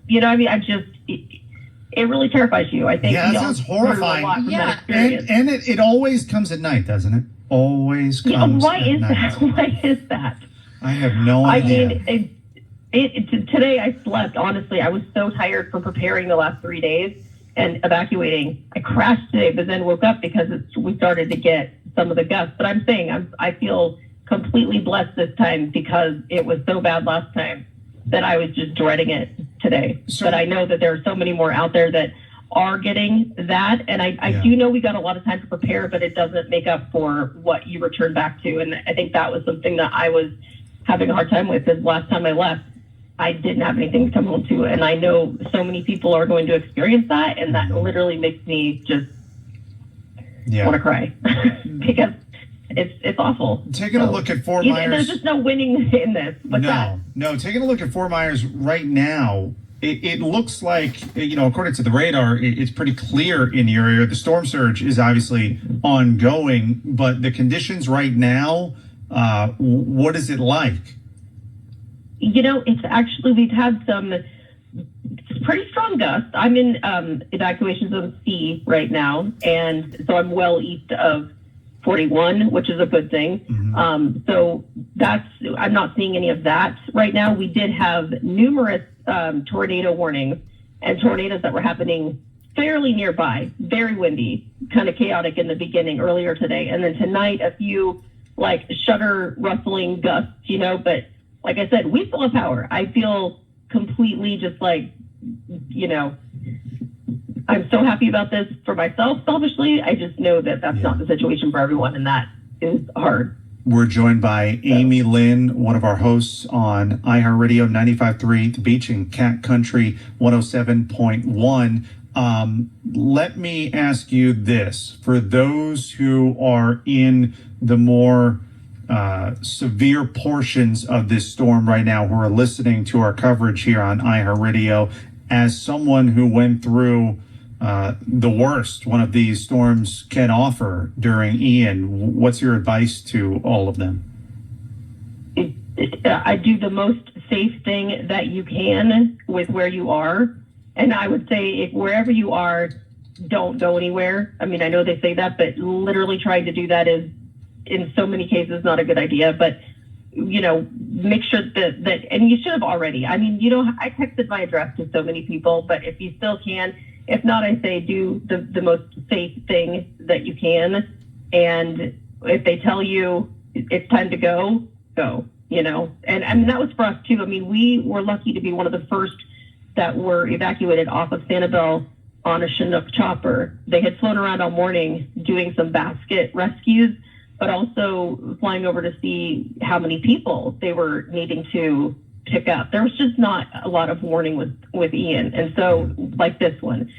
You know, I mean, it really terrifies you. I think. Yeah, that sounds horrifying. And it always comes at night, doesn't it? Always comes why at is night. that? Why is that? I have no idea. I mean, today I slept, honestly. I was so tired from preparing the last 3 days and evacuating. I crashed today, but then woke up because we started to get some of the gusts. But I'm saying I feel completely blessed this time because it was so bad last time that I was just dreading it today. But I know that there are so many more out there that are getting that. And I do know we got a lot of time to prepare, but it doesn't make up for what you return back to. And I think that was something that I was having a hard time with, because last time I left, I didn't have anything to come home to. And I know so many people are going to experience that. And that literally makes me just want to cry because it's awful. Taking a look at Fort Myers. There's just no winning in this. No. Taking a look at Fort Myers right now, it looks like, according to the radar, it's pretty clear in the area. The storm surge is obviously ongoing, but the conditions right now, what is it like? It's actually, we've had some pretty strong gusts. I'm in evacuation zone C right now, and so I'm well east of 41, which is a good thing. Mm-hmm. So I'm not seeing any of that right now. We did have numerous tornado warnings and tornadoes that were happening fairly nearby, very windy, kind of chaotic in the beginning earlier today. And then tonight, a few like shutter rustling gusts, but like I said, we still have power. I feel completely just like, I'm so happy about this for myself, selfishly. I just know that that's not the situation for everyone, and that is hard. We're joined by Amy Lynn, one of our hosts on iHeartRadio 95.3, The Beach, and Cat Country 107.1. Let me ask you this. For those who are in the more severe portions of this storm right now, who are listening to our coverage here on iHeartRadio, as someone who went through the worst one of these storms can offer during Ian, what's your advice to all of them? I do the most safe thing that you can with where you are. And I would say if wherever you are, don't go anywhere. I mean, I know they say that, but literally trying to do that is in so many cases not a good idea. But make sure that and you should have already. I mean, I texted my address to so many people, but if you still can, if not, I say do the most safe thing that you can. And if they tell you it's time to go. And I mean, that was for us too. I mean, we were lucky to be one of the first that were evacuated off of Sanibel on a Chinook chopper. They had flown around all morning doing some basket rescues, but also flying over to see how many people they were needing to pick up. There was just not a lot of warning with Ian. And so like this one.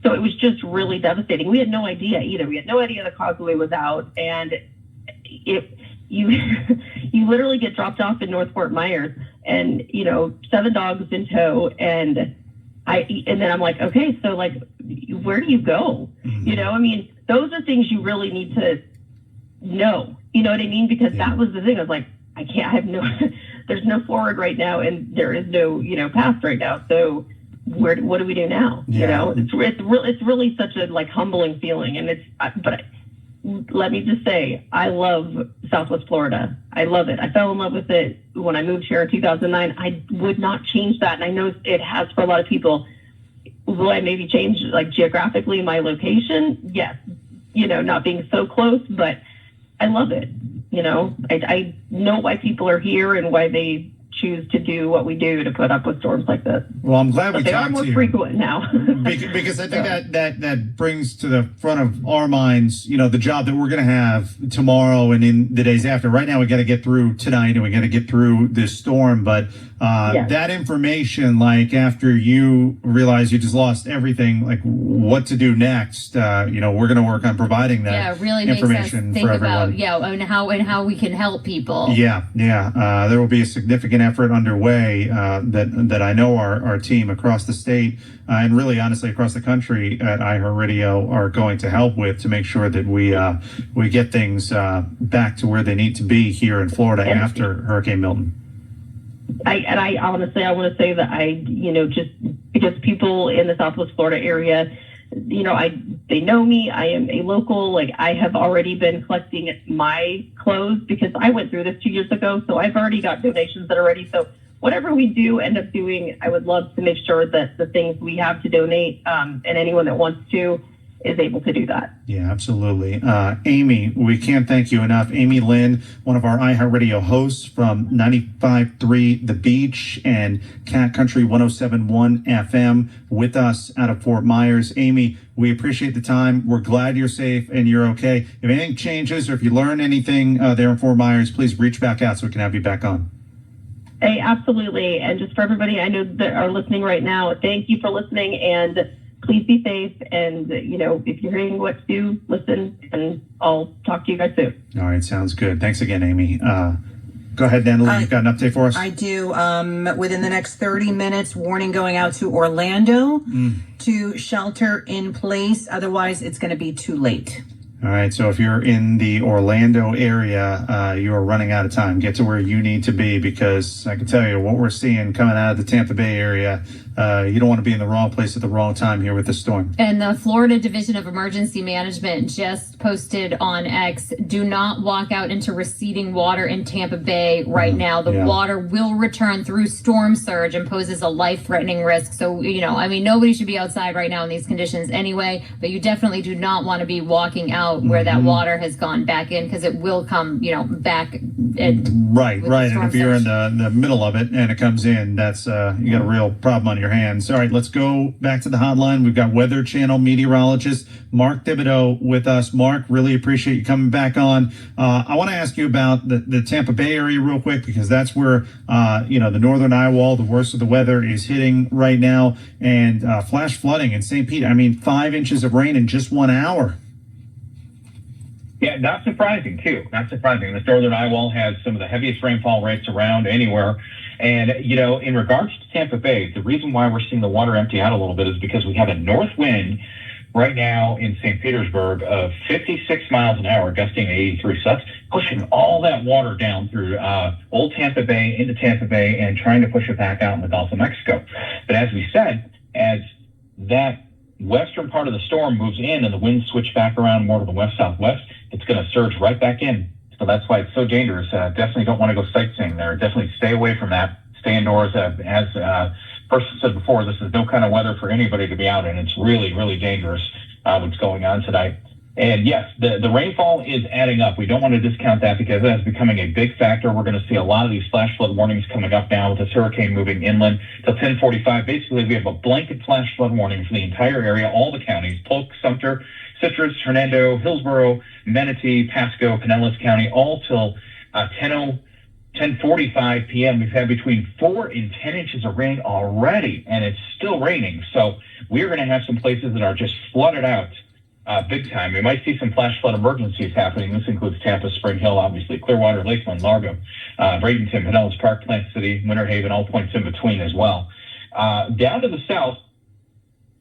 So it was just really devastating. We had no idea either. We had no idea the causeway was out. And you literally get dropped off in North Fort Myers and, 7 dogs in tow. And then I'm like, okay, so like, where do you go? Mm-hmm. I mean, those are things you really need to know. You know what I mean? Because that was the thing. I was like, there's no forward right now, and there is no, past right now. So what do we do now? Yeah. It's really such a like humbling feeling. And but let me just say, I love Southwest Florida. I love it. I fell in love with it when I moved here in 2009. I would not change that. And I know it has for a lot of people. Will I maybe change like geographically my location? Yes. Not being so close, but I love it. I know why people are here and why they choose to do what we do to put up with storms like this. Well, I'm glad we talked to you. They are more frequent now. because I think that brings to the front of our minds, the job that we're going to have tomorrow and in the days after. Right now, we got to get through tonight and we got to get through this storm. But that information, like after you realize you just lost everything, like what to do next, we're going to work on providing that really information makes us think for everyone. About, and how we can help people. Yeah. There will be a significant effort underway that I know our team across the state and really honestly across the country at iHeartRadio are going to help with to make sure that we get things back to where they need to be here in Florida after Hurricane Milton. I honestly, I want to say that just because people in the Southwest Florida area, they know me. I am a local. Like, I have already been collecting my clothes because I went through this 2 years ago. So I've already got donations that are ready. So whatever we do end up doing, I would love to make sure that the things we have to donate, and anyone that wants to, is able to do that. Yeah, absolutely. Amy, we can't thank you enough. Amy Lynn, one of our iHeartRadio hosts from 95.3 The Beach and Cat Country 107.1 FM with us out of Fort Myers. Amy, we appreciate the time. We're glad you're safe and you're okay. If anything changes or if you learn anything there in Fort Myers, please reach back out so we can have you back on. Hey, absolutely. And just for everybody I know that are listening right now, thank you for listening, and please be safe. And, if you're hearing what to do, listen, and I'll talk to you guys soon. All right. Sounds good. Thanks again, Amy. Go ahead, Natalie. You've got an update for us? I do. Within the next 30 minutes, warning going out to Orlando to shelter in place. Otherwise, it's going to be too late. All right. So if you're in the Orlando area, you are running out of time. Get to where you need to be, because I can tell you what we're seeing coming out of the Tampa Bay area. You don't want to be in the wrong place at the wrong time here with the storm. And the Florida Division of Emergency Management just posted on X, do not walk out into receding water in Tampa Bay right now. The water will return through storm surge and poses a life-threatening risk. So, nobody should be outside right now in these conditions anyway, but you definitely do not want to be walking out where that water has gone back in, because it will come, back. Right. And if you're in the middle of it and it comes in, that's you got a real problem on your hands. All right, let's go back to the hotline. We've got Weather Channel meteorologist Mark Thibodeau with us. Mark, really appreciate you coming back on. I want to ask you about the Tampa Bay area real quick, because that's where the northern eye wall, the worst of the weather, is hitting right now, and flash flooding in St. Pete. 5 inches of rain in just 1 hour. Yeah, not surprising, too. Not surprising. This northern eye wall has some of the heaviest rainfall rates around anywhere. And, in regards to Tampa Bay, the reason why we're seeing the water empty out a little bit is because we have a north wind right now in St. Petersburg of 56 miles an hour, gusting 83. So that's pushing all that water down through Old Tampa Bay into Tampa Bay and trying to push it back out in the Gulf of Mexico. But as we said, as that western part of the storm moves in and the winds switch back around more to the west-southwest, it's going to surge right back in. So that's why it's so dangerous. Definitely don't want to go sightseeing there. Definitely stay away from that. Stay indoors. As person said before, this is no kind of weather for anybody to be out in. It's really, really dangerous what's going on tonight. And yes, the rainfall is adding up. We don't want to discount that, because that's becoming a big factor. We're going to see a lot of these flash flood warnings coming up now with this hurricane moving inland till 10:45. Basically, we have a blanket flash flood warning for the entire area, all the counties: Polk, Sumter, Citrus, Hernando, Hillsborough, Manatee, Pasco, Pinellas County, all till 10:45 p.m. We've had between 4 and 10 inches of rain already, and it's still raining. So we're going to have some places that are just flooded out big time. We might see some flash flood emergencies happening. This includes Tampa, Spring Hill, obviously, Clearwater, Lakeland, Largo, Bradenton, Pinellas Park, Plant City, Winter Haven, all points in between as well. Down to the south,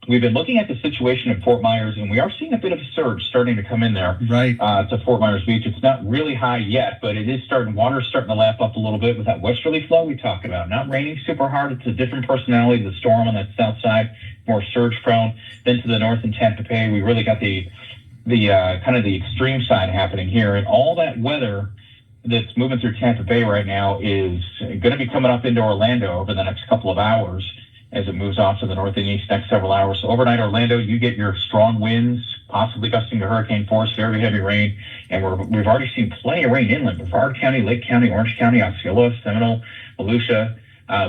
we've been looking at the situation in Fort Myers, and we are seeing a bit of a surge starting to come in there to Fort Myers Beach. It's not really high yet, but it is water's starting to lap up a little bit with that westerly flow we talk about. Not raining super hard. It's a different personality of the storm on that south side, more surge prone. Then to the north in Tampa Bay, we really got the kind of the extreme side happening here. And all that weather that's moving through Tampa Bay right now is going to be coming up into Orlando over the next couple of hours as it moves off to the north and east next several hours. So overnight, Orlando, you get your strong winds, possibly gusting to hurricane force, very heavy rain. And we've already seen plenty of rain inland. Brevard County, Lake County, Orange County, Osceola, Seminole, Volusia.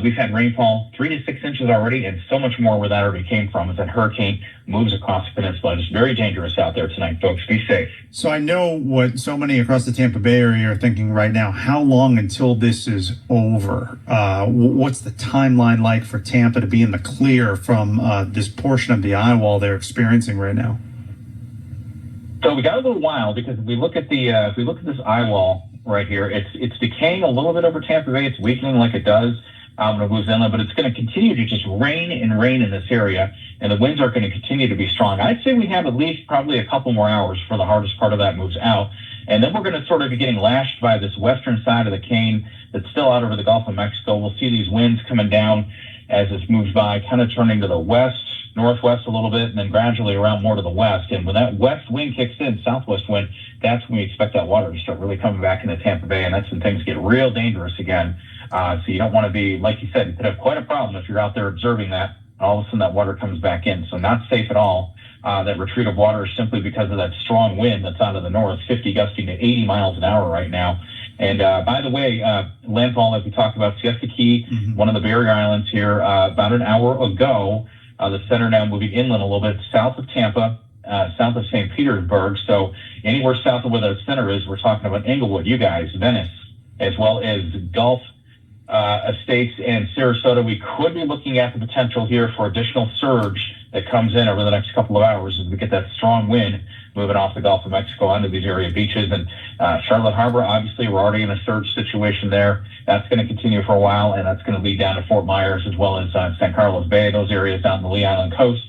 We've had rainfall 3 to 6 inches already, and so much more where that already came from as that hurricane moves across the peninsula. It's very dangerous out there tonight, folks. Be safe. So I know what so many across the Tampa Bay area are thinking right now. How long until this is over? What's the timeline like for Tampa to be in the clear from this portion of the eye wall they're experiencing right now? So we got a little while, because if we look at this eye wall right here, it's decaying a little bit over Tampa Bay. It's weakening like it does when it moves inland, but it's going to continue to just rain and rain in this area, and the winds are going to continue to be strong. I'd say we have at least probably a couple more hours before the hardest part of that moves out, and then we're going to sort of be getting lashed by this western side of the cane that's still out over the Gulf of Mexico. We'll see these winds coming down as this moves by, kind of turning to the west, northwest a little bit, and then gradually around more to the west. And when that west wind kicks in, southwest wind, that's when we expect that water to start really coming back into Tampa Bay, and that's when things get real dangerous again. So you don't want to be, like you said, you could have quite a problem if you're out there observing that. All of a sudden that water comes back in. So not safe at all. That retreat of water is simply because of that strong wind that's out of the north, 50 gusting to 80 miles an hour right now. And by the way, landfall, like we talked about, Siesta Key, one of the barrier islands here, about an hour ago, the center now moving inland a little bit south of Tampa, south of St. Petersburg. So anywhere south of where the center is, we're talking about Englewood, you guys, Venice, as well as Gulf Estates and Sarasota. We could be looking at the potential here for additional surge that comes in over the next couple of hours as we get that strong wind moving off the Gulf of Mexico onto these area beaches. And Charlotte Harbor, obviously, we're already in a surge situation there. That's going to continue for a while, and that's going to lead down to Fort Myers as well as San Carlos Bay, those areas down the Lee Island coast.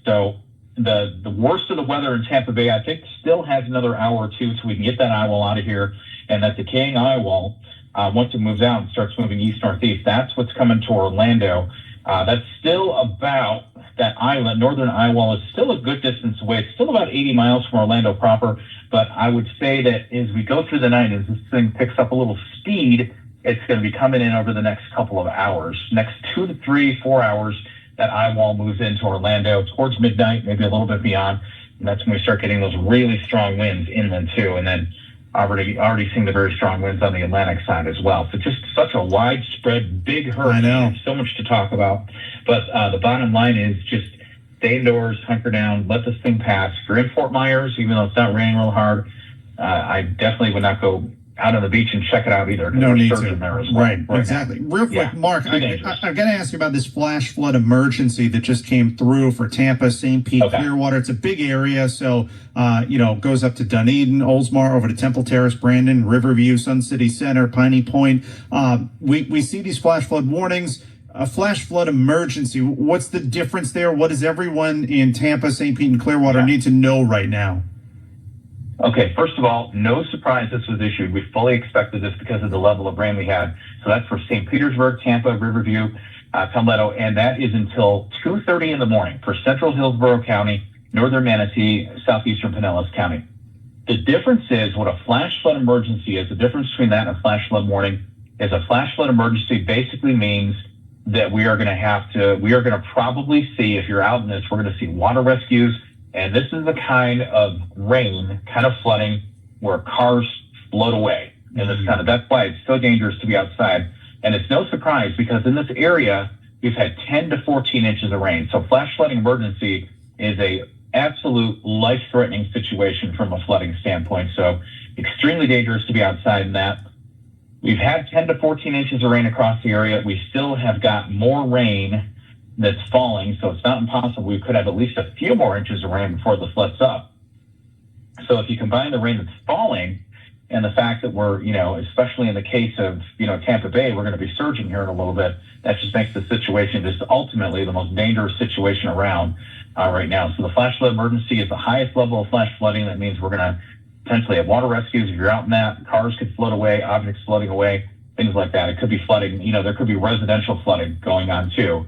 So the worst of the weather in Tampa Bay, I think, still has another hour or two so we can get that eye wall out of here. And that decaying eye wall, once it moves out and starts moving east-northeast, that's what's coming to Orlando. That's still about, that island, northern eye wall is still a good distance away. It's still about 80 miles from Orlando proper, but I would say that as we go through the night, as this thing picks up a little speed, it's going to be coming in over the next couple of hours. Next 2 to 3, 4 hours, that eye wall moves into Orlando towards midnight, maybe a little bit beyond, and that's when we start getting those really strong winds inland too, and then already seeing the very strong winds on the Atlantic side as well. So just such a widespread, big hurricane. I know. So much to talk about. But the bottom line is just stay indoors, hunker down, let this thing pass. If you're in Fort Myers, even though it's not raining real hard, I definitely would not go out on the beach and check it out either. No need to. There as well, right exactly. Now. Real quick, Mark, I've got to ask you about this flash flood emergency that just came through for Tampa, St. Pete, Clearwater. It's a big area, so goes up to Dunedin, Oldsmar, over to Temple Terrace, Brandon, Riverview, Sun City Center, Piney Point. We see these flash flood warnings. A flash flood emergency. What's the difference there? What does everyone in Tampa, St. Pete, and Clearwater need to know right now? Okay, first of all, no surprise this was issued. We fully expected this because of the level of rain we had. So that's for St. Petersburg, Tampa, Riverview, Palmetto, and that is until 2:30 in the morning for Central Hillsborough County, Northern Manatee, Southeastern Pinellas County. The difference is what a flash flood emergency is. The difference between that and a flash flood warning is a flash flood emergency basically means that we are going to probably see, if you're out in this, we're going to see water rescues. And this is the kind of rain, kind of flooding, where cars float away. And that's why it's so dangerous to be outside. And it's no surprise because in this area, we've had 10 to 14 inches of rain. So flash flooding emergency is a absolute life-threatening situation from a flooding standpoint. So extremely dangerous to be outside in that. We've had 10 to 14 inches of rain across the area. We still have got more rain that's falling, so it's not impossible. We could have at least a few more inches of rain before this lets up. So if you combine the rain that's falling and the fact that we're, especially in the case of, Tampa Bay, we're going to be surging here in a little bit, that just makes the situation just ultimately the most dangerous situation around right now. So the flash flood emergency is the highest level of flash flooding. That means we're going to potentially have water rescues. If you're out in that, cars could float away, objects floating away, things like that. It could be flooding. There could be residential flooding going on too.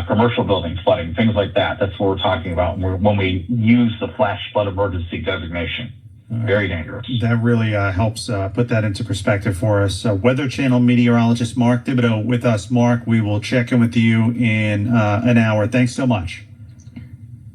Commercial buildings flooding, things like that. That's what we're talking about when we use the flash flood emergency designation. Very dangerous. That really helps put that into perspective for us. Weather Channel meteorologist Mark Thibodeau with us. Mark, we will check in with you in an hour. Thanks so much.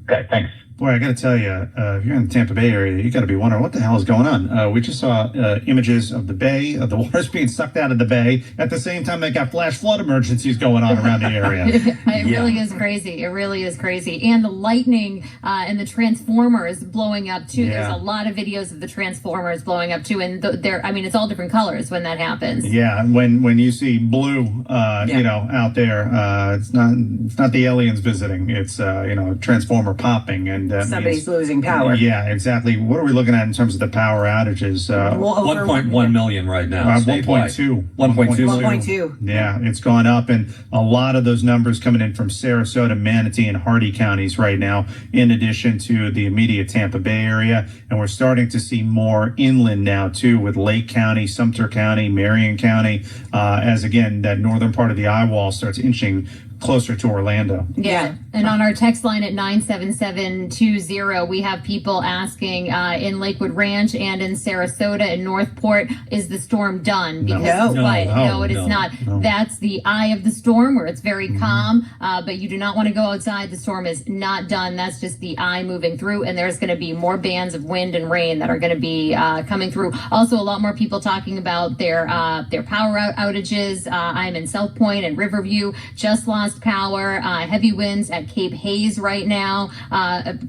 Okay, thanks. Boy, I got to tell you, if you're in the Tampa Bay area, you got to be wondering what the hell is going on. We just saw images of the bay, of the waters being sucked out of the bay. At the same time, they got flash flood emergencies going on around the area. It really is crazy. It really is crazy. And the lightning and the transformers blowing up too. Yeah. There's a lot of videos of the transformers blowing up too, and it's all different colors when that happens. Yeah, when you see blue, out there, it's not the aliens visiting. It's a transformer popping and that somebody's means, losing power. Yeah, exactly. What are we looking at in terms of the power outages? Well, over 1.1 million right now. 1.2. 1.2. Yeah, it's gone up, and a lot of those numbers coming in from Sarasota, Manatee, and Hardee counties right now, in addition to the immediate Tampa Bay area. And we're starting to see more inland now, too, with Lake County, Sumter County, Marion County, as, again, that northern part of the eye wall starts inching closer to Orlando. Yeah. And on our text line at 97720, we have people asking in Lakewood Ranch and in Sarasota and Northport, is the storm done? Because it is not. No. That's the eye of the storm where it's very calm, but you do not want to go outside. The storm is not done. That's just the eye moving through, and there's going to be more bands of wind and rain that are going to be coming through. Also, a lot more people talking about their power outages. I'm in South Point and Riverview, just lost power, heavy winds at Cape Hayes right now,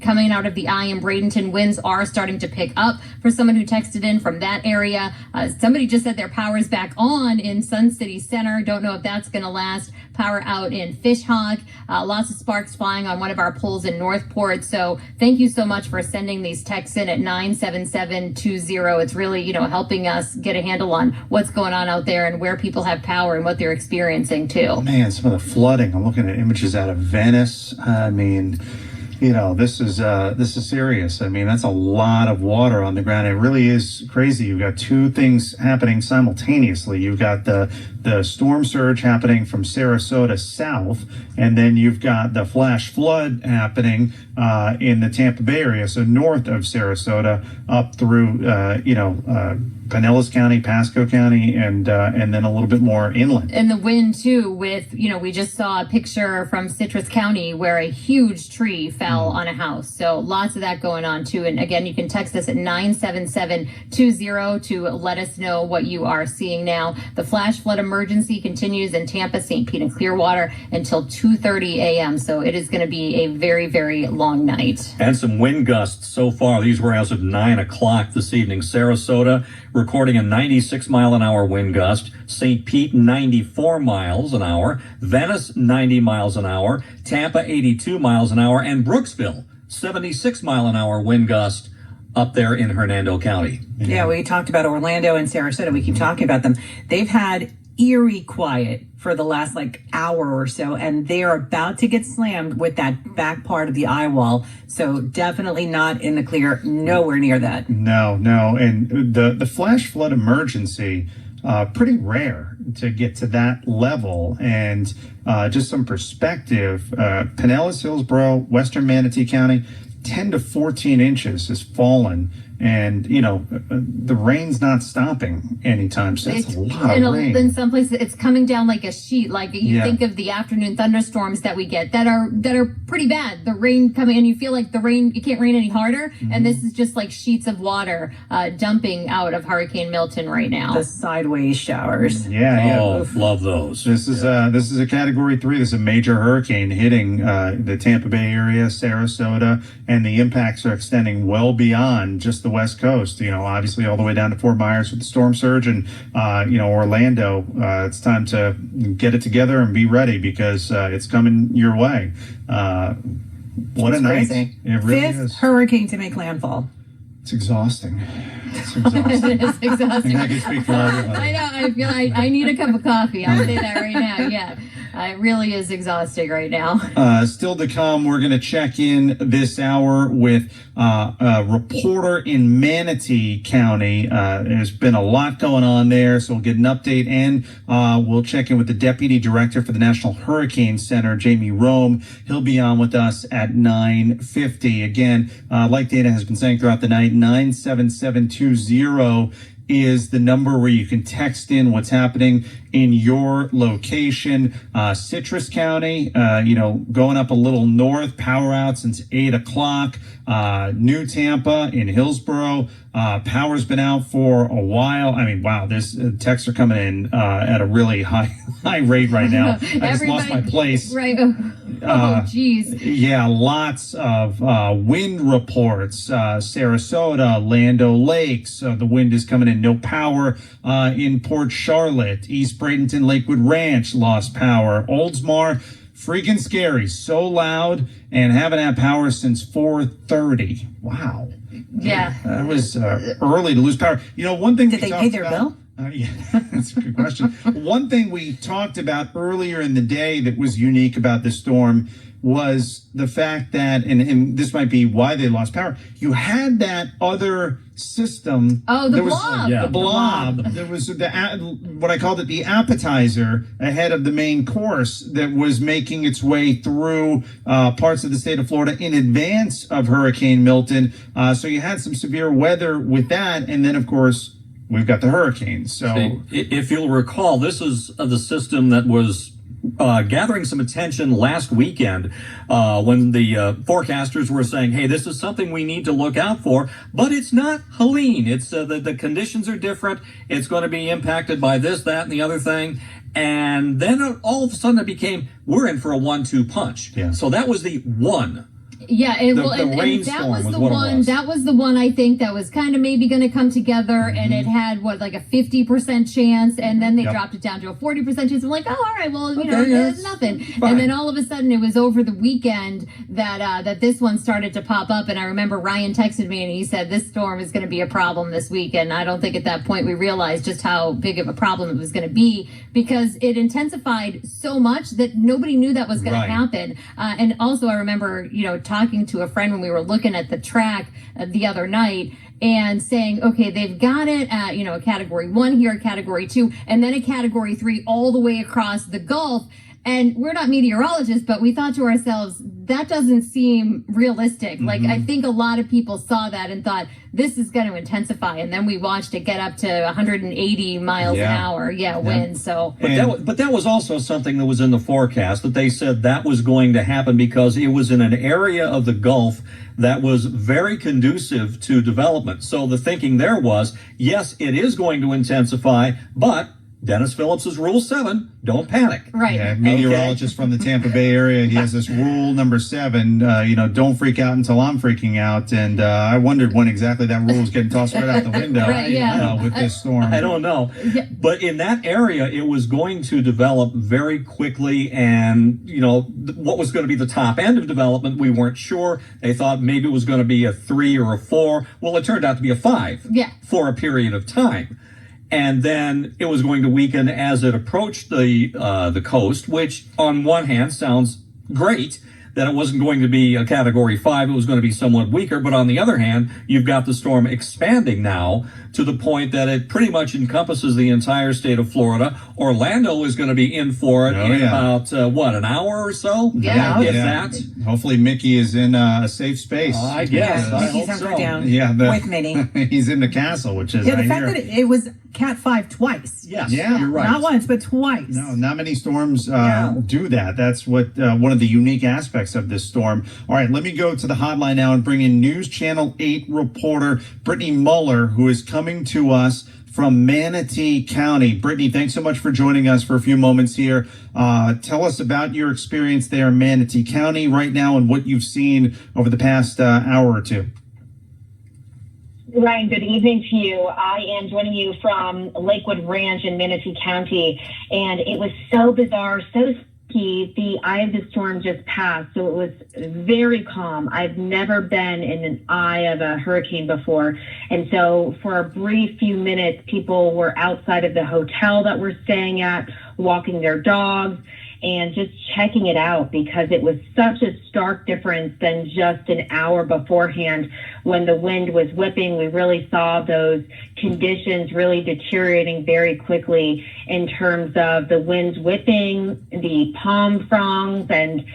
coming out of the eye in Bradenton. Winds are starting to pick up for someone who texted in from that area. Somebody just said their power is back on in Sun City Center. Don't know if that's going to last. Power out in Fishhawk. Lots of sparks flying on one of our poles in Northport. So thank you so much for sending these texts in at 97720. It's really, helping us get a handle on what's going on out there and where people have power and what they're experiencing too. Man, some of the flooding. I'm looking at images out of Venice. I mean, this is serious. I mean, that's a lot of water on the ground. It really is crazy. You've got two things happening simultaneously. You've got the storm surge happening from Sarasota south, and then you've got the flash flood happening in the Tampa Bay area, so north of Sarasota up through Pinellas County, Pasco County, and then a little bit more inland. And the wind too, with we just saw a picture from Citrus County where a huge tree fell on a house. So lots of that going on too. And again, you can text us at 97720 to let us know what you are seeing now. The flash flood emergency continues in Tampa, St. Pete, and Clearwater until 2:30 a.m. So it is going to be a very, very long night. And some wind gusts so far. These were as of 9 o'clock this evening. Sarasota recording a 96 mile an hour wind gust. St. Pete 94 miles an hour. Venice 90 miles an hour. Tampa 82 miles an hour. And Brooksville 76 mile an hour wind gust up there in Hernando County. Yeah, we talked about Orlando and Sarasota. We keep talking about them. They've had eerie quiet for the last hour or so, and they are about to get slammed with that back part of the eye wall. So definitely not in the clear, nowhere near that. No. And the flash flood emergency, pretty rare to get to that level. And just some perspective, Pinellas, Hillsborough, Western Manatee County, 10 to 14 inches has fallen. And, the rain's not stopping anytime soon. That's a lot of rain. In some places, it's coming down like a sheet. Like you think of the afternoon thunderstorms that we get that are pretty bad. The rain coming, and you feel like it can't rain any harder. Mm-hmm. And this is just like sheets of water dumping out of Hurricane Milton right now. The sideways showers. Yeah. Oh, love those. This is a Category 3. This is a major hurricane hitting the Tampa Bay area, Sarasota, and the impacts are extending well beyond just the West Coast, obviously all the way down to Fort Myers with the storm surge and, Orlando. It's time to get it together and be ready because it's coming your way. What a night. Crazy. It really Fifth is. hurricane to make landfall. It's exhausting. It's exhausting. It is exhausting. I can speak for everybody. I know. I feel I need a cup of coffee. I'll say that right now. Yeah. It really is exhausting right now. Still to come, we're going to check in this hour with a reporter in Manatee County. There's been a lot going on there, so we'll get an update, and we'll check in with the Deputy Director for the National Hurricane Center, Jamie Rome. He'll be on with us at 9:50. Again, like Dana has been saying throughout the night, 97720 is the number where you can text in what's happening in your location. Citrus County, going up a little north, power out since 8 o'clock. New Tampa in Hillsborough, power's been out for a while. I mean, wow, this texts are coming in at a really high rate right now. I just lost my place. Right. Oh, geez. Yeah, lots of wind reports. Sarasota, Lando Lakes, the wind is coming in. No power in Port Charlotte. East Bradenton, Lakewood Ranch lost power. Oldsmar, freaking scary. So loud, and haven't had power since 4:30. Wow. Yeah. That was early to lose power. You know, one thing Did we they talked pay their about, bill? Yeah, that's a good question. One thing we talked about earlier in the day that was unique about this storm was the fact that, and this might be why they lost power, you had that other system. Oh, the There was- blob. Yeah. The blob. There was what I called it, the appetizer ahead of the main course that was making its way through parts of the state of Florida in advance of Hurricane Milton. So you had some severe weather with that, and then of course we've got the hurricane. So If you'll recall, this is the system that was gathering some attention last weekend when the forecasters were saying, hey, this is something we need to look out for, but it's not Helene. It's the conditions are different. It's going to be impacted by this, that, and the other thing. And then all of a sudden it became, we're in for a 1-2 punch. Yeah. So that was the one. Yeah, The and that rainstorm was was the what it one. was. That was the one I think that was kind of maybe going to come together, and it had like a 50% chance, and then they Yep. dropped it down to a 40% chance. I'm like, oh, all right, well, you know, Okay, yeah, it's nothing. fine. And then all of a sudden, it was over the weekend that this one started to pop up, and I remember Ryan texted me and he said this storm is going to be a problem this weekend. I don't think at that point we realized just how big of a problem it was going to be because it intensified so much that nobody knew that was going Right. to happen. And also, I remember, talking to a friend when we were looking at the track the other night and saying, okay, they've got it at, a category 1 here, a category 2, and then a category 3 all the way across the Gulf. And we're not meteorologists, but we thought to ourselves, that doesn't seem realistic. Like, I think a lot of people saw that and thought, this is going to intensify. And then we watched it get up to 180 miles an hour. Wind. So, But that was also something that was in the forecast that they said that was going to happen because it was in an area of the Gulf that was very conducive to development. So the thinking there was, yes, it is going to intensify, but Dennis Phillips's Rule 7, don't panic. right. yeah, meteorologist from the Tampa Bay area. He has this rule number 7, don't freak out until I'm freaking out. And I wondered when exactly that rule was getting tossed right out the window Right, yeah. with this storm. I don't know. But in that area, it was going to develop very quickly. And, what was going to be the top end of development, we weren't sure. They thought maybe it was going to be a 3 or a 4. Well, it turned out to be a 5 for a period of time. And then it was going to weaken as it approached the coast, which on one hand sounds great that it wasn't going to be a category 5. It was going to be somewhat weaker. But on the other hand, you've got the storm expanding now to the point that it pretty much encompasses the entire state of Florida. Orlando is going to be in for it in about, an hour or so? Yeah. If that. Hopefully Mickey is in a safe space. I guess. I Mickey's hope hunkered so. down Yeah, with Minnie. he's in the castle, which is Yeah, the I fact hear. that it was Cat 5 twice. Yes, Yeah. you're right. Not once, but twice. No, not many storms No. do that. That's what one of the unique aspects of this storm. All right, let me go to the hotline now and bring in News Channel 8 reporter Brittany Muller, who is coming to us from Manatee County. Brittany, thanks so much for joining us for a few moments here. Tell us about your experience there in Manatee County right now and what you've seen over the past hour or two. Ryan, good evening to you. I am joining you from Lakewood Ranch in Manatee County, and it was so bizarre, so spooky. The eye of the storm just passed, so it was very calm. I've never been in an eye of a hurricane before, and so for a brief few minutes, people were outside of the hotel that we're staying at, walking their dogs, and just checking it out because it was such a stark difference than just an hour beforehand when the wind was whipping. We really saw those conditions really deteriorating very quickly in terms of the winds whipping, the palm fronds, and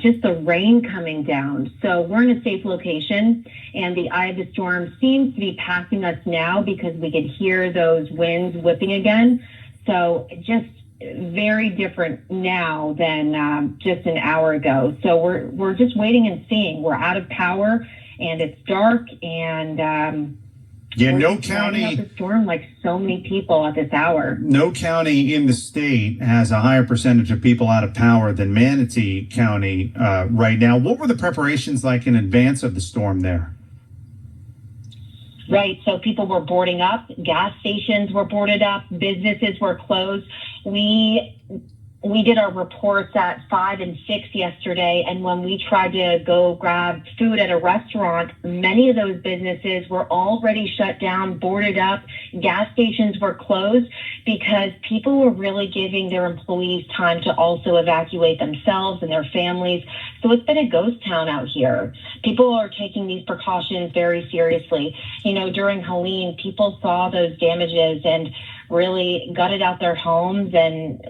just the rain coming down. So we're in a safe location, and the eye of the storm seems to be passing us now because we could hear those winds whipping again. So just very different now than just an hour ago. So we're just waiting and seeing. We're out of power, and it's dark, and we're no just riding out county. the storm like so many people at this hour. No county in the state has a higher percentage of people out of power than Manatee County right now. What were the preparations like in advance of the storm there? Right. So people were boarding up. Gas stations were boarded up. Businesses were closed. We we did our reports at 5 and 6 yesterday, and when we tried to go grab food at a restaurant, many of those businesses were already shut down, boarded up. Gas stations were closed because people were really giving their employees time to also evacuate themselves and their families. So it's been a ghost town out here. People are taking these precautions very seriously. You know, during Helene, people saw those damages and really gutted out their homes and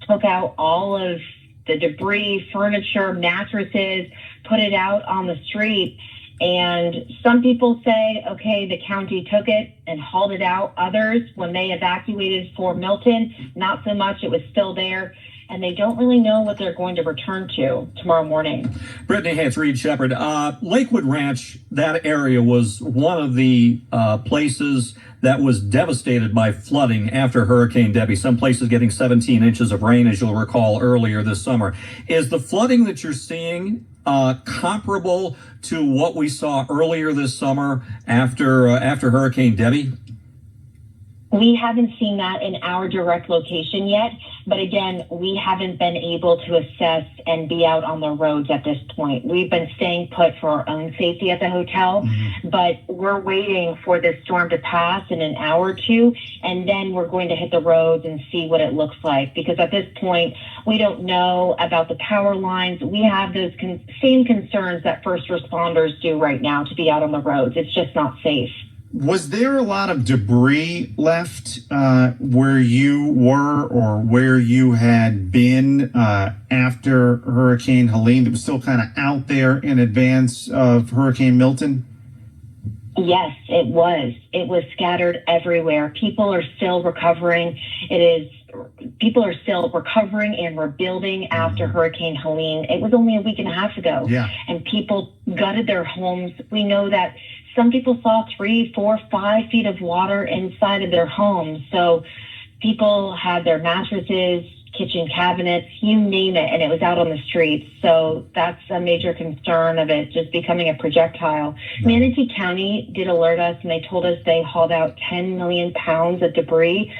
took out all of the debris, furniture, mattresses, put it out on the street. And some people say, okay, the county took it and hauled it out. Others, when they evacuated for Milton, not so much, it was still there. And they don't really know what they're going to return to tomorrow morning. Brittany, hey, it's Reed Shepard. Lakewood Ranch, that area was one of the places that was devastated by flooding after Hurricane Debbie. Some places getting 17 inches of rain, as you'll recall, earlier this summer. Is the flooding that you're seeing comparable to what we saw earlier this summer after Hurricane Debbie? We haven't seen that in our direct location yet, but again, we haven't been able to assess and be out on the roads at this point. We've been staying put for our own safety at the hotel, but we're waiting for this storm to pass in an hour or two, and then we're going to hit the roads and see what it looks like, because at this point, we don't know about the power lines. We have those same concerns that first responders do right now to be out on the roads. It's just not safe. Was there a lot of debris left where you were or where you had been after Hurricane Helene that was still kind of out there in advance of Hurricane Milton? Yes, it was. It was scattered everywhere. People are still recovering. People are still recovering and rebuilding after Hurricane Helene. It was only a week and a half ago. Yeah. And people gutted their homes. We know that some people saw 3, 4, 5 feet of water inside of their homes. So people had their mattresses, kitchen cabinets, you name it, and it was out on the streets. So that's a major concern of it just becoming a projectile. Manatee County did alert us, and they told us they hauled out 10 million pounds of debris,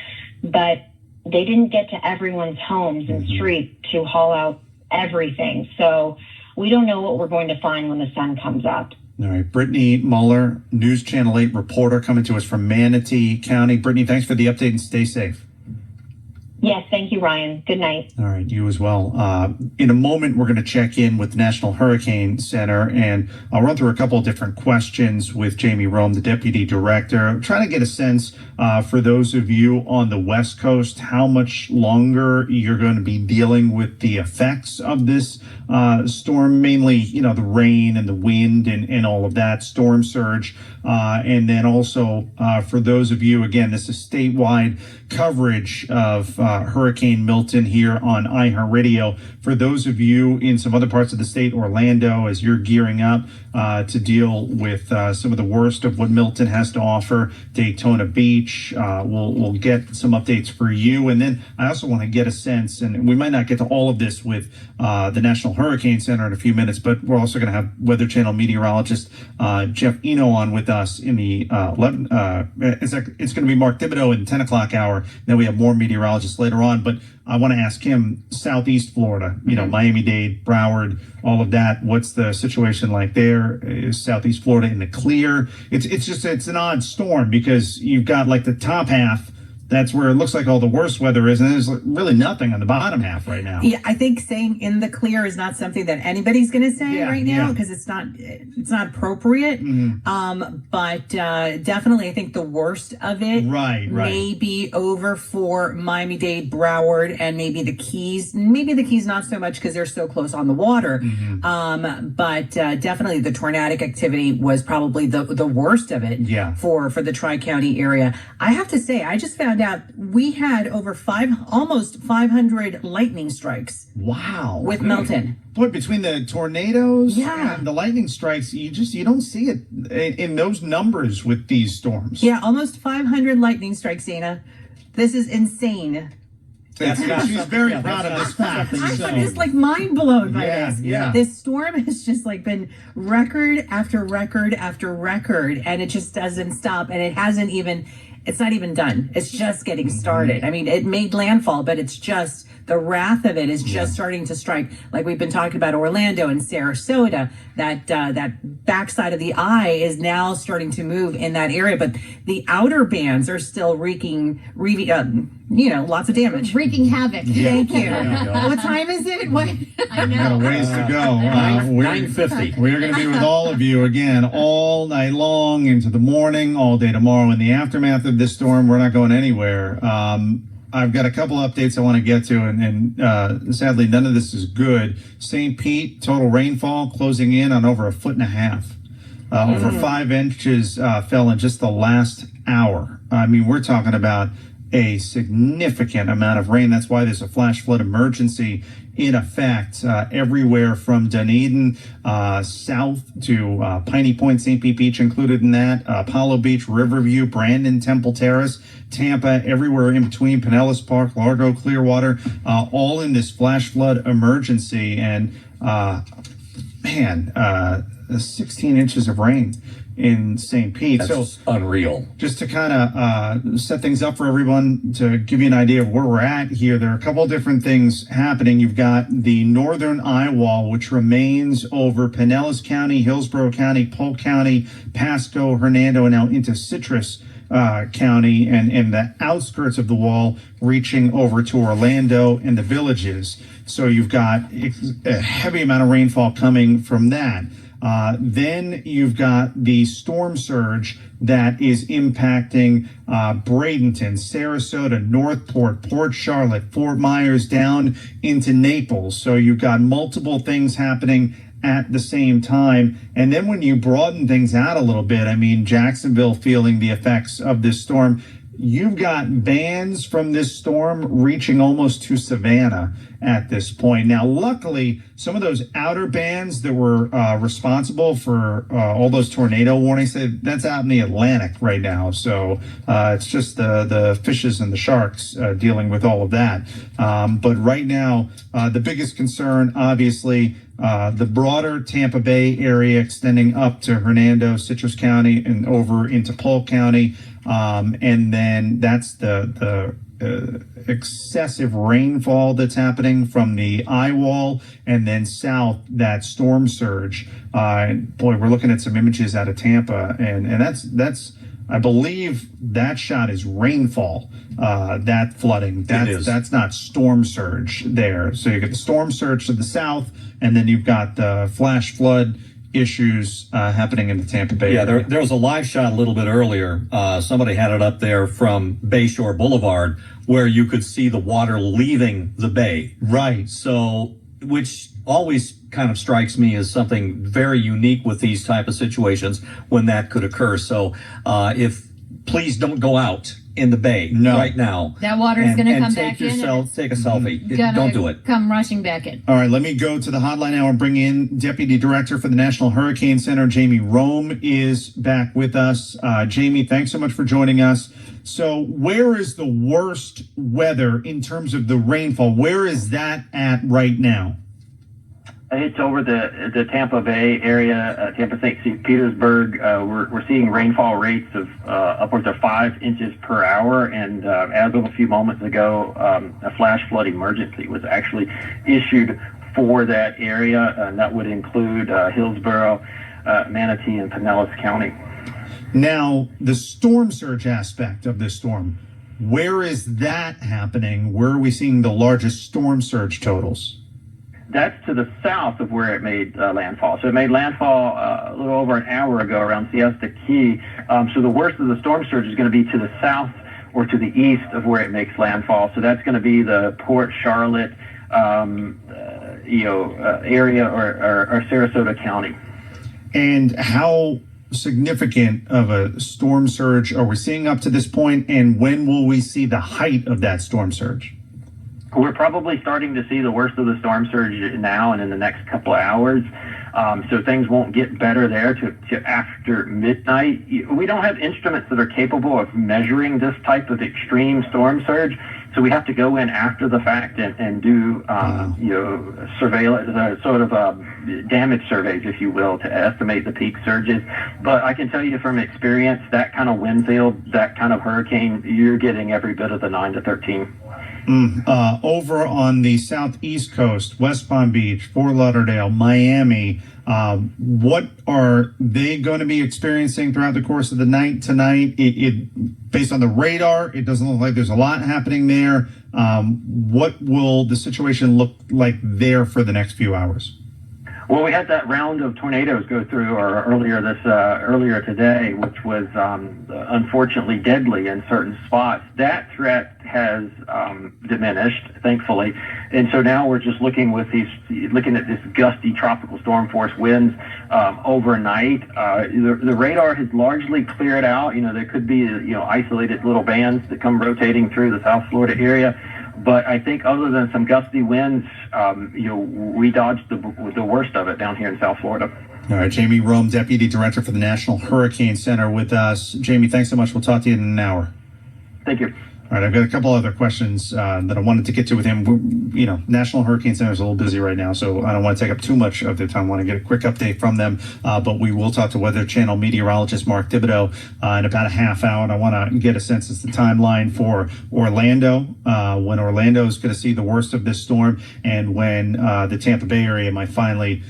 but they didn't get to everyone's homes and streets to haul out everything. So we don't know what we're going to find when the sun comes up. All right. Brittany Muller, News Channel 8 reporter, coming to us from Manatee County. Brittany, thanks for the update and stay safe. Yes, thank you, Ryan. Good night. All right, you as well. In a moment, we're going to check in with the National Hurricane Center, and I'll run through a couple of different questions with Jamie Rome, the Deputy Director. I'm trying to get a sense for those of you on the West Coast, how much longer you're going to be dealing with the effects of this storm, mainly, you know, the rain and the wind and all of that, storm surge. And then also for those of you, again, this is statewide coverage of Hurricane Milton here on iHeartRadio. For those of you in some other parts of the state, Orlando, as you're gearing up to deal with some of the worst of what Milton has to offer, Daytona Beach, we'll get some updates for you. And then I also want to get a sense, and we might not get to all of this with the National Hurricane Center in a few minutes, but we're also going to have Weather Channel meteorologist Jeff Eno on with us in the 11. It's going to be Mark Thibodeau in the 10 o'clock hour. Then we have more meteorologists later on, but I want to ask him, Southeast Florida, you know, Miami-Dade, Broward, all of that. What's the situation like there? Is Southeast Florida in the clear? It's an odd storm because you've got like the top half. That's where it looks like all the worst weather is, and there's really nothing on the bottom half right now. Yeah, I think saying in the clear is not something that anybody's going to say right now because it's not appropriate. But definitely, I think the worst of it may be over for Miami-Dade, Broward, and maybe the Keys. Maybe the Keys not so much because they're so close on the water. But definitely, the tornadic activity was probably the worst of it. For the Tri-County area. I have to say, I just found out we had over almost 500 lightning strikes. Wow. With Milton. Boy, between the tornadoes and the lightning strikes, you don't see it in those numbers with these storms. Yeah, almost 500 lightning strikes, Dana. This is insane. She's very proud of this fact. I'm just like mind blown by this. This storm has just like been record after record after record, and it just doesn't stop. And it hasn't even it's not even done. It's just getting started. I mean, it made landfall, but it's just the wrath of it is just starting to strike. Like we've been talking about Orlando and Sarasota, that backside of the eye is now starting to move in that area, but the outer bands are still wreaking lots of damage. Wreaking havoc. Thank you. What time is it? What? I We've got a know. ways to go. 9:50. We're going to be with all of you again all night long into the morning, all day tomorrow. In the aftermath of this storm, we're not going anywhere. I've got a couple updates I want to get to, and sadly, none of this is good. St. Pete, total rainfall closing in on over 1.5 feet. Over 5 inches fell in just the last hour. I mean, we're talking about a significant amount of rain. That's why there's a flash flood emergency in effect everywhere from Dunedin south to Piney Point, St. Pete Beach included in that, Apollo Beach, Riverview, Brandon, Temple Terrace, Tampa, everywhere in between, Pinellas Park, Largo, Clearwater, all in this flash flood emergency. And 16 inches of rain in St. Pete. That's unreal. Just to kind of set things up for everyone, to give you an idea of where we're at here, there are a couple different things happening. You've got the northern eye wall, which remains over Pinellas County, Hillsborough County, Polk County, Pasco, Hernando, and now into Citrus County, and the outskirts of the wall reaching over to Orlando and the villages. So you've got a heavy amount of rainfall coming from that. Then you've got the storm surge that is impacting Bradenton, Sarasota, Northport, Port Charlotte, Fort Myers, down into Naples. So you've got multiple things happening at the same time. And then when you broaden things out a little bit, I mean, Jacksonville feeling the effects of this storm. You've got bands from this storm reaching almost to Savannah at this point. Now, luckily, some of those outer bands that were responsible for all those tornado warnings, that's out in the Atlantic right now. So it's just the fishes and the sharks dealing with all of that. But right now, the biggest concern, obviously, the broader Tampa Bay area extending up to Hernando, Citrus County, and over into Polk County. And then that's the excessive rainfall that's happening from the eye wall, and then south, that storm surge. Boy, we're looking at some images out of Tampa, and that's I believe that shot is rainfall, that flooding. That's not storm surge there. So you get the storm surge to the south, and then you've got the flash flood issues happening in the Tampa Bay. Yeah, there was a live shot a little bit earlier. Somebody had it up there from Bayshore Boulevard where you could see the water leaving the bay. Right. So, which always kind of strikes me as something very unique with these type of situations when that could occur. So, please don't go out in the bay right now. That water is going to come back in. Take a selfie. Don't do it. Come rushing back in. All right, let me go to the hotline now and bring in Deputy Director for the National Hurricane Center, Jamie Rome, is back with us. Jamie, thanks so much for joining us. So where is the worst weather in terms of the rainfall? Where is that at right now? It's over the Tampa Bay area, Tampa St. Petersburg. We're seeing rainfall rates of upwards of 5 inches per hour. And as of a few moments ago, a flash flood emergency was actually issued for that area, and that would include Hillsborough, Manatee, and Pinellas County. Now, the storm surge aspect of this storm, where is that happening? Where are we seeing the largest storm surge totals? That's to the south of where it made landfall. So it made landfall a little over an hour ago around Siesta Key. So the worst of the storm surge is going to be to the south or to the east of where it makes landfall. So that's going to be the Port Charlotte, area or Sarasota County. And how significant of a storm surge are we seeing up to this point, and when will we see the height of that storm surge? We're probably starting to see the worst of the storm surge now and in the next couple of hours. So things won't get better there to after midnight. We don't have instruments that are capable of measuring this type of extreme storm surge. So we have to go in after the fact and do, surveillance, damage surveys, if you will, to estimate the peak surges. But I can tell you from experience, that kind of wind field, that kind of hurricane, you're getting every bit of the 9 to 13. Over on the southeast coast, West Palm Beach, Fort Lauderdale, Miami, what are they going to be experiencing throughout the course of the night tonight? Based on the radar, it doesn't look like there's a lot happening there. What will the situation look like there for the next few hours? Well, we had that round of tornadoes go through earlier today, which was unfortunately deadly in certain spots. That threat has diminished, thankfully, and so now we're just looking at this gusty tropical storm force winds overnight. The radar has largely cleared out. There could be isolated little bands that come rotating through the South Florida area. But I think other than some gusty winds, we dodged the worst of it down here in South Florida. All right, Jamie Rome, Deputy Director for the National Hurricane Center with us. Jamie, thanks so much. We'll talk to you in an hour. Thank you. All right, I've got a couple other questions that I wanted to get to with him. National Hurricane Center is a little busy right now, so I don't want to take up too much of their time. I want to get a quick update from them, but we will talk to Weather Channel meteorologist Mark Thibodeau in about a half hour, and I want to get a sense of the timeline for Orlando, when Orlando is going to see the worst of this storm, and when the Tampa Bay area might finally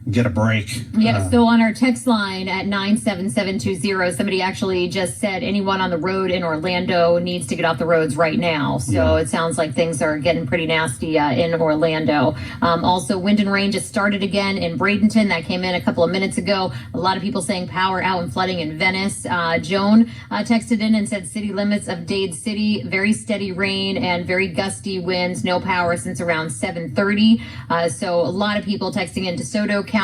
get a break. Yeah, so on our text line at 97720, somebody actually just said anyone on the road in Orlando needs to get off the roads right now. So It sounds like things are getting pretty nasty in Orlando. Also, wind and rain just started again in Bradenton. That came in a couple of minutes ago. A lot of people saying power out and flooding in Venice. Joan texted in and said city limits of Dade City, very steady rain and very gusty winds, no power since around 7:30. So a lot of people texting in DeSoto County,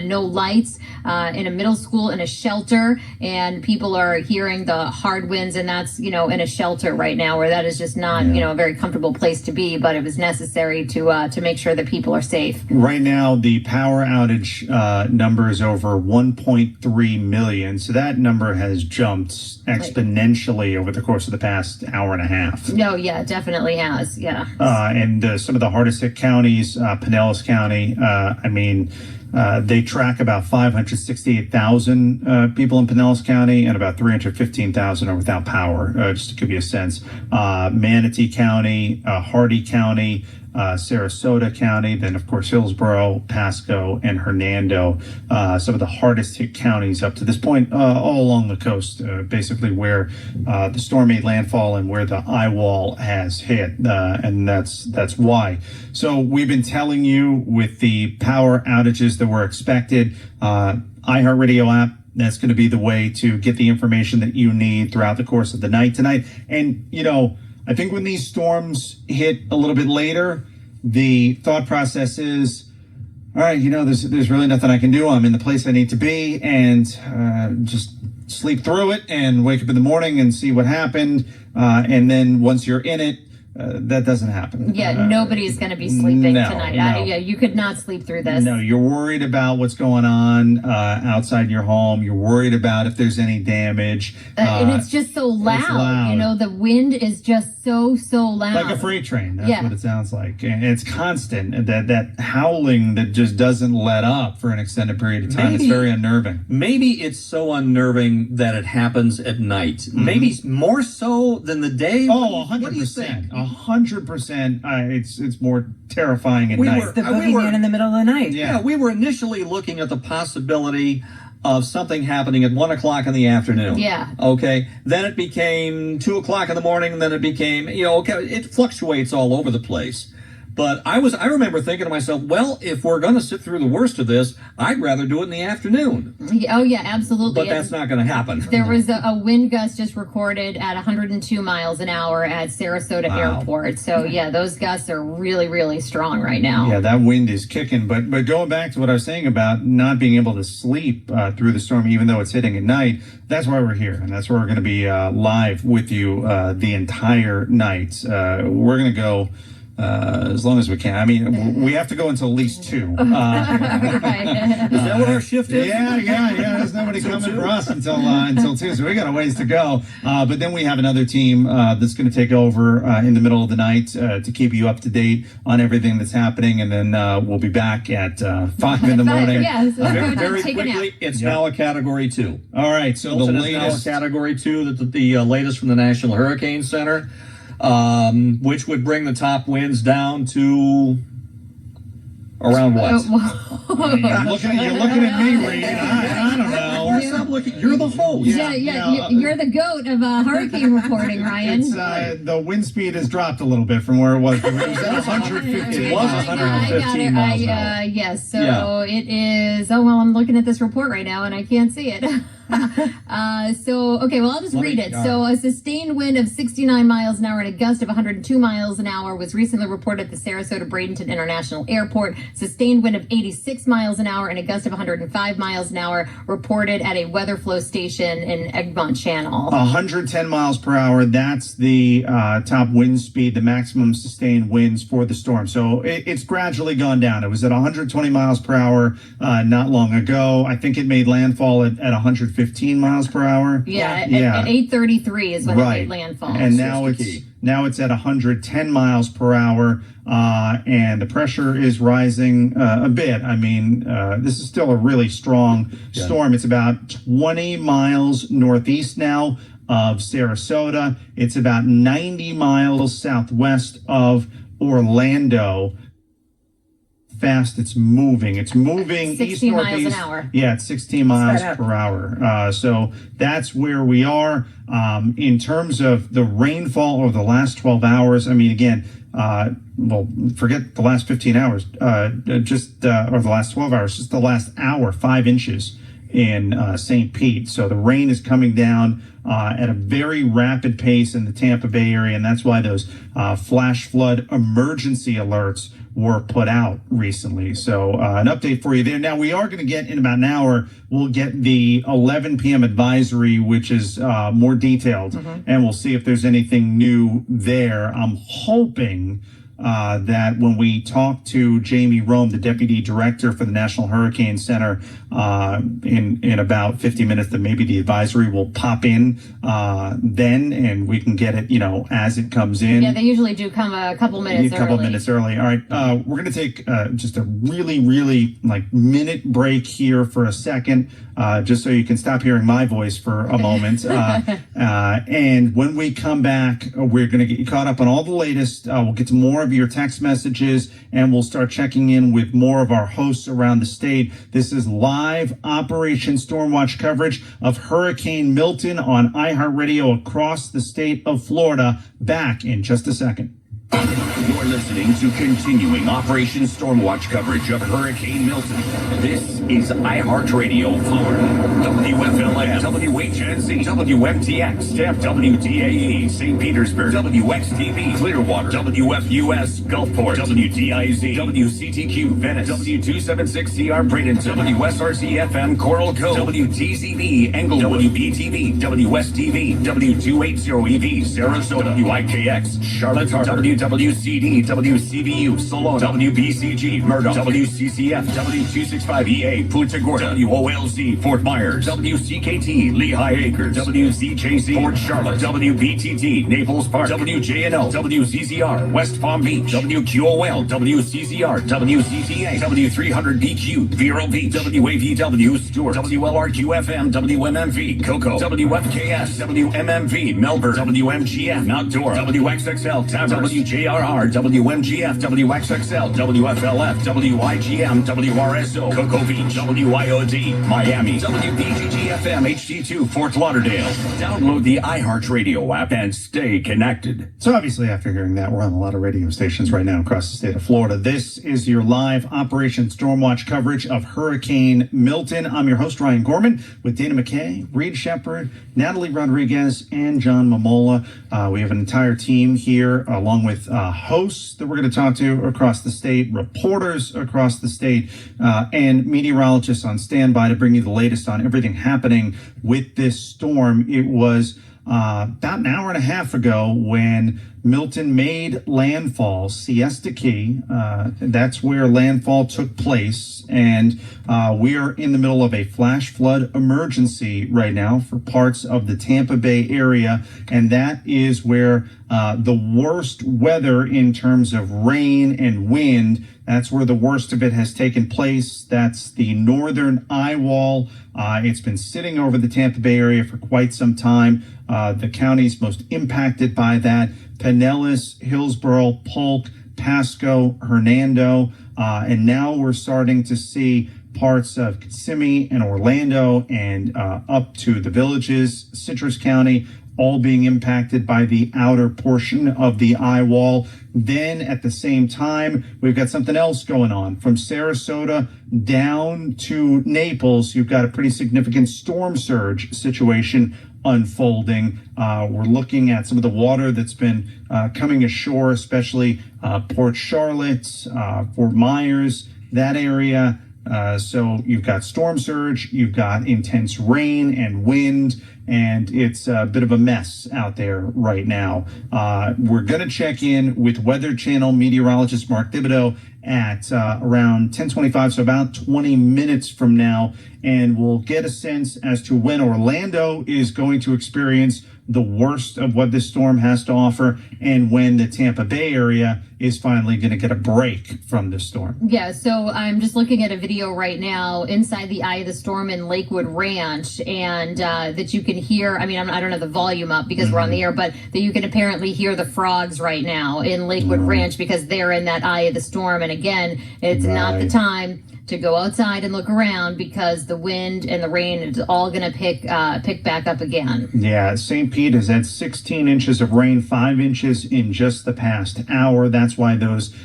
no lights in a middle school, in a shelter, and people are hearing the hard winds, and that's in a shelter right now, where that is just not a very comfortable place to be, but it was necessary to make sure that people are safe. Right now, the power outage number is over 1.3 million, so that number has jumped exponentially over the course of the past hour and a half. No, yeah, definitely has, yeah. And some of the hardest hit counties, Pinellas County, they track about 568,000 people in Pinellas County, and about 315,000 are without power, just to give you a sense. Manatee County, Hardy County, Sarasota County, then of course Hillsborough, Pasco, and Hernando, some of the hardest hit counties up to this point, all along the coast, basically where the storm made landfall and where the eye wall has hit, and that's why. So we've been telling you with the power outages that were expected, iHeartRadio app, that's going to be the way to get the information that you need throughout the course of the night tonight. And I think when these storms hit a little bit later, the thought process is, all right, there's really nothing I can do. I'm in the place I need to be, and just sleep through it and wake up in the morning and see what happened. And then once you're in it, that doesn't happen. Yeah, nobody's going to be sleeping tonight. No. You could not sleep through this. No, you're worried about what's going on outside your home. You're worried about if there's any damage. And it's just so loud. It's loud. The wind is just so loud. Like a freight train. That's what it sounds like. And it's constant. And that howling that just doesn't let up for an extended period of time. It's very unnerving. Maybe it's so unnerving that it happens at night. Mm-hmm. Maybe more so than the day. Oh, 100%. What do you think? 100%. It's more terrifying at night. The boogeyman in the middle of the night. Yeah, we were initially looking at the possibility of something happening at 1 o'clock in the afternoon. Yeah. Okay. Then it became 2 o'clock in the morning. Then it became, it fluctuates all over the place. But I remember thinking to myself, well, if we're going to sit through the worst of this, I'd rather do it in the afternoon. Oh, yeah, absolutely. But that's not going to happen. There was a wind gust just recorded at 102 miles an hour at Sarasota Airport. So, yeah, those gusts are really, really strong right now. Yeah, that wind is kicking. But going back to what I was saying about not being able to sleep through the storm, even though it's hitting at night, that's why we're here. And that's why we're going to be live with you the entire night. We're going to go as long as we can. I mean, we have to go until at least 2. Right. Is that what our shift is? Yeah. there's nobody coming for us until 2, so we got a ways to go. But then we have another team that's going to take over in the middle of the night to keep you up to date on everything that's happening, and then we'll be back at 5 in the morning. Yes, Very quickly, it's now a Category 2. All right, so Milton the is now latest. a Category 2, the latest from the National Hurricane Center, which would bring the top winds down to around what? You're looking at me, Reed. I don't know. Stop looking. You're the host. You're the goat of hurricane reporting, Ryan. It's, the wind speed has dropped a little bit from where it was. It was at 115. It was 115 miles an hour. Yes, so it is. Oh, well, I'm looking at this report right now and I can't see it. Okay, well, I'll just read it. So a sustained wind of 69 miles an hour and a gust of 102 miles an hour was recently reported at the Sarasota-Bradenton International Airport. Sustained wind of 86 miles an hour and a gust of 105 miles an hour reported at a weather flow station in Egmont Channel. 110 miles per hour. That's the top wind speed, the maximum sustained winds for the storm. So it's gradually gone down. It was at 120 miles per hour not long ago. I think it made landfall at 115 miles per hour. At 8:33 is when it made landfall. And now it's at 110 miles per hour, and the pressure is rising a bit. I mean, this is still a really strong storm. It's about 20 miles northeast now of Sarasota. It's about 90 miles southwest of Orlando. Fast it's moving. It's moving 16 east northeast. miles an hour. Yeah, it's 16 miles per hour. So that's where we are. In terms of the rainfall over the last 12 hours, I mean, again, well, forget the last 15 hours, or the last 12 hours, just the last hour, 5 inches in St. Pete. So the rain is coming down at a very rapid pace in the Tampa Bay area, and that's why those flash flood emergency alerts were put out recently. So an update for you there. Now, we are going to get, in about an hour, we'll get the 11 p.m. advisory, which is more detailed, and we'll see if there's anything new there. I'm hoping that when we talk to Jamie Rome, the deputy director for the National Hurricane Center, in about 50 minutes, that maybe the advisory will pop in then, and we can get it, as it comes in. Yeah, they usually do come a couple minutes early. All right, we're going to take just a really, really minute break here for a second, just so you can stop hearing my voice for a moment. And when we come back, we're going to get you caught up on all the latest. We'll get to more of your text messages, and we'll start checking in with more of our hosts around the state. This is live Operation Stormwatch coverage of Hurricane Milton on iHeartRadio across the state of Florida. Back in just a second. You're listening to continuing Operation Stormwatch coverage of Hurricane Milton. This is iHeartRadio Florida. WFLA, WHNZ, WMTX, Tampa, WDAE, St. Petersburg, WXTV, Clearwater, WFUS, Gulfport, WDIZ, WCTQ, Venice, W276CR, Bradenton, WSRC-FM, Coral Cove, WTZV, Englewood, WBTV, WSTV, W280EV, Sarasota, WIKX, Charlotte, WWCD, WCVU, Solon, WBCG, Murdoch, WCCF, W265EA, Punta Gorda, WOLZ, Fort Myers, WCKT, Lehigh Acres, WZJZ, Port Charlotte, WBTT, Naples Park, WJNO, WZZR, West Palm Beach, WQOL, WCZR, WCTA, W300BQ, Vero Beach, WAVW, Stewart, WLRQ-FM, WMMV, Cocoa, WFKS, WMMV, Melbourne, WMGF, Outdoor, WXXL, Tampa, WJRR, WMGF, WXXL, WFLF, WIGM, WRSO, Cocoa Beach, WIOD, Miami, WBGG-FM, HD2, Fort Lauderdale. Download the iHeartRadio app and stay connected. So obviously, after hearing that, we're on a lot of radio stations right now across the state of Florida. This is your live Operation Stormwatch coverage of Hurricane Milton. I'm your host, Ryan Gorman, with Dana McKay, Reed Shepard, Natalie Rodriguez, and John Momola. We have an entire team here, along with hosts that we're going to talk to across the state, reporters across the state, and meteorologists on standby to bring you the latest on everything happening with this storm. It was about an hour and a half ago when Milton made landfall, Siesta Key. That's where landfall took place. And we are in the middle of a flash flood emergency right now for parts of the Tampa Bay area. And that is where the worst weather in terms of rain and wind, that's where the worst of it has taken place. That's the northern eye wall. It's been sitting over the Tampa Bay area for quite some time. The counties most impacted by that: Pinellas, Hillsborough, Polk, Pasco, Hernando. And now we're starting to see parts of Kissimmee and Orlando and up to the Villages, Citrus County, all being impacted by the outer portion of the eye wall. Then at the same time, we've got something else going on. From Sarasota down to Naples, you've got a pretty significant storm surge situation unfolding. We're looking at some of the water that's been coming ashore, especially Port Charlotte, Fort Myers, that area. So you've got storm surge, you've got intense rain and wind, and it's a bit of a mess out there right now. We're going to check in with Weather Channel meteorologist Mark Thibodeau at around 10:25, so about 20 minutes from now, and we'll get a sense as to when Orlando is going to experience the worst of what this storm has to offer, and when the Tampa Bay area is finally going to get a break from the storm. Yeah, so I'm just looking at a video right now inside the eye of the storm in Lakewood Ranch, and that you can hear, I mean, I don't have the volume up because we're on the air, but that you can apparently hear the frogs right now in Lakewood Ranch because they're in that eye of the storm. And again, it's not the time to go outside and look around because the wind and the rain is all going to pick back up again. Yeah, St. Pete has had 16 inches of rain, 5 inches in just the past hour. That's why those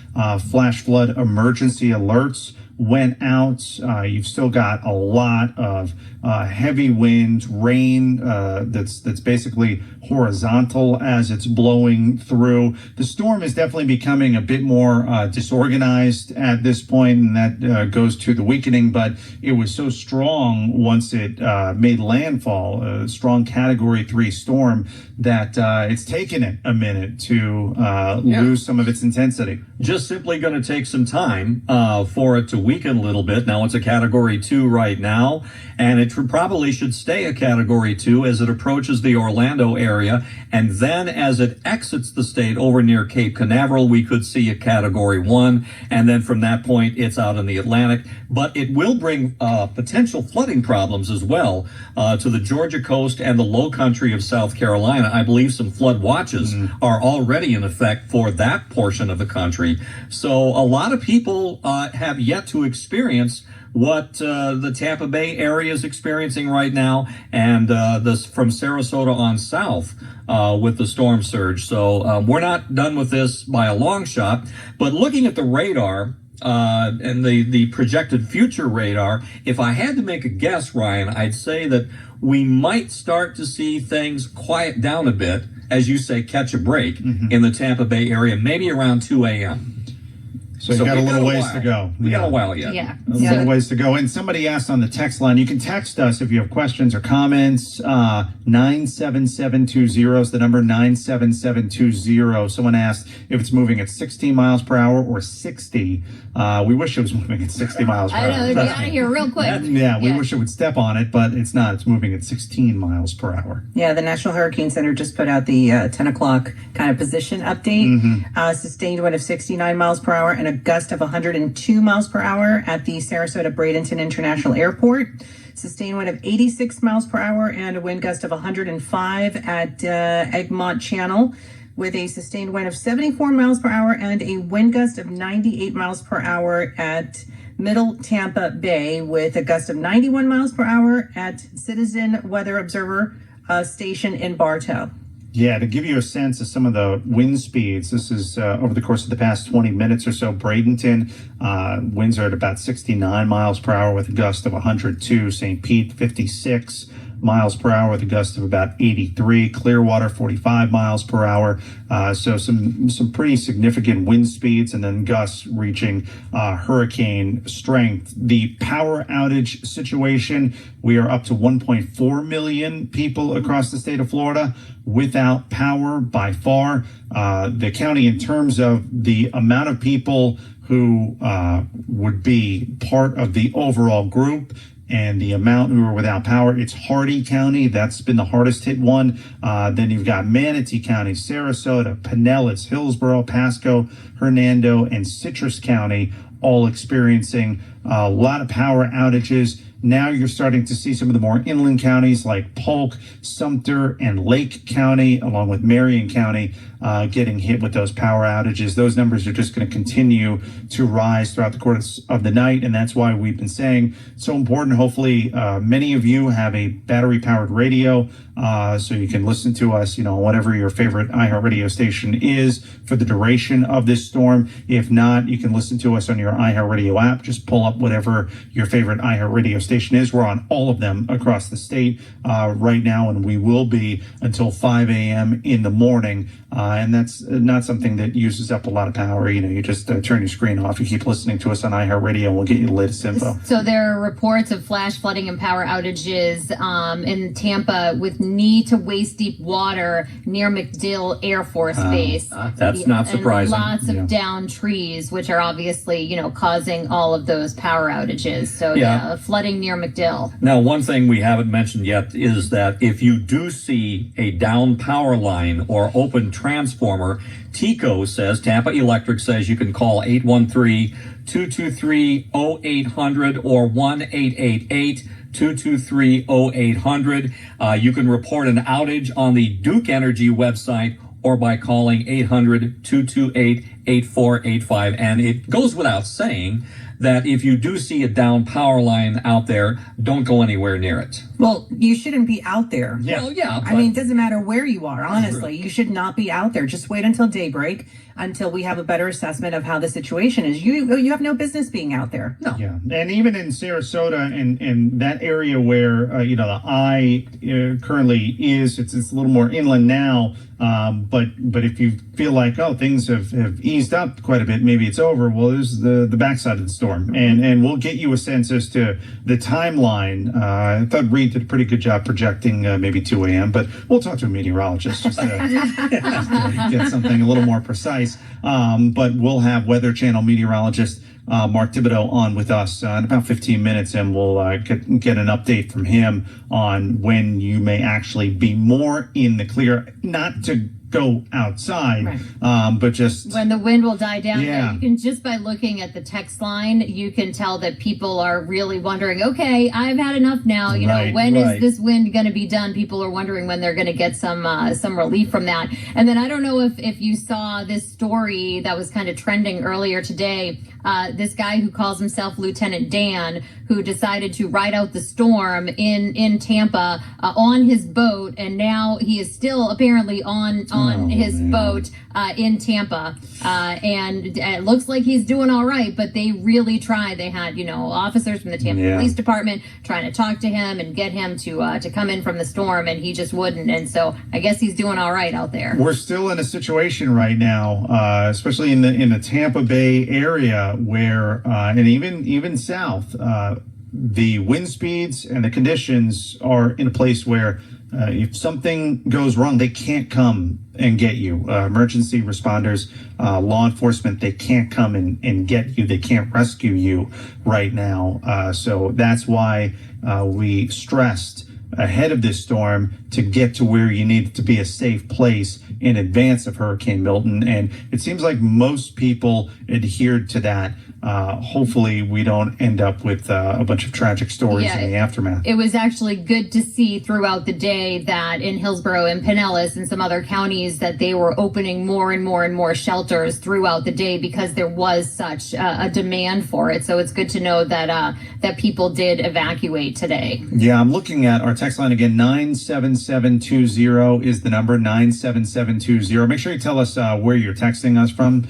flash flood emergency alerts went out. You've still got a lot of heavy wind, rain that's basically horizontal as it's blowing through. The storm is definitely becoming a bit more disorganized at this point, and that goes to the weakening, but it was so strong once it made landfall, a strong Category 3 storm, that it's taken it a minute to lose some of its intensity. Just simply going to take some time for it to weaken a little bit. Now it's a Category 2 right now, and it probably should stay a Category 2 as it approaches the Orlando area, and then as it exits the state over near Cape Canaveral, we could see a Category 1, and then from that point, it's out in the Atlantic. But it will bring potential flooding problems as well to the Georgia coast and the low country of South Carolina. I believe some flood watches are already in effect for that portion of the country. So a lot of people have yet to experience what the Tampa Bay area is experiencing right now, and this from Sarasota on south with the storm surge. So we're not done with this by a long shot, but looking at the radar and the projected future radar, if I had to make a guess, Ryan, I'd say that we might start to see things quiet down a bit, as you say, catch a break in the Tampa Bay area, maybe around 2 a.m. So you got a little ways to go. We got a while yet. Yeah. A little ways to go. And somebody asked on the text line, you can text us if you have questions or comments. 97720 is the number, 97720. Someone asked if it's moving at 16 miles per hour or 60. We wish it was moving at 60 miles per hour. I know, get out of here real quick. Yeah, we wish it would step on it, but it's not. It's moving at 16 miles per hour. Yeah, the National Hurricane Center just put out the 10 o'clock kind of position update. Sustained wind of 69 miles per hour and a gust of 102 miles per hour at the Sarasota Bradenton International Airport. Sustained wind of 86 miles per hour and a wind gust of 105 at Egmont Channel, with a sustained wind of 74 miles per hour and a wind gust of 98 miles per hour at Middle Tampa Bay, with a gust of 91 miles per hour at Citizen Weather Observer Station in Bartow. Yeah, to give you a sense of some of the wind speeds, this is over the course of the past 20 minutes or so. Bradenton, winds are at about 69 miles per hour with a gust of 102. St. Pete, 56. miles per hour with a gust of about 83. Clearwater 45 miles per hour. So some pretty significant wind speeds, and then gusts reaching hurricane strength. The power outage situation, we are up to 1.4 million people across the state of Florida without power by far. The county, in terms of the amount of people who would be part of the overall group and the amount who are without power, it's Hardee County. That's been the hardest hit one. Then you've got Manatee County, Sarasota, Pinellas, Hillsborough, Pasco, Hernando, and Citrus County all experiencing a lot of power outages. Now you're starting to see some of the more inland counties like Polk, Sumter, and Lake County, along with Marion County, getting hit with those power outages. Those numbers are just going to continue to rise throughout the course of the night, and that's why we've been saying it's so important. Hopefully, many of you have a battery-powered radio, so you can listen to us, whatever your favorite iHeartRadio station is for the duration of this storm. If not, you can listen to us on your iHeartRadio app. Just pull up whatever your favorite iHeartRadio station is. We're on all of them across the state right now, and we will be until 5 a.m. in the morning. And that's not something that uses up a lot of power. You just turn your screen off. You keep listening to us on iHeartRadio, and we'll get you the latest info. So there are reports of flash flooding and power outages in Tampa with knee to waist deep water near MacDill Air Force Base. That's not surprising. And lots of downed trees, which are obviously, causing all of those power outages. So flooding near MacDill. Now, one thing we haven't mentioned yet is that if you do see a down power line or open transformer, TECO says, Tampa Electric says you can call 813-223-0800 or 1-888-223-0800. You can report an outage on the Duke Energy website or by calling 800-228-8485. And it goes without saying that if you do see a down power line out there, don't go anywhere near it. Well, you shouldn't be out there. Yeah. Well, yeah. I mean, it doesn't matter where you are, honestly. You should not be out there. Just wait until daybreak, until we have a better assessment of how the situation is. You have no business being out there. No. Yeah. And even in Sarasota and that area where, the I currently is, it's a little more inland now. But if you feel like, things have eased up quite a bit, maybe it's over. Well, there's the backside of the storm. And we'll get you a sense as to the timeline. I thought Reed did a pretty good job projecting maybe 2 a.m., but we'll talk to a meteorologist just to get something a little more precise. But we'll have Weather Channel meteorologist Mark Thibodeau on with us in about 15 minutes, and we'll get an update from him on when you may actually be more in the clear, not to go outside, right. But just when the wind will die down. Yeah. You can, just by looking at the text line, you can tell that people are really wondering, okay, I've had enough now. When is this wind going to be done? People are wondering when they're going to get some relief from that. And then I don't know if you saw this story that was kind of trending earlier today. This guy who calls himself Lieutenant Dan, who decided to ride out the storm in Tampa on his boat, and now he is still apparently on his boat in Tampa, and it looks like he's doing all right. But they really tried. They had officers from the Tampa Police Department trying to talk to him and get him to come in from the storm, and he just wouldn't. And so I guess he's doing all right out there. We're still in a situation right now, especially in the Tampa Bay area, where and even south, the wind speeds and the conditions are in a place where if something goes wrong, they can't come and get you. Emergency responders, law enforcement, they can't come and get you. They can't rescue you right now. So that's why we stressed ahead of this storm to get to where you need to be, a safe place in advance of Hurricane Milton. And it seems like most people adhered to that. Hopefully we don't end up with a bunch of tragic stories in the aftermath. It was actually good to see throughout the day that in Hillsborough and Pinellas and some other counties that they were opening more and more and more shelters throughout the day, because there was such a demand for it. So it's good to know that that people did evacuate today. Yeah, I'm looking at our text line again. 97720 is the number, 97720. Make sure you tell us where you're texting us from,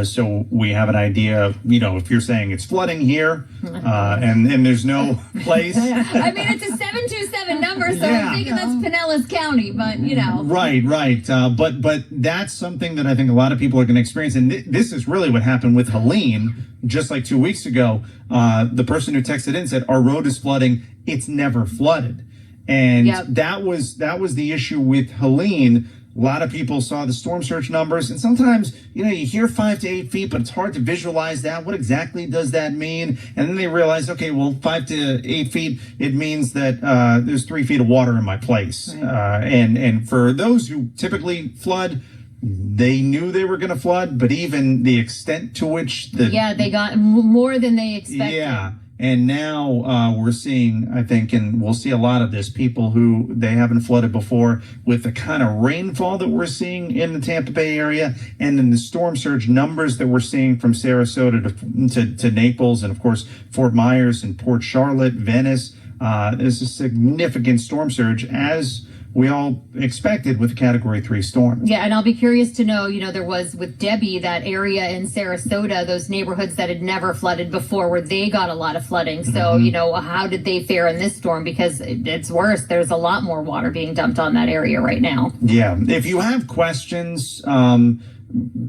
so we have an idea. If you're saying it's flooding here and there's no place. I mean, it's a 727 number. number, so I'm thinking that's Pinellas County, but you know. Right. But that's something that I think a lot of people are going to experience. And this is really what happened with Helene just like 2 weeks ago. The person who texted in said, our road is flooding. It's never flooded. And that was the issue with Helene. A lot of people saw the storm surge numbers, and sometimes, you hear 5 to 8 feet, but it's hard to visualize that. What exactly does that mean? And then they realize, okay, well, 5 to 8 feet, it means that there's 3 feet of water in my place. Right. And for those who typically flood, they knew they were going to flood, but even the extent to which they got more than they expected. Yeah. And now we're seeing, I think, and we'll see a lot of this, people who they haven't flooded before with the kind of rainfall that we're seeing in the Tampa Bay area, and then the storm surge numbers that we're seeing from Sarasota to Naples, and of course, Fort Myers and Port Charlotte, Venice. There's a significant storm surge, as we all expected with a Category 3 storm. Yeah, and I'll be curious to know, there was with Debbie, that area in Sarasota, those neighborhoods that had never flooded before, where they got a lot of flooding. So, how did they fare in this storm? Because it's worse. There's a lot more water being dumped on that area right now. Yeah. If you have questions,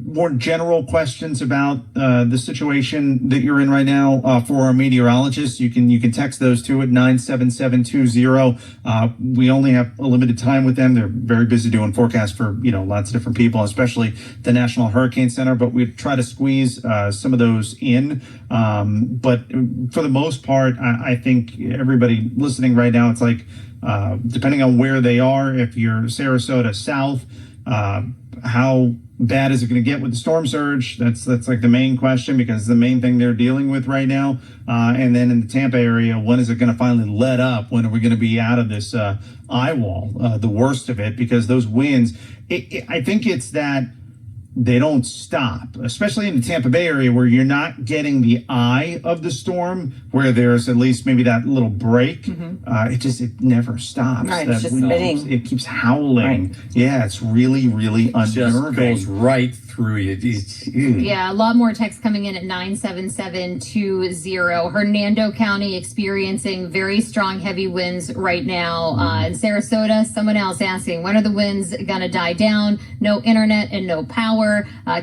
more general questions about the situation that you're in right now for our meteorologists, you can text those to at 97720. We only have a limited time with them. They're very busy doing forecasts for lots of different people, especially the National Hurricane Center, but we try to squeeze some of those in. But for the most part, I think everybody listening right now, it's like depending on where they are, if you're Sarasota South, how bad is it going to get with the storm surge? That's like the main question, because the main thing they're dealing with right now. And then in the Tampa area, when is it going to finally let up? When are we going to be out of this eye wall, the worst of it? Because those winds, I think it's that they don't stop, especially in the Tampa Bay area, where you're not getting the eye of the storm, where there's at least maybe that little break. It never stops. Right, it's just spinning. It keeps howling. Right. Yeah, it's really, really unnerving. Just goes right through you. Yeah, a lot more text coming in at 97720. Hernando County experiencing very strong heavy winds right now. In Sarasota, someone else asking, when are the winds going to die down? No internet and no power.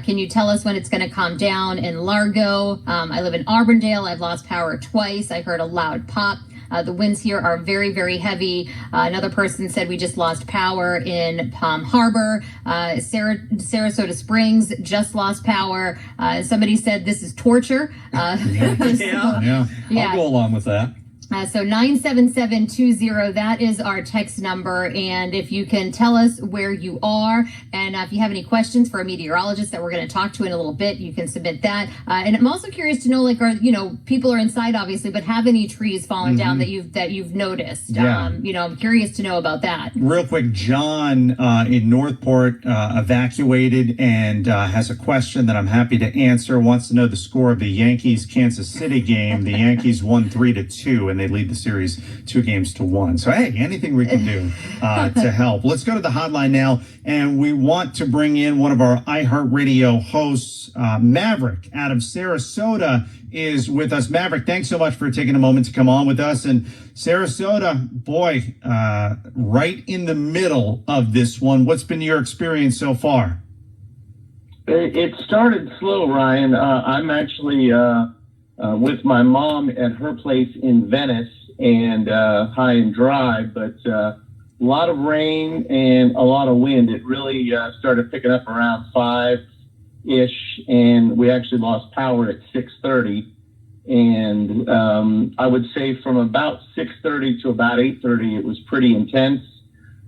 Can you tell us when it's going to calm down in Largo? I live in Auburndale. I've lost power twice. I heard a loud pop. The winds here are very, very heavy. Another person said we just lost power in Palm Harbor. Sarasota Springs just lost power. Somebody said this is torture. Yeah. I'll go along with that. So 97720, that is our text number. And if you can tell us where you are, and if you have any questions for a meteorologist that we're going to talk to in a little bit, you can submit that. And I'm also curious to know, people are inside obviously, but have any trees fallen down that you've noticed? Yeah. I'm curious to know about that. Real quick, John in Northport evacuated and has a question that I'm happy to answer. Wants to know the score of the Yankees-Kansas City game. The Yankees won 3-2, and they lead the series 2-1. So, hey, anything we can do to help. Let's go to the hotline now, and we want to bring in one of our iHeartRadio hosts, Maverick, out of Sarasota, is with us. Maverick, thanks so much for taking a moment to come on with us. And Sarasota, boy, right in the middle of this one. What's been your experience so far? It started slow, Ryan. I'm actually with my mom at her place in Venice, and high and dry, but a lot of rain and a lot of wind. It really started picking up around 5-ish, and we actually lost power at 6:30. And I would say from about 6:30 to about 8:30, it was pretty intense.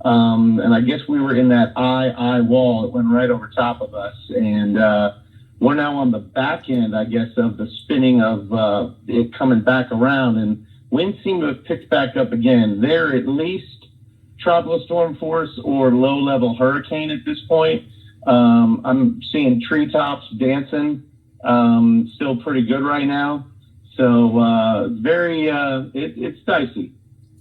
And I guess we were in that eye wall. It went right over top of us, and we're now on the back end, I guess, of the spinning of it coming back around, and winds seem to have picked back up again. They're at least tropical storm force or low-level hurricane at this point. I'm seeing treetops dancing, still pretty good right now. So it's dicey.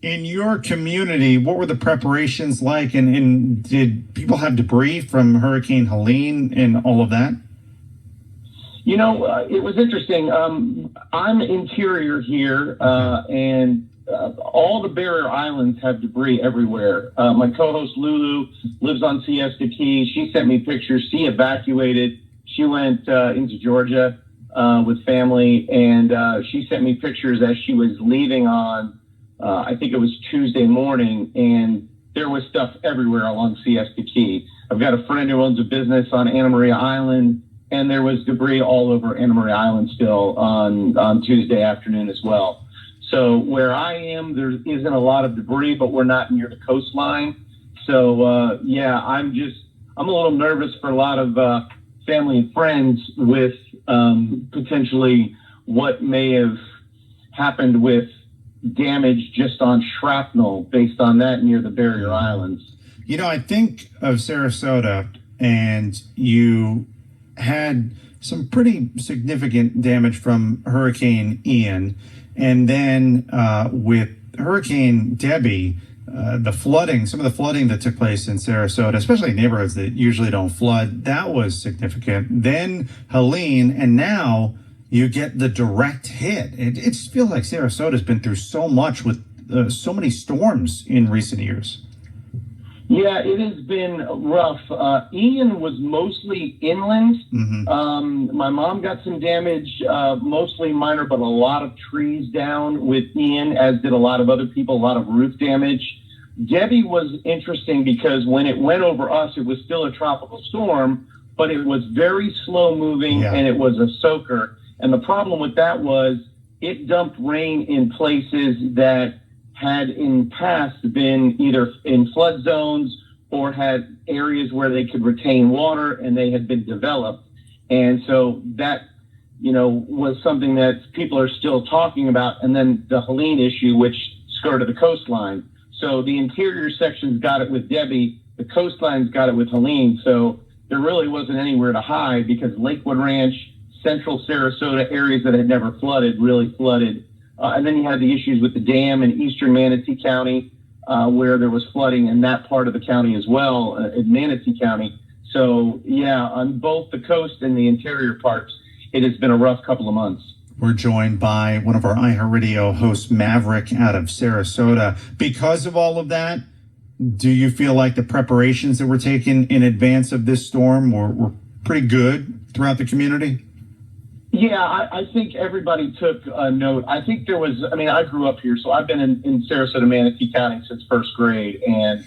In your community, what were the preparations like, and did people have debris from Hurricane Helene and all of that? It was interesting. I'm interior here, and all the barrier islands have debris everywhere. My co-host Lulu lives on Siesta Key. She sent me pictures. She evacuated. She went into Georgia with family, and she sent me pictures as she was leaving on, I think it was Tuesday morning, and there was stuff everywhere along Siesta Key. I've got a friend who owns a business on Anna Maria Island, and there was debris all over Anna Maria Island still on Tuesday afternoon as well. So where I am, there isn't a lot of debris, but we're not near the coastline. So yeah, I'm a little nervous for a lot of family and friends with potentially what may have happened with damage just on shrapnel based on that near the barrier islands. You know, I think of Sarasota, and you had some pretty significant damage from Hurricane Ian. And then with Hurricane Debbie, the flooding, some of the flooding that took place in Sarasota, especially neighborhoods that usually don't flood, that was significant. Then Helene, and now you get the direct hit. It just feels like Sarasota's been through so much with so many storms in recent years. Yeah, it has been rough. Ian was mostly inland. Mm-hmm. My mom got some damage, mostly minor, but a lot of trees down with Ian, as did a lot of other people, a lot of roof damage. Debbie was interesting because when it went over us, it was still a tropical storm, but it was very slow moving, and it was a soaker. And the problem with that was it dumped rain in places that had in past been either in flood zones or had areas where they could retain water, and they had been developed. And so that, was something that people are still talking about. And then the Helene issue, which skirted the coastline. So the interior sections got it with Debbie, the coastlines got it with Helene. So there really wasn't anywhere to hide because Lakewood Ranch, central Sarasota, areas that had never flooded, really flooded. And then you had the issues with the dam in eastern Manatee County, where there was flooding in that part of the county as well, in Manatee County. So, yeah, on both the coast and the interior parts, it has been a rough couple of months. We're joined by one of our iHeartRadio hosts, Maverick, out of Sarasota. Because of all of that, do you feel like the preparations that were taken in advance of this storm were pretty good throughout the community? Yeah, I think everybody took a note. I think there was, I grew up here, so I've been in Sarasota, Manatee County since first grade, and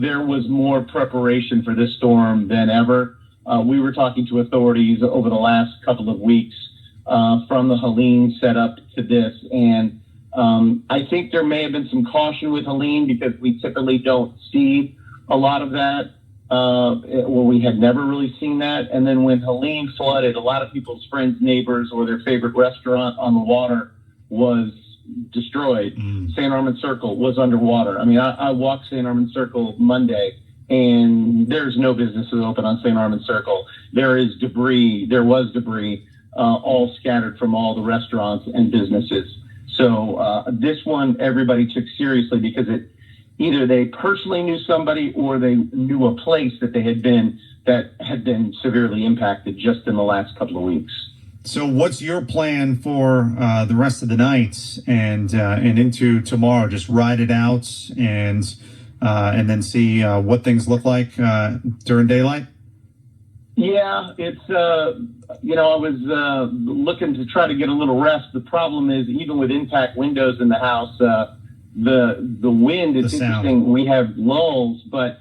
there was more preparation for this storm than ever. We were talking to authorities over the last couple of weeks from the Helene setup to this, and I think there may have been some caution with Helene because we typically don't see a lot of that. We had never really seen that. And then when Helene flooded, a lot of people's friends, neighbors, or their favorite restaurant on the water was destroyed. St. Armand Circle was underwater. I walked St. Armand Circle Monday, and there's no businesses open on St. Armand Circle. There was debris, all scattered from all the restaurants and businesses. So this one, everybody took seriously because either they personally knew somebody or they knew a place that they had been that had been severely impacted just in the last couple of weeks. So what's your plan for the rest of the night and into tomorrow? Just ride it out and then see what things look like during daylight? Yeah, it's, I was looking to try to get a little rest. The problem is even with intact windows in the house, the wind, it's interesting. We have lulls, but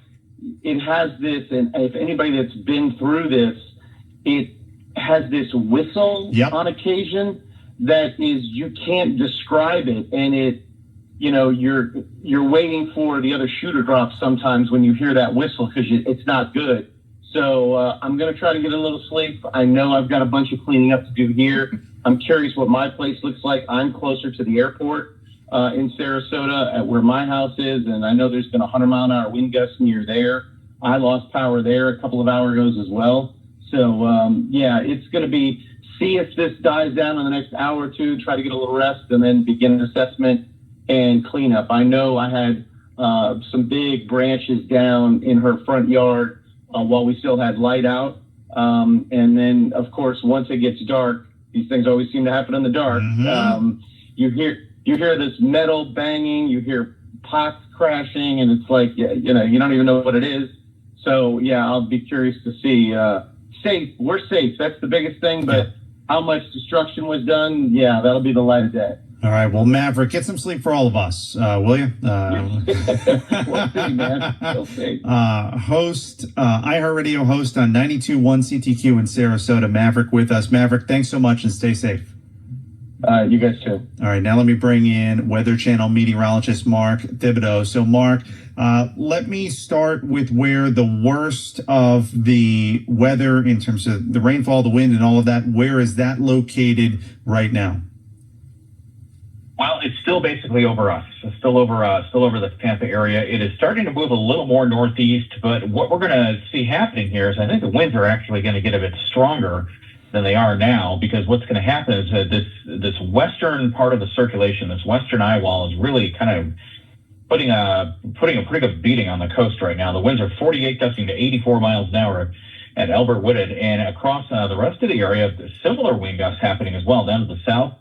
it has this, and if anybody that's been through this, it has this whistle on occasion that is, you can't describe it. And it, you're waiting for the other shoe to drop sometimes when you hear that whistle because it's not good. So I'm going to try to get a little sleep. I know I've got a bunch of cleaning up to do here. I'm curious what my place looks like. I'm closer to the airport in Sarasota at where my house is, and I know there's been 100-mile-an-hour wind gusts near there. I lost power there a couple of hours as well. So, it's going to be see if this dies down in the next hour or two, try to get a little rest, and then begin an assessment and cleanup. I know I had some big branches down in her front yard while we still had light out. And then, of course, once it gets dark, these things always seem to happen in the dark. Mm-hmm. You you hear this metal banging, you hear pots crashing, and it's like, you know, you don't even know what it is. So yeah, I'll be curious to see. Safe, we're safe. That's the biggest thing. But how much destruction was done? Yeah, that'll be the light of day. All right. Well, Maverick, get some sleep for all of us, will you? We'll see, man. We'll see. iHeartRadio host on 92.1 CTQ in Sarasota, Maverick with us. Maverick, thanks so much and stay safe. You guys too. All right, now let me bring in Weather Channel meteorologist Mark Thibodeau. So, Mark, let me start with where the worst of the weather in terms of the rainfall, the wind, and all of that, where is that located right now? Well, it's still basically over us. It's still over the Tampa area. It is starting to move a little more northeast, but what we're going to see happening here is I think the winds are actually going to get a bit stronger than they are now, because what's going to happen is that this western part of the circulation, this western eye wall, is really kind of putting a pretty good beating on the coast right now. The winds are 48 gusting to 84 miles an hour at Albert Wooded, and across the rest of the area, similar wind gusts happening as well. Down to the south,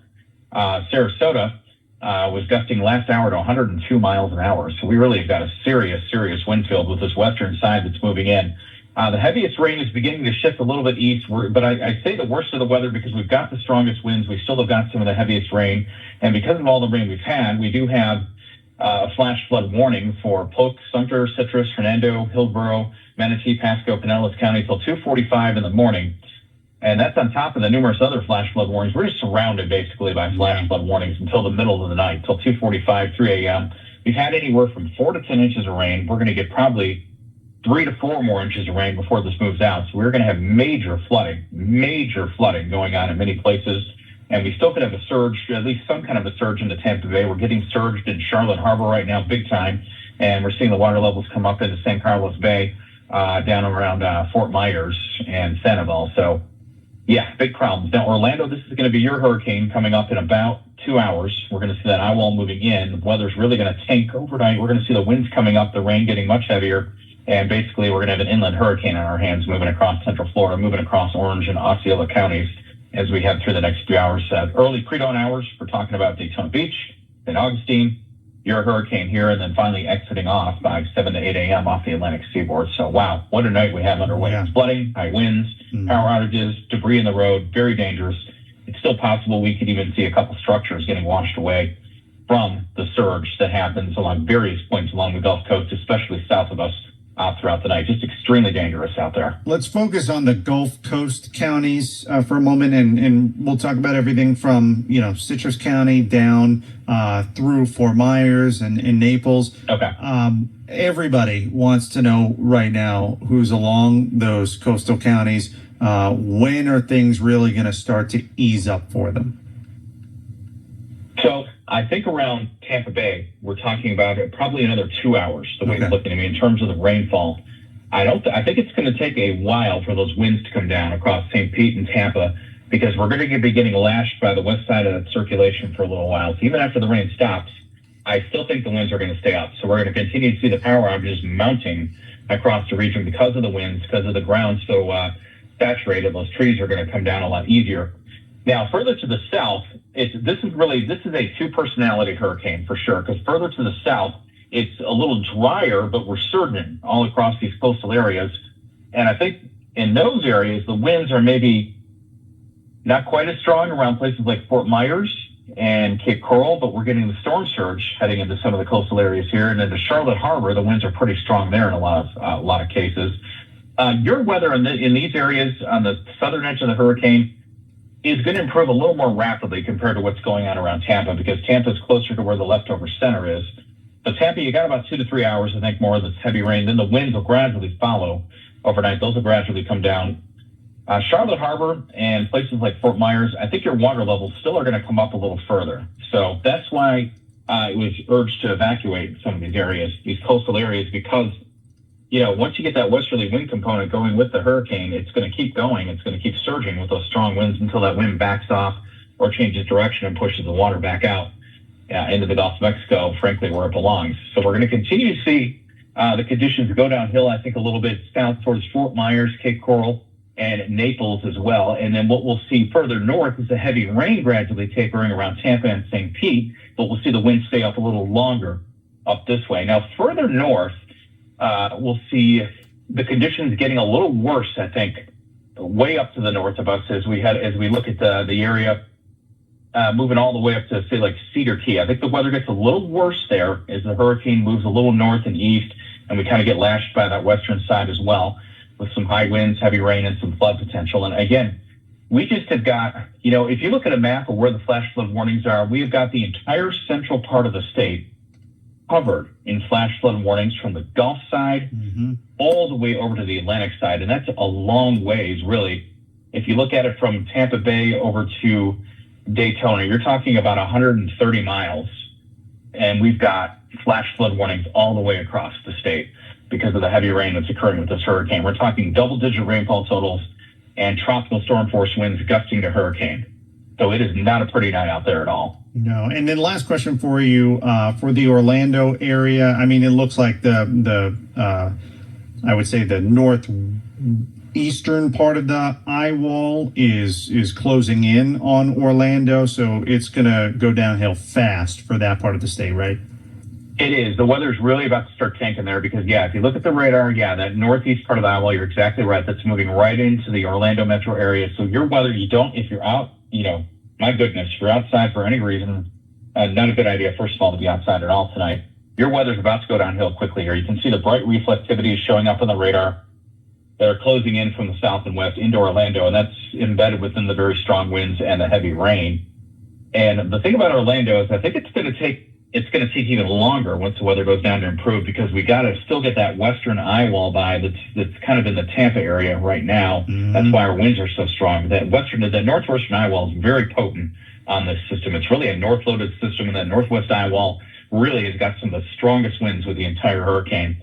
Sarasota was gusting last hour to 102 miles an hour. So we really have got a serious wind field with this western side that's moving in. The heaviest rain is beginning to shift a little bit east, but I say the worst of the weather because we've got the strongest winds. We still have got some of the heaviest rain. And because of all the rain we've had, we do have a flash flood warning for Polk, Sumter, Citrus, Hernando, Hillsborough, Manatee, Pasco, Pinellas County till 2:45 in the morning. And that's on top of the numerous other flash flood warnings. We're just surrounded basically by flash flood warnings until the middle of the night, till 2:45, 3 a.m. We've had anywhere from 4 to 10 inches of rain. We're going to get probably 3 to 4 more inches of rain before this moves out. So we're going to have major flooding going on in many places. And we still could have a surge, at least some kind of a surge into Tampa Bay. We're getting surged in Charlotte Harbor right now, big time. And we're seeing the water levels come up into San Carlos Bay, down around Fort Myers and Sanibel. So, yeah, big problems. Now, Orlando, this is going to be your hurricane coming up in about 2 hours. We're going to see that eye wall moving in. The weather's really going to tank overnight. We're going to see the winds coming up, the rain getting much heavier. And basically, we're going to have an inland hurricane on our hands moving across central Florida, moving across Orange and Osceola counties as we head through the next few hours. Early pre-dawn hours, we're talking about Daytona Beach, St. Augustine, your hurricane here, and then finally exiting off by 7 to 8 a.m. off the Atlantic seaboard. So, wow, what a night we have underway. Yeah. Flooding, high winds, power outages, debris in the road, very dangerous. It's still possible we could even see a couple structures getting washed away from the surge that happens along various points along the Gulf Coast, especially south of us. Throughout the night. Just extremely dangerous out there. Let's focus on the Gulf Coast counties for a moment, and we'll talk about everything from, Citrus County down through Fort Myers and Naples. Okay. Everybody wants to know right now who's along those coastal counties. When are things really going to start to ease up for them? So I think around Tampa Bay, we're talking about probably another 2 hours, the way it's looking at me in terms of the rainfall. I think it's going to take a while for those winds to come down across St. Pete and Tampa, because we're going to be getting lashed by the west side of that circulation for a little while. So even after the rain stops, I still think the winds are going to stay up. So we're going to continue to see the power outages mounting across the region because of the winds, because of the ground so saturated. Those trees are going to come down a lot easier. Now, further to the south, this is a two-personality hurricane for sure, because further to the south, it's a little drier, but we're surging all across these coastal areas. And I think in those areas, the winds are maybe not quite as strong around places like Fort Myers and Cape Coral, but we're getting the storm surge heading into some of the coastal areas here. And into Charlotte Harbor, the winds are pretty strong there in a lot of cases. Your weather in these areas on the southern edge of the hurricane is going to improve a little more rapidly compared to what's going on around Tampa, because Tampa is closer to where the leftover center is. So Tampa, you got about 2 to 3 hours, I think, more of this heavy rain. Then the winds will gradually follow overnight. Those will gradually come down. Charlotte Harbor and places like Fort Myers, I think your water levels still are going to come up a little further. So that's why it was urged to evacuate some of these areas, these coastal areas, because once you get that westerly wind component going with the hurricane, it's going to keep going. It's going to keep surging with those strong winds until that wind backs off or changes direction and pushes the water back out into the Gulf of Mexico, frankly, where it belongs. So we're going to continue to see the conditions go downhill, I think, a little bit south towards Fort Myers, Cape Coral, and Naples as well. And then what we'll see further north is the heavy rain gradually tapering around Tampa and St. Pete, but we'll see the wind stay up a little longer up this way. Now, further north, we'll see the conditions getting a little worse, I think, way up to the north of us as we look at the area moving all the way up to, say, like Cedar Key. I think the weather gets a little worse there as the hurricane moves a little north and east, and we kind of get lashed by that western side as well, with some high winds, heavy rain, and some flood potential. And again, we just have got, if you look at a map of where the flash flood warnings are, we have got the entire central part of the state covered in flash flood warnings from the Gulf side all the way over to the Atlantic side. And that's a long ways, really. If you look at it from Tampa Bay over to Daytona, you're talking about 130 miles. And we've got flash flood warnings all the way across the state because of the heavy rain that's occurring with this hurricane. We're talking double-digit rainfall totals and tropical storm force winds gusting to hurricane. So it is not a pretty night out there at all. No. And then last question for you, for the Orlando area. I mean, it looks like the I would say the northeastern part of the eye wall is closing in on Orlando. So it's going to go downhill fast for that part of the state, right? It is. The weather's really about to start tanking there because, if you look at the radar, that northeast part of the eye wall, you're exactly right. That's moving right into the Orlando metro area. So your weather, if you're out, my goodness, if you're outside for any reason, not a good idea, first of all, to be outside at all tonight. Your weather's about to go downhill quickly here. You can see the bright reflectivity is showing up on the radar. They're closing in from the south and west into Orlando, and that's embedded within the very strong winds and the heavy rain. And the thing about Orlando is I think it's going to take even longer once the weather goes down to improve because we got to still get that western eye wall by that's kind of in the Tampa area right now. That's why our winds are so strong. The northwestern eye wall is very potent on this system. It's really a north-loaded system, and that northwest eye wall really has got some of the strongest winds with the entire hurricane.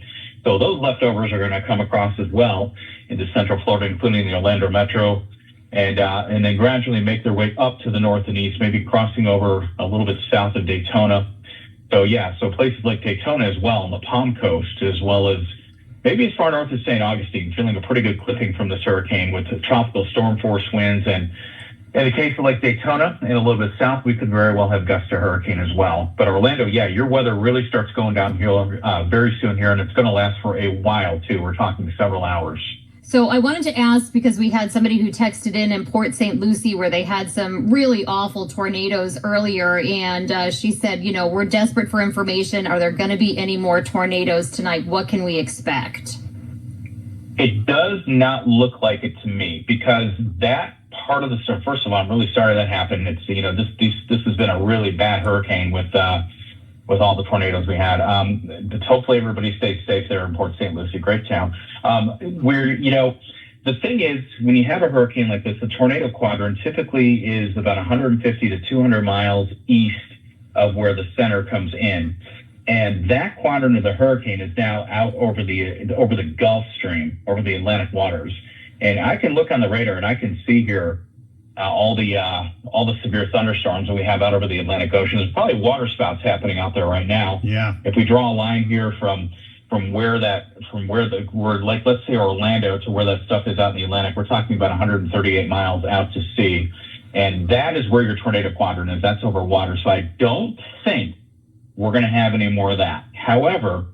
So those leftovers are going to come across as well into central Florida, including the Orlando metro, and then gradually make their way up to the north and east, maybe crossing over a little bit south of Daytona. So places like Daytona as well, on the Palm Coast, as well as maybe as far north as St. Augustine, feeling a pretty good clipping from this hurricane with the tropical storm force winds. And in the case of like Daytona and a little bit south, we could very well have gusts to hurricane as well. But Orlando, your weather really starts going downhill very soon here, and it's going to last for a while too. We're talking several hours. So I wanted to ask, because we had somebody who texted in Port St. Lucie where they had some really awful tornadoes earlier, and she said, we're desperate for information. Are there going to be any more tornadoes tonight? What can we expect? It does not look like it to me because that part of the storm, first of all, I'm really sorry that happened. It's, this has been a really bad hurricane with all the tornadoes we had. Hopefully everybody stays safe there in Port St. Lucie, great town. The thing is, when you have a hurricane like this, the tornado quadrant typically is about 150 to 200 miles east of where the center comes in. And that quadrant of the hurricane is now out over the Gulf Stream, over the Atlantic waters. And I can look on the radar and I can see here all the severe thunderstorms that we have out over the Atlantic Ocean. There's probably water spouts happening out there right now. Yeah. If we draw a line here from like, let's say Orlando to where that stuff is out in the Atlantic, we're talking about 138 miles out to sea. And that is where your tornado quadrant is. That's over water. So I don't think we're going to have any more of that. However,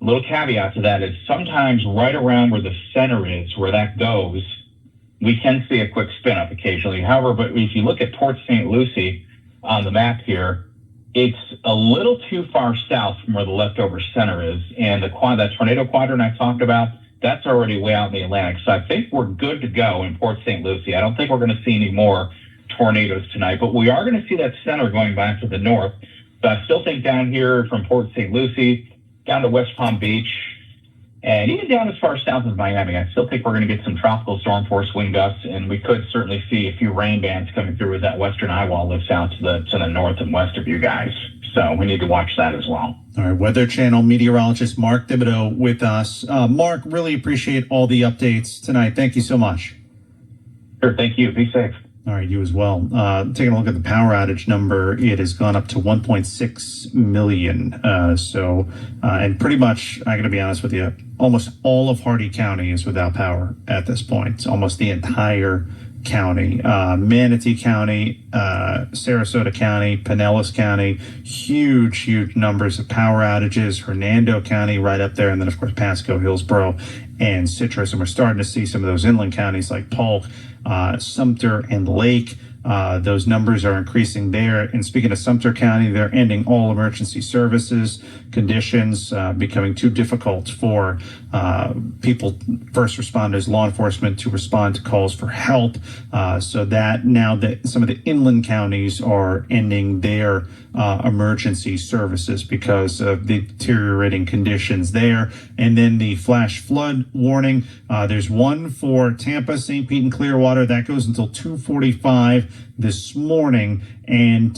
a little caveat to that is sometimes right around where the center is, where that goes, we can see a quick spin up occasionally. However, but if you look at Port St. Lucie on the map here, it's a little too far south from where the leftover center is. And that tornado quadrant I talked about, that's already way out in the Atlantic. So I think we're good to go in Port St. Lucie. I don't think we're going to see any more tornadoes tonight, but we are going to see that center going back to the north. So I still think down here from Port St. Lucie down to West Palm Beach, and even down as far south as Miami, I still think we're going to get some tropical storm force wind gusts, and we could certainly see a few rain bands coming through as that western eye wall lifts out to the north and west of you guys. So we need to watch that as well. All right, Weather Channel meteorologist Mark Thibodeau with us. Mark, really appreciate all the updates tonight. Thank you so much. Sure, thank you. Be safe. All right, you as well. Taking a look at the power outage number, it has gone up to 1.6 million. And pretty much, I got to be honest with you, almost all of Hardee County is without power at this point. It's almost the entire county. Manatee County, Sarasota County, Pinellas County, huge numbers of power outages. Hernando County right up there, and then of course Pasco, Hillsborough, and Citrus. And we're starting to see some of those inland counties like Polk, Sumter, and Lake. Those numbers are increasing there. And speaking of Sumter County, they're ending all emergency services. Conditions becoming too difficult for people, first responders, law enforcement to respond to calls for help. So that now that some of the inland counties are ending their emergency services because of the deteriorating conditions there. And then the flash flood warning, there's one for Tampa, St. Pete, and Clearwater. That goes until 2:45 this morning, and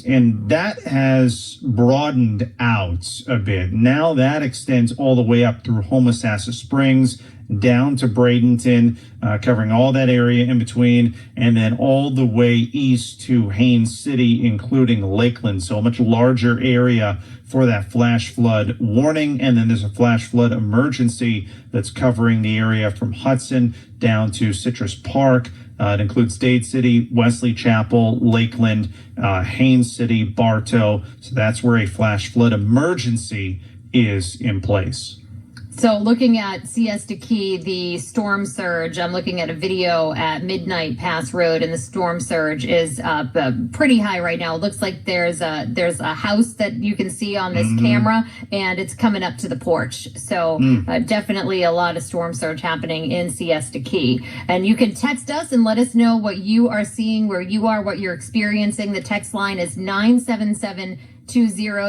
that has broadened out a bit. Now that extends all the way up through Homosassa Springs, down to Bradenton, covering all that area in between, and then all the way east to Haines City, including Lakeland. So a much larger area for that flash flood warning. And then there's a flash flood emergency that's covering the area from Hudson down to Citrus Park. It includes Dade City, Wesley Chapel, Lakeland, Haines City, Bartow. So that's where a flash flood emergency is in place. So looking at Siesta Key, the storm surge, I'm looking at a video at Midnight Pass Road, and the storm surge is pretty high right now. It looks like there's a house that you can see on this camera, and it's coming up to the porch. So definitely a lot of storm surge happening in Siesta Key. And you can text us and let us know what you are seeing, where you are, what you're experiencing. The text line is 97720.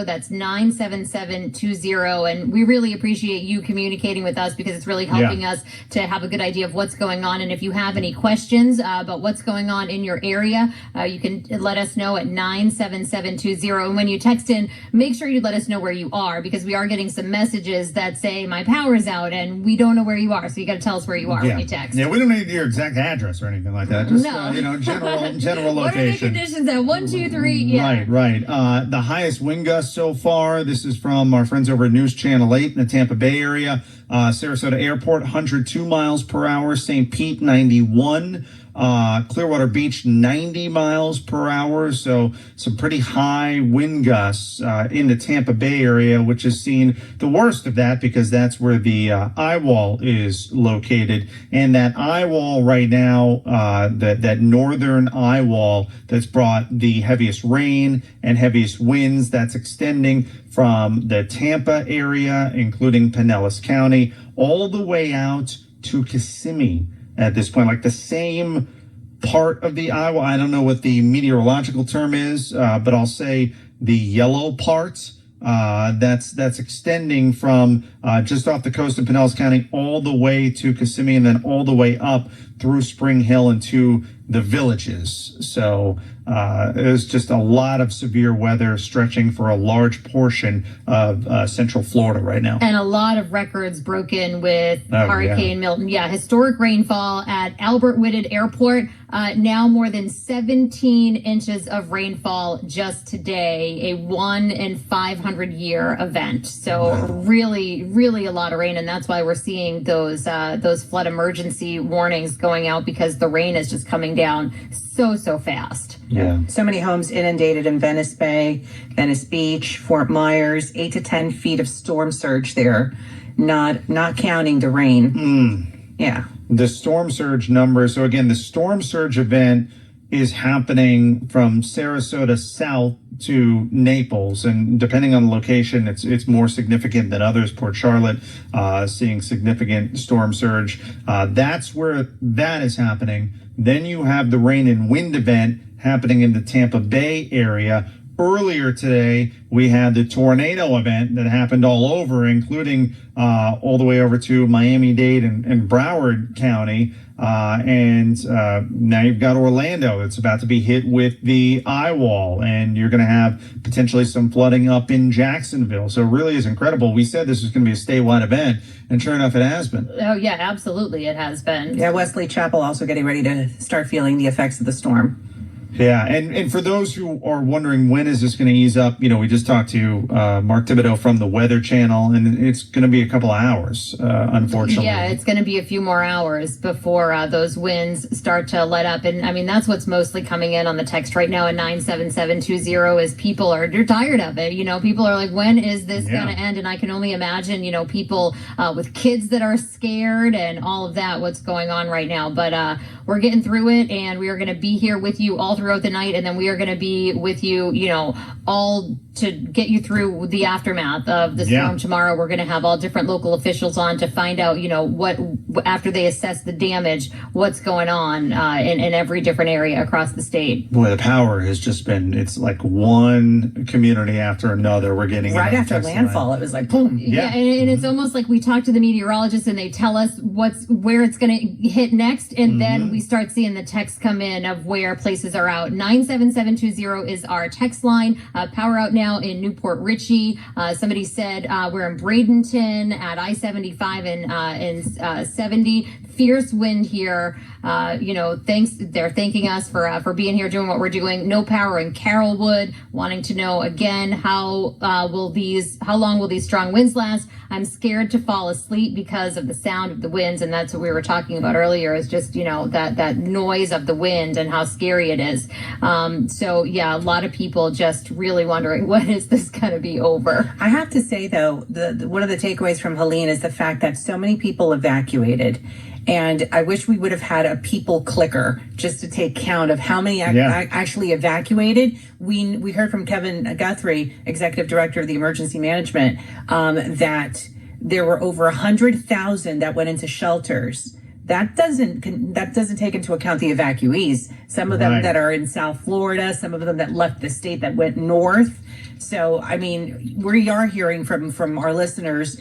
That's 97720. And we really appreciate you communicating with us because it's really helping us to have a good idea of what's going on. And if you have any questions about what's going on in your area, you can let us know at 97720. And when you text in, make sure you let us know where you are, because we are getting some messages that say my power's out and we don't know where you are. So you got to tell us where you are when you text. Yeah, we don't need your exact address or anything like that. Just, general location. What are the conditions at 1, 2, 3? Yeah. Right. The highest wind gust so far. This is from our friends over at News Channel 8 in the Tampa Bay area. Sarasota Airport, 102 miles per hour. St. Pete, 91. Clearwater Beach, 90 miles per hour. So some pretty high wind gusts in the Tampa Bay area, which has seen the worst of that because that's where the eye wall is located. And that eye wall right now, that northern eye wall that's brought the heaviest rain and heaviest winds, that's extending from the Tampa area, including Pinellas County, all the way out to Kissimmee. At this point, like the same part of the Iowa. I don't know what the meteorological term is, but I'll say the yellow part. That's extending from just off the coast of Pinellas County all the way to Kissimmee, and then all the way up through Spring Hill and to the villages. So there's just a lot of severe weather stretching for a large portion of central Florida right now. And a lot of records broken with Hurricane Milton. Yeah, historic rainfall at Albert Whitted Airport. Now more than 17 inches of rainfall just today, a 1 in 500 year event. So really a lot of rain, and that's why we're seeing those flood emergency warnings going out, because the rain is just coming down so fast. Yeah. So many homes inundated in Venice Bay, Venice Beach, Fort Myers, 8 to 10 feet of storm surge there, not counting the rain. Yeah. The storm surge number. So again, the storm surge event is happening from Sarasota south to Naples, and depending on the location, it's more significant than others. Port Charlotte seeing significant storm surge. That's where that is happening. Then you have the rain and wind event happening in the Tampa Bay area. Earlier today, we had the tornado event that happened all over, including all the way over to Miami-Dade and Broward County. And now you've got Orlando. It's about to be hit with the eye wall, and you're going to have potentially some flooding up in Jacksonville. So it really is incredible. We said this was going to be a statewide event, and sure enough, it has been. Oh, yeah, absolutely. It has been. Yeah, Wesley Chapel also getting ready to start feeling the effects of the storm. Yeah, and for those who are wondering when is this going to ease up, we just talked to Mark Thibodeau from the Weather Channel, and it's going to be a couple of hours, unfortunately. Yeah, it's going to be a few more hours before those winds start to let up. And I mean, that's what's mostly coming in on the text right now at 97720 is people they're tired of it. People are like, when is this going to end? And I can only imagine, people with kids that are scared and all of that, what's going on right now. But we're getting through it, and we are going to be here with you all throughout the night, and then we are going to be with you, all to get you through the aftermath of the storm tomorrow. We're going to have all different local officials on to find out, what after they assess the damage, what's going on in every different area across the state. Boy, the power has just been, it's like one community after another. We're getting right after landfall. It was like, boom. Yeah, and it's almost like we talk to the meteorologists and they tell us where it's going to hit next, and then we start seeing the texts come in of where places are out. 97720 is our text line. Power out now in Newport Richey. Somebody said we're in Bradenton at I-75 and 70. Fierce wind here. They're thanking us for being here, doing what we're doing. No power in Carrollwood. Wanting to know again how long will these strong winds last? I'm scared to fall asleep because of the sound of the winds, and that's what we were talking about earlier. Is just that noise of the wind and how scary it is. So yeah, a lot of people just really wondering, when is this going to be over? I have to say though, one of the takeaways from Helene is the fact that so many people evacuated. And I wish we would have had a people clicker just to take count of how many actually evacuated. We heard from Kevin Guthrie, Executive Director of the Emergency Management, that there were over 100,000 that went into shelters. That doesn't take into account the evacuees. Some of them that are in South Florida, some of them that left the state that went north. So, I mean, we are hearing from our listeners.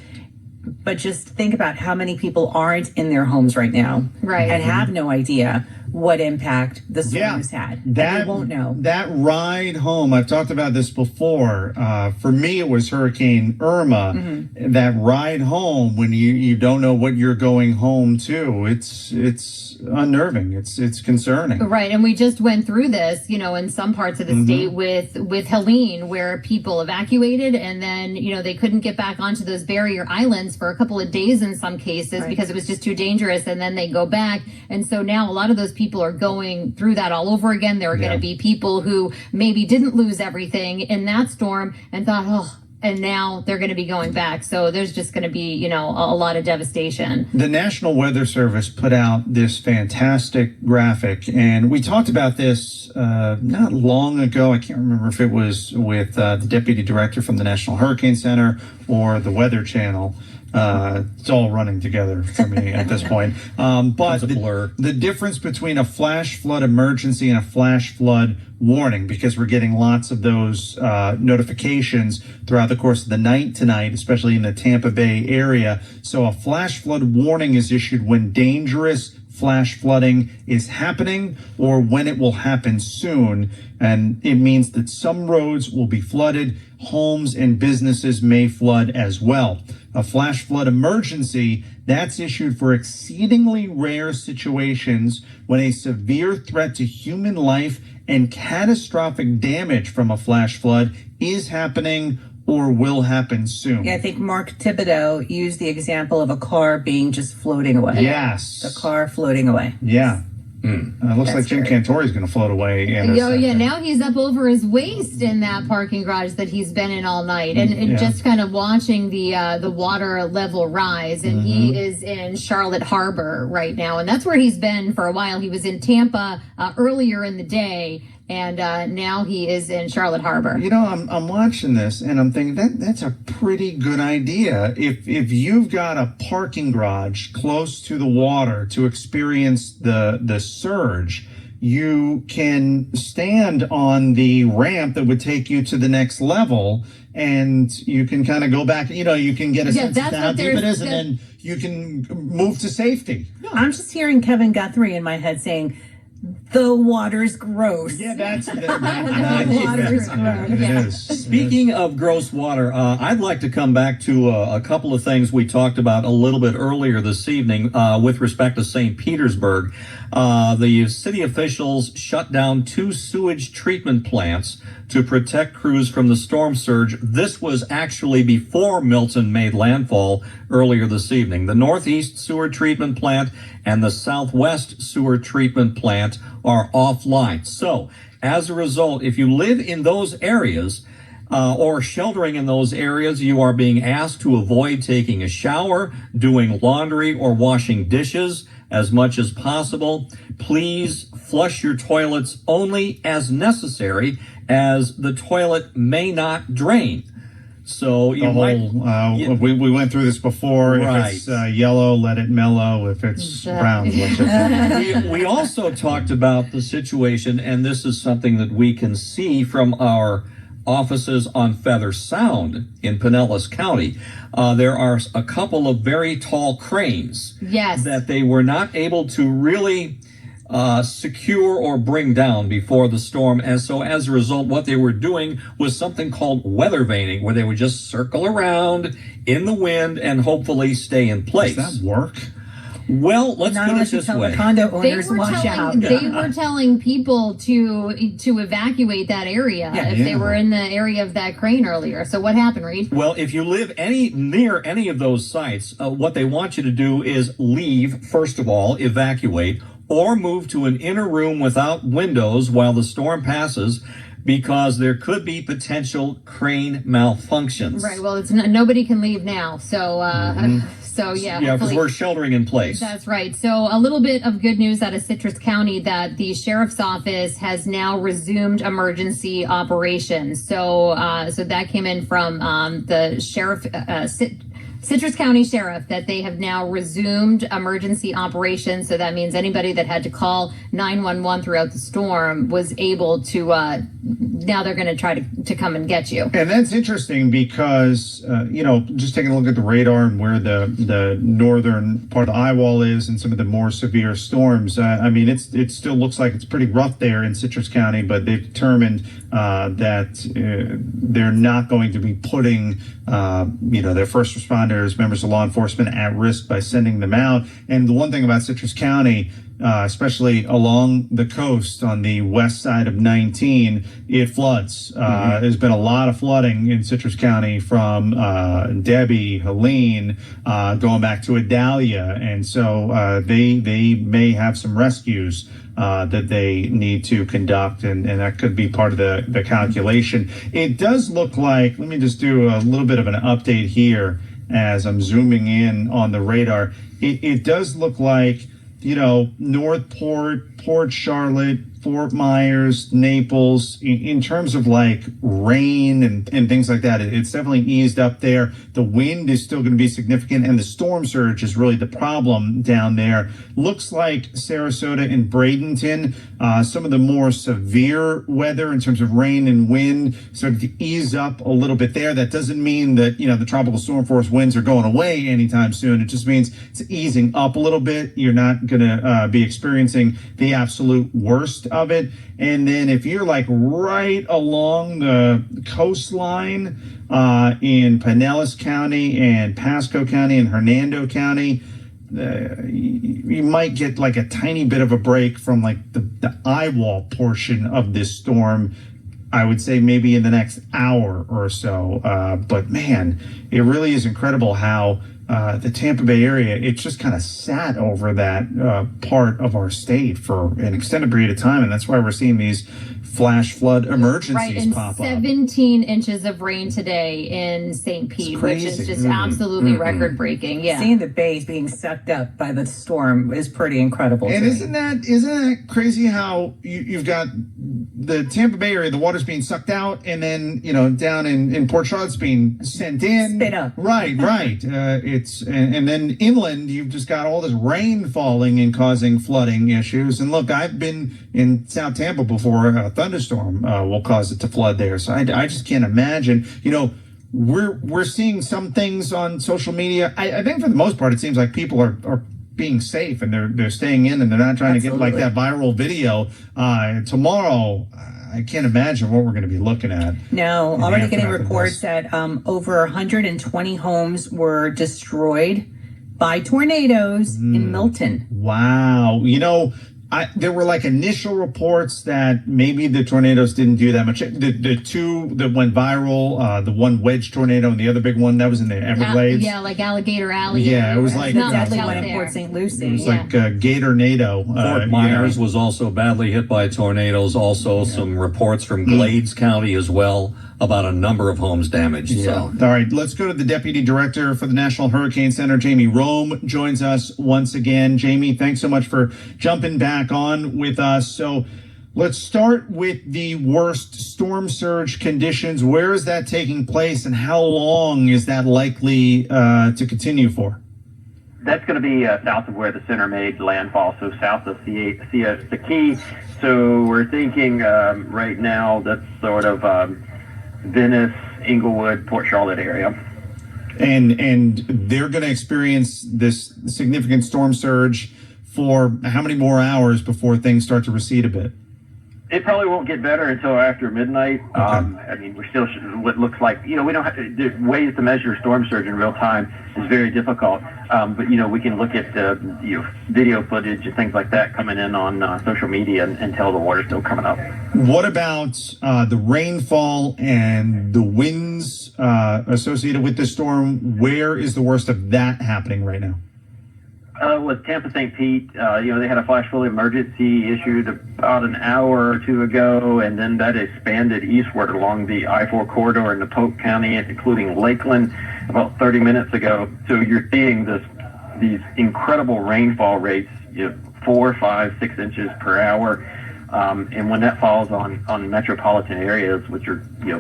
But just think about how many people aren't in their homes right now, and have no idea what impact the storm has had. They won't know. That ride home, I've talked about this before. For me, it was Hurricane Irma. That ride home when you don't know what you're going home to. It's unnerving. It's concerning. Right, and we just went through this, in some parts of the state with Helene, where people evacuated and then, they couldn't get back onto those barrier islands for a couple of days in some cases because it was just too dangerous, and then they go back. And so now a lot of those people are going through that all over again. There are going to be people who maybe didn't lose everything in that storm and thought, and now they're going to be going back. So there's just going to be, a lot of devastation. The National Weather Service put out this fantastic graphic, and we talked about this not long ago. I can't remember if it was with the Deputy Director from the National Hurricane Center or the Weather Channel. It's all running together for me at this point. But the difference between a flash flood emergency and a flash flood warning, because we're getting lots of those notifications throughout the course of the night tonight, especially in the Tampa Bay area. So a flash flood warning is issued when dangerous flash flooding is happening or when it will happen soon. And it means that some roads will be flooded. Homes and businesses may flood as well. A flash flood emergency, that's issued for exceedingly rare situations when a severe threat to human life and catastrophic damage from a flash flood is happening or will happen soon. Yeah, I think Mark Thibodeau used the example of a car being just floating away. Yes. The car floating away. Yeah. Looks like Jim Cantori is going to float away. Now he's up over his waist in that parking garage that he's been in all night, and just kind of watching the water level rise. And he is in Charlotte Harbor right now, and that's where he's been for a while. He was in Tampa earlier in the day, and now he is in Charlotte Harbor. I'm watching this and I'm thinking that's a pretty good idea. If you've got a parking garage close to the water to experience the surge, you can stand on the ramp that would take you to the next level, and you can kind of go back. You can get a sense of how deep it is, and then you can move to safety. I'm just hearing Kevin Guthrie in my head saying, the water's gross. Yeah, that's The water's gross. It is. Speaking of gross water, I'd like to come back to a couple of things we talked about a little bit earlier this evening with respect to St. Petersburg. The city officials shut down 2 sewage treatment plants to protect crews from the storm surge. This was actually before Milton made landfall earlier this evening. The Northeast Sewer Treatment Plant and the Southwest Sewer Treatment Plant are offline. So, as a result, if you live in those areas or sheltering in those areas, you are being asked to avoid taking a shower, doing laundry, or washing dishes as much as possible. Please flush your toilets only as necessary, as the toilet may not drain. So you we went through this before. Right. If it's yellow, let it mellow. If it's brown, let it. we also talked about the situation, and this is something that we can see from our offices on Feather Sound in Pinellas County. There are a couple of very tall cranes that they were not able to really secure or bring down before the storm. And so as a result, what they were doing was something called weather vaning, where they would just circle around in the wind and hopefully stay in place. Does that work? Well, let's put it this way. Condo owners watch out. They were telling people to evacuate that area if they were in the area of that crane earlier. So what happened, Reed? Well, if you live near any of those sites, what they want you to do is leave, first of all, evacuate, or move to an inner room without windows while the storm passes, because there could be potential crane malfunctions. Right. Well, it's nobody can leave now. So, Yeah, because we're sheltering in place. That's right. So a little bit of good news out of Citrus County that the sheriff's office has now resumed emergency operations. So that came in from the sheriff, Citrus County Sheriff, that they have now resumed emergency operations. So that means anybody that had to call 911 throughout the storm was able to, now they're going to try to come and get you. And that's interesting because, just taking a look at the radar and where the northern part of the eye wall is and some of the more severe storms, it still looks like it's pretty rough there in Citrus County, but they've determined that they're not going to be putting, their first responders, members of law enforcement at risk by sending them out. And the one thing about Citrus County, especially along the coast on the west side of 19, it floods. There's been a lot of flooding in Citrus County from Debbie, Helene, going back to Adalia. And so they may have some rescues that they need to conduct, and that could be part of the calculation. It does look like, let me just do a little bit of an update here as I'm zooming in on the radar. It does look like, Northport, Port Charlotte, Fort Myers, Naples, in terms of like rain and things like that, it's definitely eased up there. The wind is still going to be significant, and the storm surge is really the problem down there. Looks like Sarasota and Bradenton, some of the more severe weather in terms of rain and wind started to ease up a little bit there. That doesn't mean that, the tropical storm force winds are going away anytime soon. It just means it's easing up a little bit. You're not going to be experiencing the absolute worst of it. And then if you're like right along the coastline in Pinellas County and Pasco County and Hernando County, you might get like a tiny bit of a break from like the eye wall portion of this storm. I would say maybe in the next hour or so. But man, it really is incredible how the Tampa Bay area, it just kind of sat over that part of our state for an extended period of time. And that's why we're seeing these flash flood emergencies pop up. 17 inches of rain today in St. Pete, which is just absolutely record breaking. Yeah. Seeing the bays being sucked up by the storm is pretty incredible. And isn't that crazy how you've got the Tampa Bay area, the water's being sucked out, and then, down in Port Charlotte's being sent in. Spit up. Right. And then inland, you've just got all this rain falling and causing flooding issues. And look, I've been in South Tampa before. A thunderstorm will cause it to flood there. So I just can't imagine. We're seeing some things on social media. I think for the most part, it seems like people are being safe and they're staying in and they're not trying to get like that viral video. Tomorrow, I can't imagine what we're going to be looking at. No, already getting reports that over 120 homes were destroyed by tornadoes in Milton. Wow. You know, there were like initial reports that maybe the tornadoes didn't do that much. The two that went viral, the one wedge tornado and the other big one that was in the Everglades. Yeah, like Alligator Alley. Yeah, it was like the deadly one in Port St. Lucie. It was like Gatornado. Fort Myers was also badly hit by tornadoes. Also, some reports from Glades County as well about a number of homes damaged. So, all right, let's go to the Deputy Director for the National Hurricane Center, Jamie Rome, joins us once again. Jamie, thanks so much for jumping back on with us. So let's start with the worst storm surge conditions. Where is that taking place and how long is that likely to continue for? That's going to be south of where the center made landfall, so south of the Key. So we're thinking right now that's sort of Venice, Inglewood, Port Charlotte area. And they're going to experience this significant storm surge for how many more hours before things start to recede a bit? It probably won't get better until after midnight. Okay. I mean, we're still what looks like, we don't have the ways to measure storm surge in real time is very difficult. But we can look at video footage and things like that coming in on social media and tell the water's still coming up. What about the rainfall and the winds associated with this storm? Where is the worst of that happening right now? With Tampa St. Pete, they had a flash flood emergency issued about an hour or two ago, and then that expanded eastward along the I-4 corridor in Polk County, including Lakeland, about 30 minutes ago. So you're seeing these incredible rainfall rates, 4, 5, 6 inches per hour. And when that falls on metropolitan areas, which are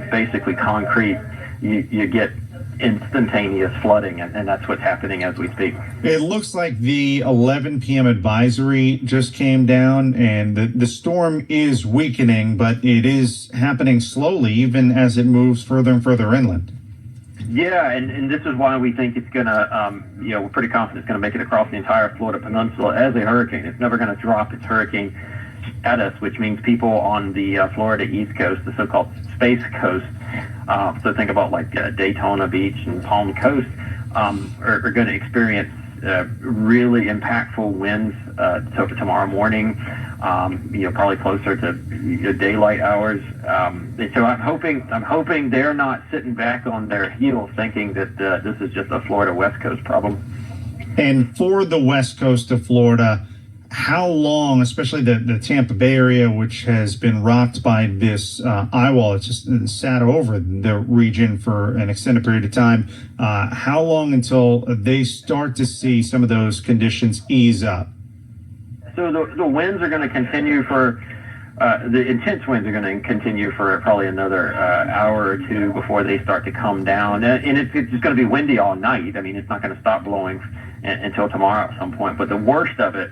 basically concrete, you get instantaneous flooding, and that's what's happening as we speak. It looks like the 11 p.m. advisory just came down, and the storm is weakening, but it is happening slowly, even as it moves further and further inland. Yeah, and this is why we think it's going to, we're pretty confident it's going to make it across the entire Florida Peninsula as a hurricane. It's never going to drop its hurricane status, which means people on the Florida East Coast, the so-called Space Coast, so think about like Daytona Beach and Palm Coast, are going to experience really impactful winds tomorrow morning, probably closer to daylight hours. So I'm hoping they're not sitting back on their heels thinking that this is just a Florida West Coast problem. And for the West Coast of Florida, how long, especially the Tampa Bay area, which has been rocked by this eye wall, it's just sat over the region for an extended period of time. How long until they start to see some of those conditions ease up? So the winds are going to continue for, the intense winds are going to continue for probably another hour or two before they start to come down. And it's just going to be windy all night. I mean, it's not going to stop blowing until tomorrow at some point. But the worst of it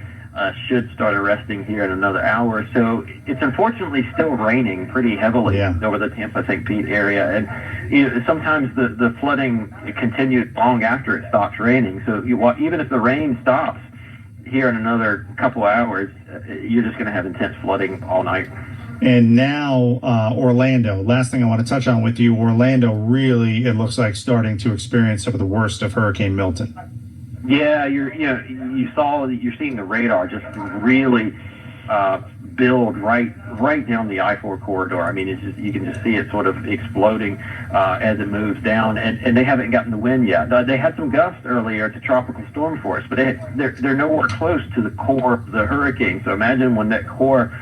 should start arresting here in another hour. So it's unfortunately still raining pretty heavily over the Tampa St. Pete area. And sometimes the flooding continues long after it stops raining. So even if the rain stops here in another couple hours, you're just going to have intense flooding all night. And now Orlando, last thing I want to touch on with you, Orlando really, it looks like, starting to experience some of the worst of Hurricane Milton. Yeah, you're seeing the radar just really build right down the I-4 corridor. I mean, you can just see it sort of exploding as it moves down, and they haven't gotten the wind yet. They had some gusts earlier to tropical storm force, but they're nowhere close to the core of the hurricane. So imagine when that core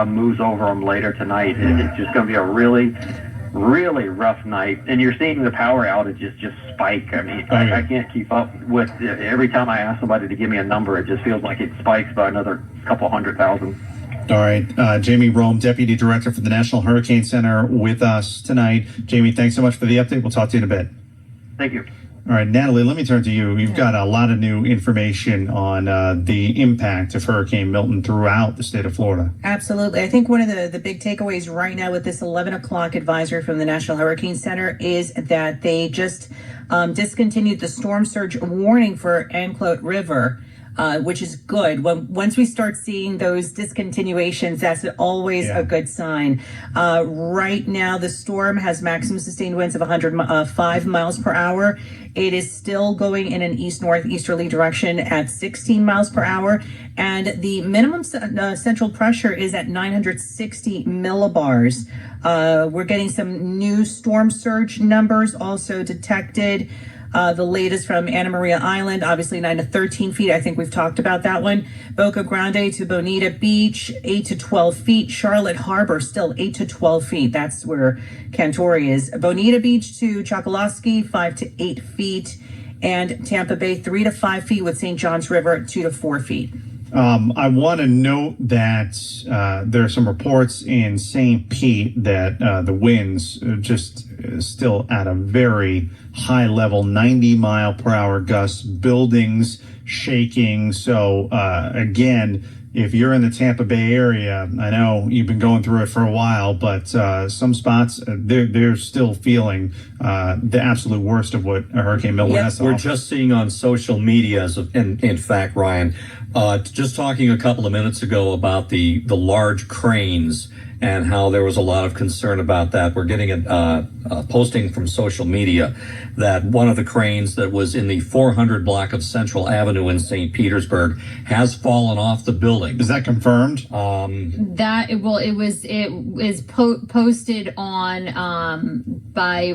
moves over them later tonight, it's just going to be a really rough night, and you're seeing the power outages just spike. I mean, I can't keep up with it. Every time I ask somebody to give me a number, it just feels like it spikes by another couple 100,000. All right, Jamie Rome, Deputy Director for the National Hurricane Center, with us tonight. Jamie, thanks so much for the update. We'll talk to you in a bit. Thank you. All right, Natalie, let me turn to you. You've got a lot of new information on the impact of Hurricane Milton throughout the state of Florida. Absolutely. I think one of the big takeaways right now with this 11 o'clock advisory from the National Hurricane Center is that they just discontinued the storm surge warning for Anclote River. which is good. Once we start seeing those discontinuations, that's always a good sign. Right now, the storm has maximum sustained winds of 105 miles per hour. It is still going in an east-northeasterly direction at 16 miles per hour. And the minimum central pressure is at 960 millibars. We're getting some new storm surge numbers also detected. The latest from Anna Maria Island, obviously 9 to 13 feet. I think we've talked about that one. Boca Grande to Bonita Beach, 8 to 12 feet. Charlotte Harbor, still 8 to 12 feet. That's where Cantori is. Bonita Beach to Chokoloskee, 5 to 8 feet. And Tampa Bay, 3 to 5 feet, with St. Johns River, 2 to 4 feet. I want to note that there are some reports in St. Pete that the winds just still at a very high level, 90 mile per hour gusts, buildings shaking. So again, if you're in the Tampa Bay area, I know you've been going through it for a while, but some spots, they're still feeling the absolute worst of what Hurricane Milton has to We're offer. just seeing on social media, in fact, Ryan, just talking a couple of minutes ago about the large cranes and how there was a lot of concern about that. We're getting a posting from social media that one of the cranes that was in the 400 block of Central Avenue in St. Petersburg has fallen off the building. Is that confirmed? It was posted on by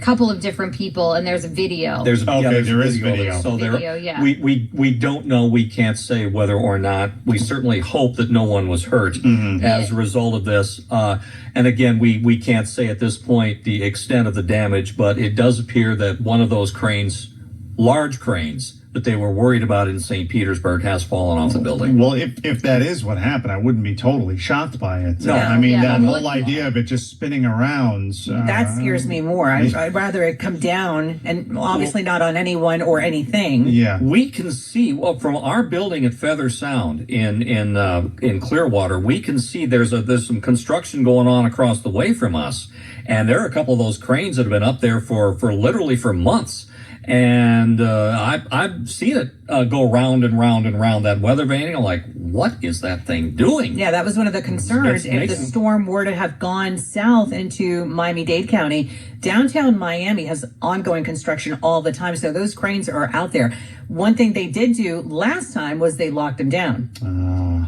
couple of different people, and there's a video. There is video. So Video, yeah. we don't know. We can't say whether or not. We certainly hope that no one was hurt as a result of this. And again, we can't say at this point the extent of the damage, but it does appear that one of those cranes, large cranes, that they were worried about in St. Petersburg has fallen off the building. Well, if that is what happened, I wouldn't be totally shocked by it. No. I mean, Yeah, that whole idea of it just spinning around. That scares me more. I'd rather it come down, and obviously not on anyone or anything. Yeah. We can see from our building at Feather Sound in Clearwater. We can see there's some construction going on across the way from us, and there are a couple of those cranes that have been up there for literally for months. And I've seen it go round and round and round that weather vane. I'm like, what is that thing doing? Yeah, that was one of the concerns. If the storm were to have gone south into Miami-Dade County, downtown Miami has ongoing construction all the time. So those cranes are out there. One thing they did do last time was they locked them down.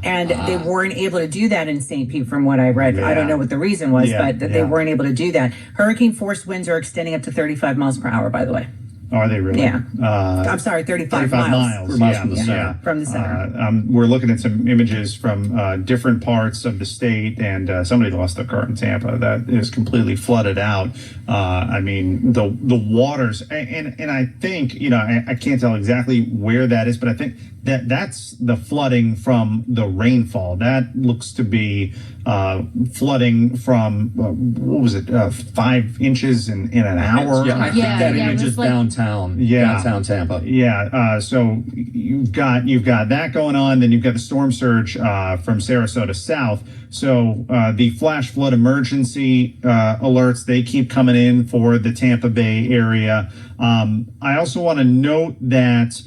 And they weren't able to do that in St. Pete from what I read. Yeah. I don't know what the reason was, but they weren't able to do that. Hurricane force winds are extending up to 35 miles per hour, by the way. Are they really? Yeah. I'm sorry, 35 miles. From the center. From the center. We're looking at some images from different parts of the state, and somebody lost their car in Tampa that is completely flooded out. I mean, the waters, and I think, I can't tell exactly where that is, but I think that's the flooding from the rainfall. That looks to be flooding from, 5 inches in an hour? Yeah, I think that image is downtown. Downtown Tampa. Yeah. So you've got that going on. Then you've got the storm surge from Sarasota south. So the flash flood emergency alerts, they keep coming in for the Tampa Bay area. I also want to note that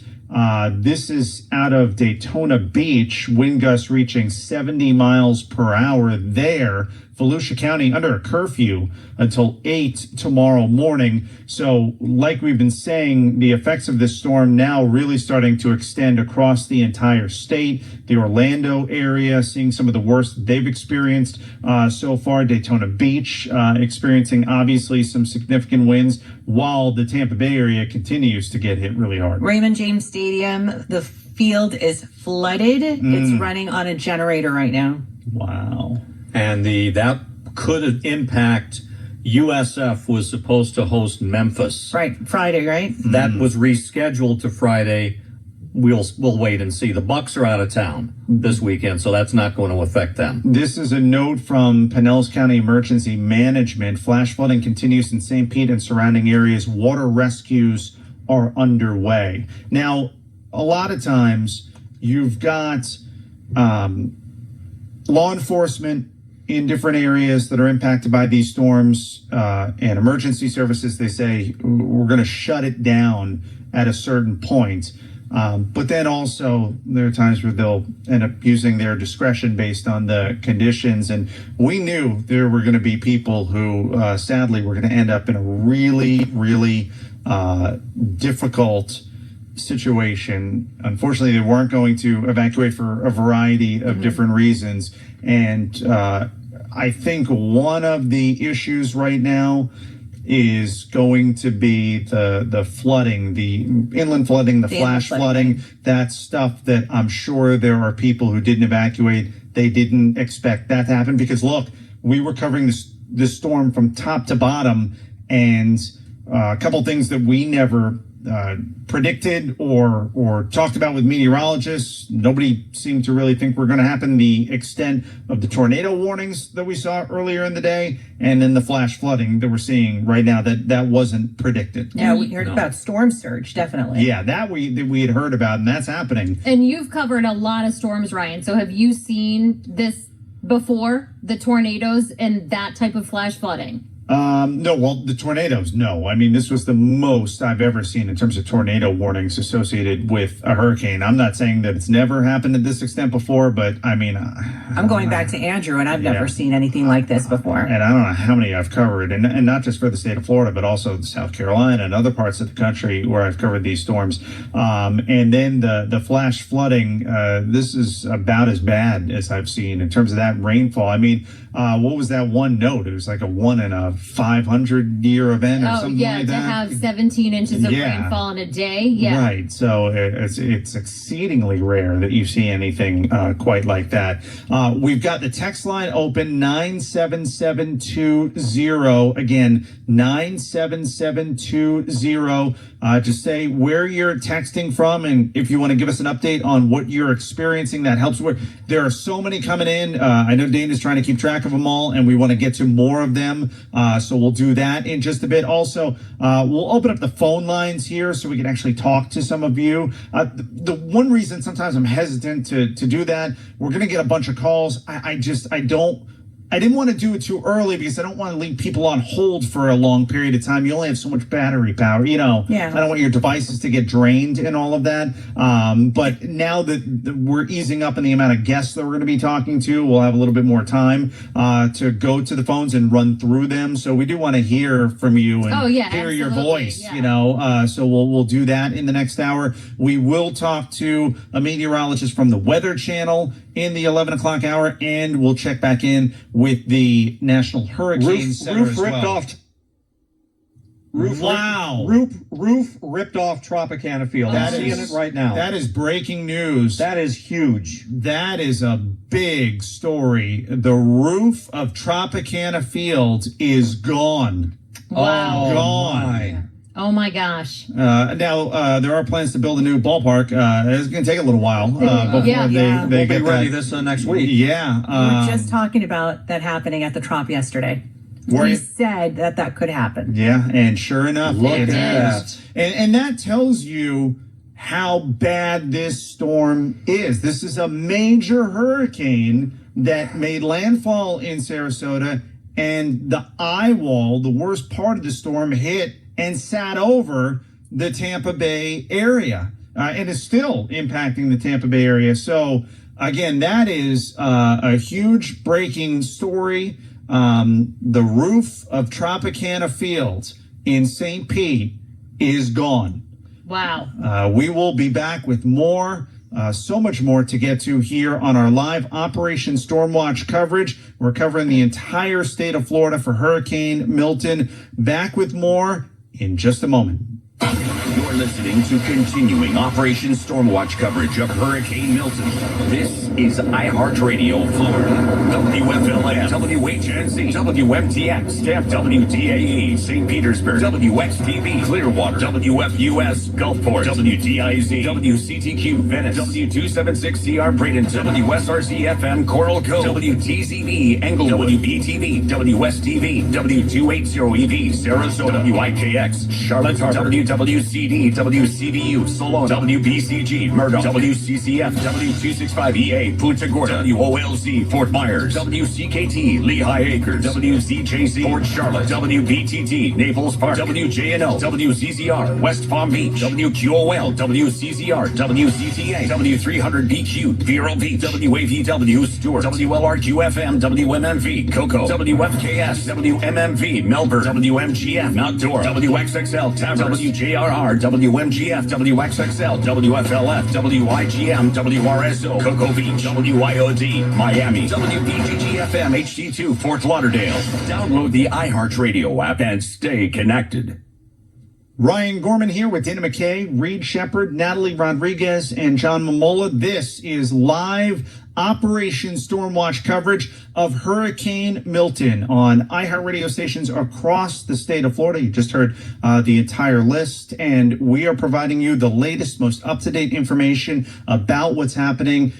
this is out of Daytona Beach, wind gusts reaching 70 miles per hour there. Volusia County under a curfew until 8 tomorrow morning. So like we've been saying, the effects of this storm now really starting to extend across the entire state. The Orlando area seeing some of the worst they've experienced so far. Daytona Beach experiencing obviously some significant winds, while the Tampa Bay area continues to get hit really hard. Raymond James Stadium, the field is flooded. It's running on a generator right now. Wow. And that could impact. USF was supposed to host Memphis. Right, Friday, right? That was rescheduled to Friday. We'll wait and see. The Bucks are out of town this weekend, so that's not going to affect them. This is a note from Pinellas County Emergency Management. Flash flooding continues in St. Pete and surrounding areas. Water rescues are underway. Now, a lot of times you've got law enforcement in different areas that are impacted by these storms, and emergency services, they say, we're going to shut it down at a certain point. But then also there are times where they'll end up using their discretion based on the conditions. And we knew there were going to be people who, sadly, were going to end up in a really, really difficult situation. Unfortunately, they weren't going to evacuate for a variety of different reasons. And I think one of the issues right now is going to be the flooding, the inland flooding, the flash flooding. That's stuff that I'm sure there are people who didn't evacuate. They didn't expect that to happen because, look, we were covering this storm from top to bottom, and a couple things that we never predicted or talked about with meteorologists. Nobody seemed to really think were going to happen. The extent of the tornado warnings that we saw earlier in the day, and then the flash flooding that we're seeing right now, that wasn't predicted. Yeah, we heard about storm surge, definitely. Yeah, that we had heard about, and that's happening. And you've covered a lot of storms, Ryan. So have you seen this before, the tornadoes and that type of flash flooding? No, well, the tornadoes, no. I mean, this was the most I've ever seen in terms of tornado warnings associated with a hurricane. I'm not saying that it's never happened to this extent before, but I mean... I'm going back to Andrew, and I've never seen anything like this before. And I don't know how many I've covered, and not just for the state of Florida, but also South Carolina and other parts of the country where I've covered these storms. And then the flash flooding, this is about as bad as I've seen in terms of that rainfall. I mean, what was that one note? It was like a 1 in a 500-year event or something like that. To have 17 inches of rainfall in a day. Yeah. Right. So it's exceedingly rare that you see anything quite like that. We've got the text line open, 97720. Again, 97720. Just say where you're texting from, and if you want to give us an update on what you're experiencing, that helps. There are so many coming in. I know Dana's trying to keep track of them all, and we want to get to more of them. So we'll do that in just a bit. Also, we'll open up the phone lines here so we can actually talk to some of you. The one reason sometimes I'm hesitant to do that, we're going to get a bunch of calls. I didn't want to do it too early because I don't want to leave people on hold for a long period of time. You only have so much battery power, I don't want your devices to get drained and all of that. But now that we're easing up in the amount of guests that we're going to be talking to, we'll have a little bit more time to go to the phones and run through them. So we do want to hear from you and hear your voice, so we'll do that in the next hour. We will talk to a meteorologist from the Weather Channel in the 11 o'clock hour, and we'll check back in with the National Hurricane Center roof ripped off. Roof ripped off Tropicana Field. I'm seeing it right now. That is breaking news. That is huge. That is a big story. The roof of Tropicana Field is gone. Wow. Gone. Oh my gosh. Now, there are plans to build a new ballpark. It's going to take a little while before they get ready this next week. Yeah. We were just talking about that happening at the Trop yesterday. We said that could happen. Yeah, and sure enough, look at that. And that tells you how bad this storm is. This is a major hurricane that made landfall in Sarasota, and the eye wall, the worst part of the storm, hit and sat over the Tampa Bay area and is still impacting the Tampa Bay area. So, again, that is a huge breaking story. The roof of Tropicana Field in St. Pete is gone. Wow. We will be back with more. So much more to get to here on our live Operation Stormwatch coverage. We're covering the entire state of Florida for Hurricane Milton. Back with more in just a moment. You're listening to continuing Operation Stormwatch coverage of Hurricane Milton. This is iHeartRadio Florida. WFLA, WHNZ, WMTX, Tampa, WDAE, St. Petersburg, WXTV, Clearwater, WFUS, Gulfport, WDIZ, WCTQ, Venice, W276CR, Bradenton, WSRC-FM, Coral Cove, WTZV, Englewood, WBTV, WSTV, W280EV, Sarasota, WIKX, Charlotte, WWCD, Miami, WCVU, Solon, WBCG, Murdoch, WCCF, W265EA, Punta Gorda, WOLZ, Fort Myers, WCKT, Lehigh Acres, WZJC, Port Charlotte, WBTT, Naples Park, WJNO, WZZR, West Palm Beach, WQOL, WCZR, WCTA, W300BQ, Vero Beach, WAVW, Stewart, WLRQ-FM, WMMV, Cocoa, WFKS, WMMV, Melbourne, WMGF, Outdoor, WXXL, Towers, WJRR, WMGF, WXXL, WFLF, WIGM, WRSO, Cocoa Beach, WIOD, Miami, WPGG-FM, HD2, Fort Lauderdale. Download the iHeartRadio app and stay connected. Ryan Gorman here with Dana McKay, Reed Shepard, Natalie Rodriguez, and John Momola. This is live Operation Stormwatch coverage of Hurricane Milton on iHeartRadio stations across the state of Florida. You just heard the entire list, and we are providing you the latest, most up-to-date information about what's happening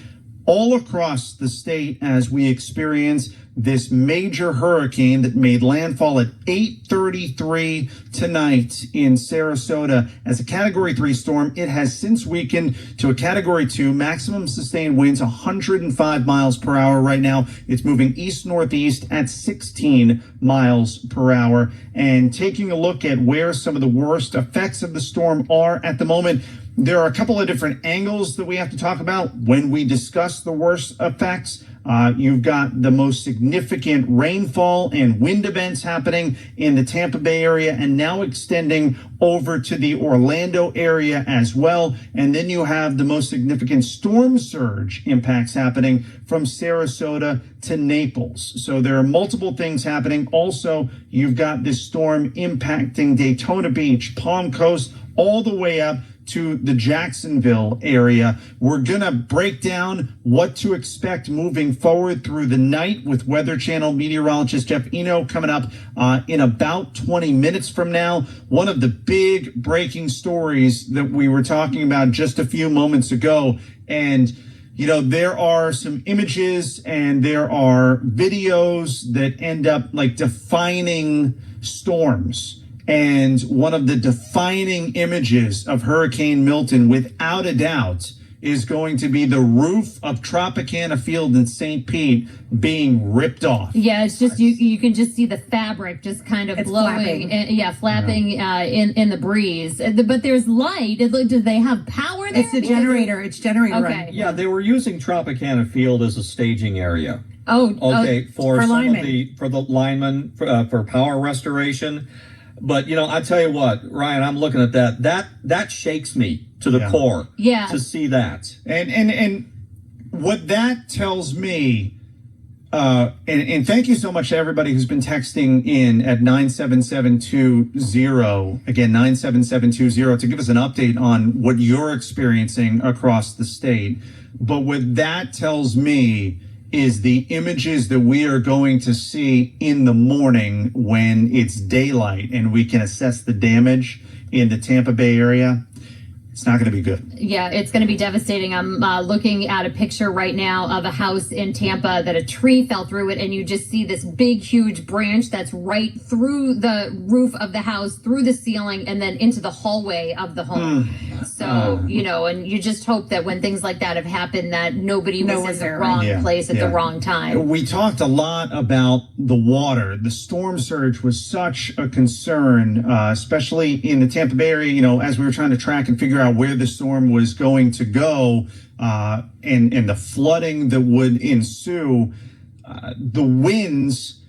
all across the state as we experience this major hurricane that made landfall at 8:33 tonight in Sarasota as a Category 3 storm. It has since weakened to a Category 2, maximum sustained winds 105 miles per hour. Right now, it's moving east-northeast at 16 miles per hour. And taking a look at where some of the worst effects of the storm are at the moment, there are a couple of different angles that we have to talk about when we discuss the worst effects. You've got the most significant rainfall and wind events happening in the Tampa Bay area and now extending over to the Orlando area as well. And then you have the most significant storm surge impacts happening from Sarasota to Naples. So there are multiple things happening. Also, you've got this storm impacting Daytona Beach, Palm Coast, all the way up to the Jacksonville area. We're going to break down what to expect moving forward through the night with Weather Channel meteorologist Jeff Eno coming up in about 20 minutes from now. One of the big breaking stories that we were talking about just a few moments ago. And you know, there are some images and there are videos that end up like defining storms. And one of the defining images of Hurricane Milton, without a doubt, is going to be the roof of Tropicana Field in St. Pete being ripped off. Yeah, it's just you can just see the fabric just kind of blowing, flapping in the breeze. But there's light. Do they have power there? It's the generator. It's generator okay. run. Yeah, they were using Tropicana Field as a staging area. Oh, okay, for some linemen. of the linemen for power restoration. But you know, I tell you what, Ryan, I'm looking at that shakes me to the core. Yeah. To see that. And what that tells me, and thank you so much to everybody who's been texting in at 97720, again 97720, to give us an update on what you're experiencing across the state. But what that tells me is the images that we are going to see in the morning when it's daylight and we can assess the damage in the Tampa Bay area. It's not going to be good. Yeah, it's going to be devastating. I'm looking at a picture right now of a house in Tampa that a tree fell through it, and you just see this big, huge branch that's right through the roof of the house, through the ceiling, and then into the hallway of the home. So, you know, and you just hope that when things like that have happened, that nobody was in the wrong place at the wrong time. We talked a lot about the water. The storm surge was such a concern, especially in the Tampa Bay area, you know, as we were trying to track and figure out where the storm was going to go, and the flooding that would ensue. The winds,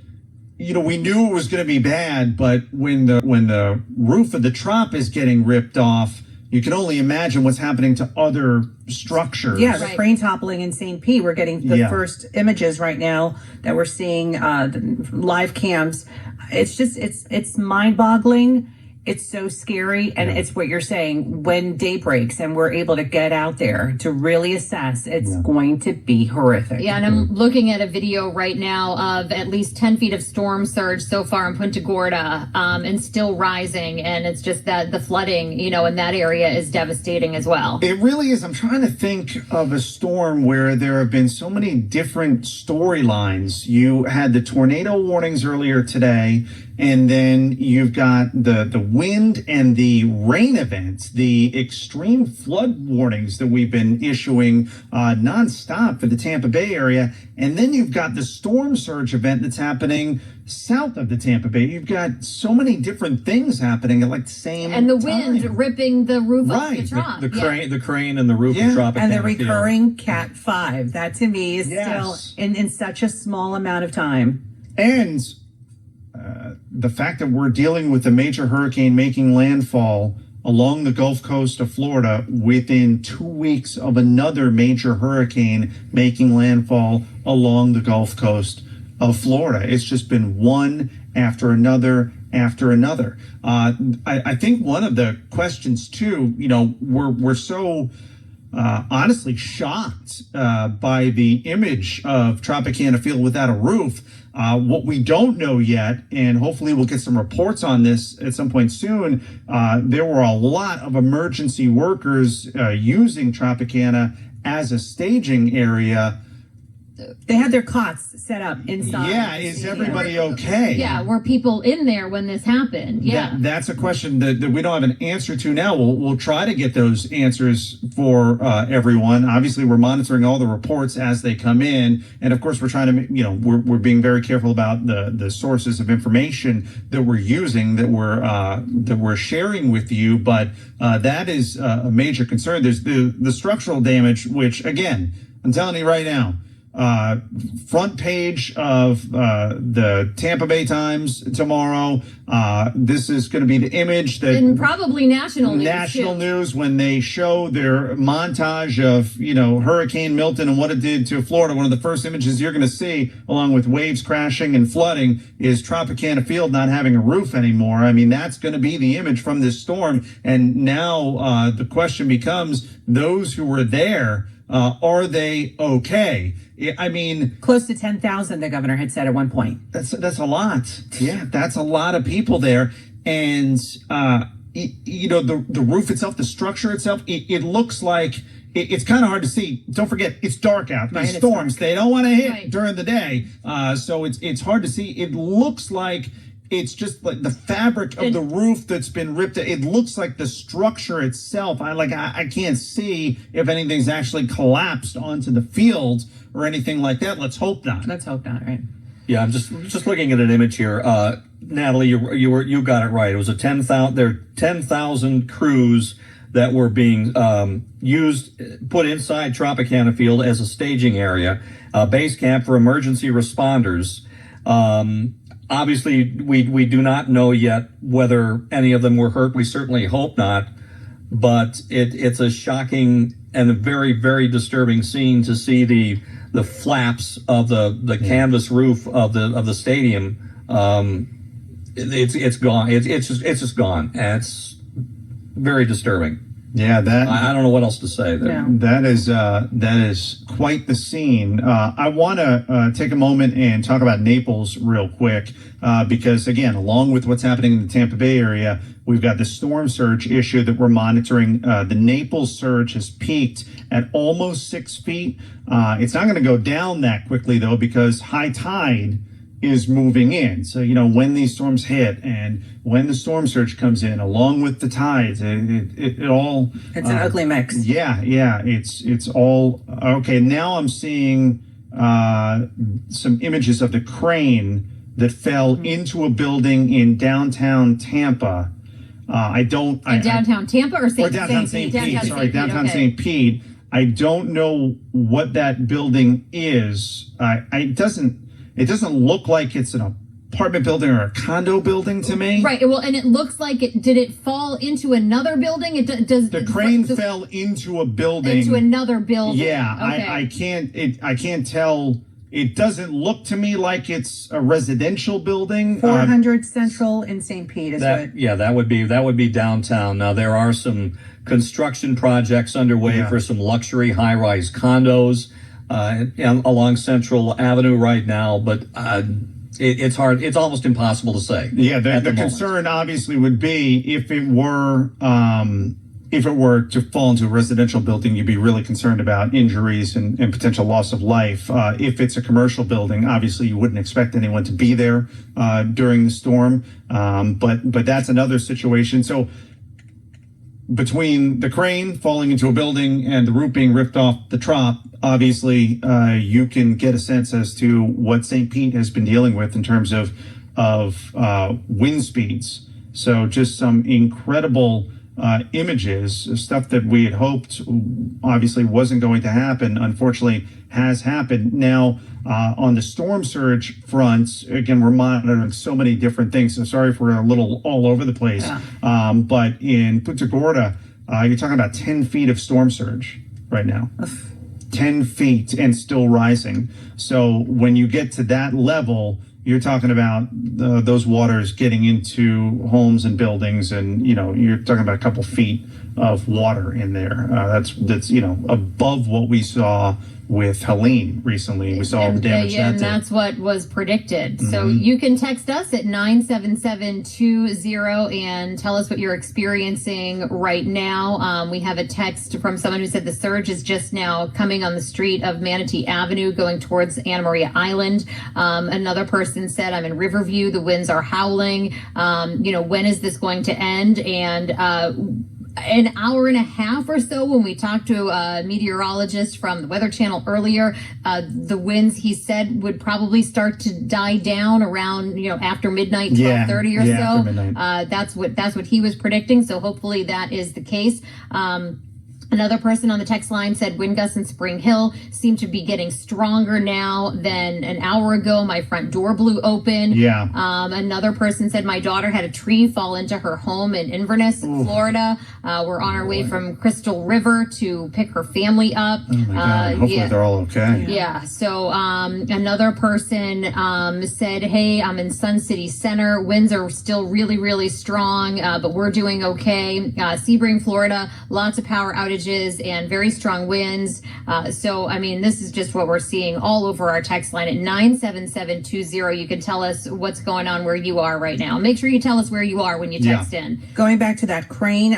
you know, we knew it was going to be bad, but when the roof of the trop is getting ripped off, you can only imagine what's happening to other structures. Yeah, the crane toppling in St. Pete. We're getting the first images right now that we're seeing, the live cams. It's just, it's mind-boggling. It's so scary, and it's what you're saying. When day breaks and we're able to get out there to really assess, it's going to be horrific. Yeah, and I'm looking at a video right now of at least 10 feet of storm surge so far in Punta Gorda, and still rising. And it's just that the flooding, you know, in that area is devastating as well. It really is. I'm trying to think of a storm where there have been so many different storylines. You had the tornado warnings earlier today, And then you've got the wind and the rain events, the extreme flood warnings that we've been issuing nonstop for the Tampa Bay area. And then you've got the storm surge event that's happening south of the Tampa Bay. You've got so many different things happening at like the same and the time. wind ripping the roof Right. off the trop. The crane and the roof of Tropicana. And the recurring Cat 5. That to me is Yes. still in such a small amount of time. And the fact that we're dealing with a major hurricane making landfall along the Gulf Coast of Florida within 2 weeks of another major hurricane making landfall along the Gulf Coast of Florida. It's just been one after another after another. I think one of the questions too, we're so honestly shocked by the image of Tropicana Field without a roof. What we don't know yet, and hopefully we'll get some reports on this at some point soon, there were a lot of emergency workers using Tropicana as a staging area. They had their cots set up inside. Yeah, is everybody okay? Yeah, were people in there when this happened? Yeah. That's a question that we don't have an answer to now. We'll try to get those answers for everyone. Obviously, we're monitoring all the reports as they come in. And of course, we're trying to, we're being very careful about the sources of information that we're using, that we're sharing with you. But that is a major concern. There's the structural damage, which again, I'm telling you right now, front page of the Tampa Bay Times tomorrow. This is going to be the image that And probably national news. national news when they show their montage of Hurricane Milton and what it did to Florida. One of the first images you're going to see, along with waves crashing and flooding, is Tropicana Field not having a roof anymore. I mean, that's going to be the image from this storm. And now the question becomes, those who were there, are they okay? I mean, Close to 10,000, the governor had said at one point. that's a lot. Yeah, that's a lot of people there. And the roof itself, the structure itself, it looks like it's kind of hard to see. Don't forget, it's dark out. Right, These it's storms, they don't want to hit Right. during the day. So it's hard to see. It looks like it's just like the fabric of the roof that's been ripped. It looks like the structure itself. I can't see if anything's actually collapsed onto the field or anything like that. Let's hope not. Let's hope not, right? Yeah, I'm just looking at an image here. Natalie, you got it right. It was 10,000 crews that were being put inside Tropicana Field as a staging area, base camp for emergency responders. Obviously, we do not know yet whether any of them were hurt. We certainly hope not. But it's a shocking and a very, very disturbing scene to see the flaps of the canvas roof of the stadium. It's gone. It's just gone. And it's very disturbing. Yeah, I don't know what else to say there. Yeah. That is quite the scene. I want to take a moment and talk about Naples real quick, because again, along with what's happening in the Tampa Bay area, we've got the storm surge issue that we're monitoring. The Naples surge has peaked at almost 6 feet. It's not going to go down that quickly though, because high tide is moving in. So, when these storms hit and when the storm surge comes in, along with the tides, it all... It's an ugly mix. Yeah. It's all... Okay, now I'm seeing some images of the crane that fell into a building in downtown Tampa. Downtown Tampa or St. downtown St. Pete. Sorry, downtown okay. St. Pete. I don't know what that building is. It doesn't look like it's an apartment building or a condo building to me. Right. Well, and it looks like did it fall into another building? The crane fell into a building. Into another building. Yeah, Okay. I can't tell. It doesn't look to me like it's a residential building. 400 Central in St. Pete is what. Yeah, that would be downtown. Now there are some construction projects underway for some luxury high-rise condos along Central Avenue right now, but it's hard. It's almost impossible to say. Yeah, the concern obviously would be if it were if it were to fall into a residential building, you'd be really concerned about injuries and potential loss of life. If it's a commercial building, obviously you wouldn't expect anyone to be there during the storm. But that's another situation. So between the crane falling into a building and the roof being ripped off the trop, obviously you can get a sense as to what St. Pete has been dealing with in terms of wind speeds. So just some incredible images, stuff that we had hoped obviously wasn't going to happen, unfortunately has happened. Now, on the storm surge front, again, we're monitoring so many different things. So sorry if we're a little all over the place. Yeah. But in Punta Gorda, you're talking about 10 feet of storm surge right now. 10 feet and still rising. So when you get to that level, you're talking about those waters getting into homes and buildings, and you're talking about a couple feet of water in there. That's above what we saw with Helene recently. We saw all the damage and that's what was predicted. Mm-hmm. So you can text us at 97720 and tell us what you're experiencing right now. We have a text from someone who said the surge is just now coming on the street of Manatee Avenue going towards Anna Maria Island. Another person said, I'm in Riverview, the winds are howling. When is this going to end? And an hour and a half or so, when we talked to a meteorologist from the Weather Channel earlier, the winds, he said, would probably start to die down around after midnight, 12:30 or so. That's what he was predicting. So hopefully that is the case. Another person on the text line said wind gusts in Spring Hill seem to be getting stronger now than an hour ago. My front door blew open. Yeah. Another person said my daughter had a tree fall into her home in Inverness, Florida. We're on our way from Crystal River to pick her family up. Oh my God. Hopefully they're all okay. Yeah. So another person said, hey, I'm in Sun City Center. Winds are still really, really strong, but we're doing okay. Sebring, Florida, lots of power outages and very strong winds. So, this is just what we're seeing all over our text line at 97720. You can tell us what's going on where you are right now. Make sure you tell us where you are when you text in. Going back to that crane,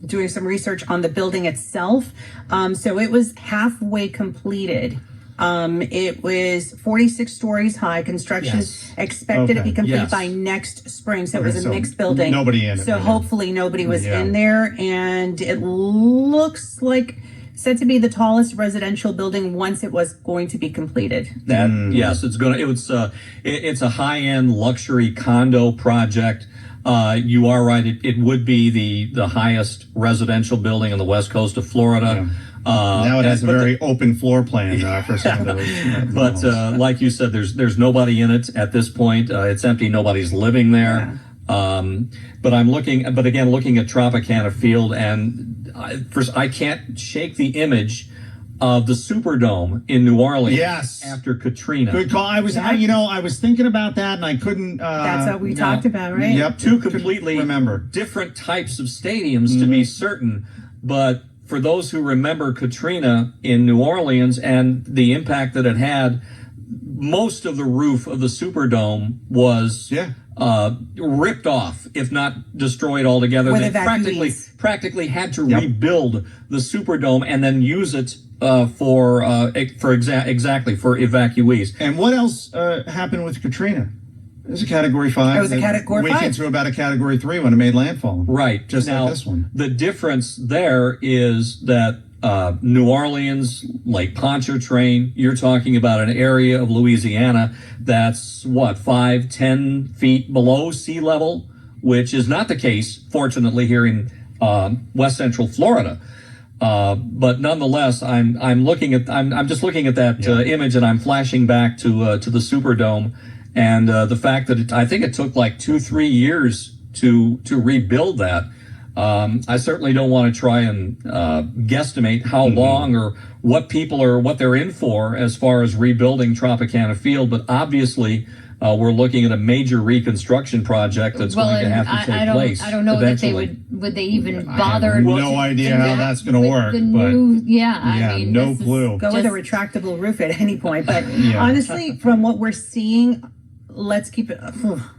doing some research on the building itself. So it was halfway completed. It was 46 stories high. Construction expected to be complete by next spring. So it was a mixed building. Nobody in it. So hopefully nobody was in there. And it looks like said to be the tallest residential building once it was going to be completed. Yes, it's a high-end luxury condo project. You are right. It would be the highest residential building on the west coast of Florida. Yeah. Now it has a very open floor plan for some of those. But like you said, there's nobody in it at this point. It's empty. Nobody's living there. But looking at Tropicana Field, and I can't shake the image of the Superdome in New Orleans after Katrina. Good call. I was thinking about that, and I couldn't. That's what we talked about, right? Yep. Two completely different types of stadiums, to be certain, but for those who remember Katrina in New Orleans and the impact that it had, most of the roof of the Superdome was ripped off, if not destroyed altogether. They practically had to rebuild the Superdome and then use it for evacuees. And what else happened with Katrina? It was a Category 5. It was a Category 5. We went through about a Category 3 when it made landfall. Right. Just now, like this one. The difference there is that New Orleans, Lake Pontchartrain, you're talking about an area of Louisiana that's 5-10 feet below sea level, which is not the case, fortunately, here in West Central Florida. But nonetheless, I'm just looking at that image, and I'm flashing back to the Superdome. And the fact that I think it took like 2-3 years to rebuild that. I certainly don't want to try and guesstimate how long or what they're in for as far as rebuilding Tropicana Field, but obviously we're looking at a major reconstruction project that's going to have to take place. I don't know eventually. that would they even bother. I have no idea how that's going to work. No clue. Go with a retractable roof at any point. But honestly, from what we're seeing, let's keep it.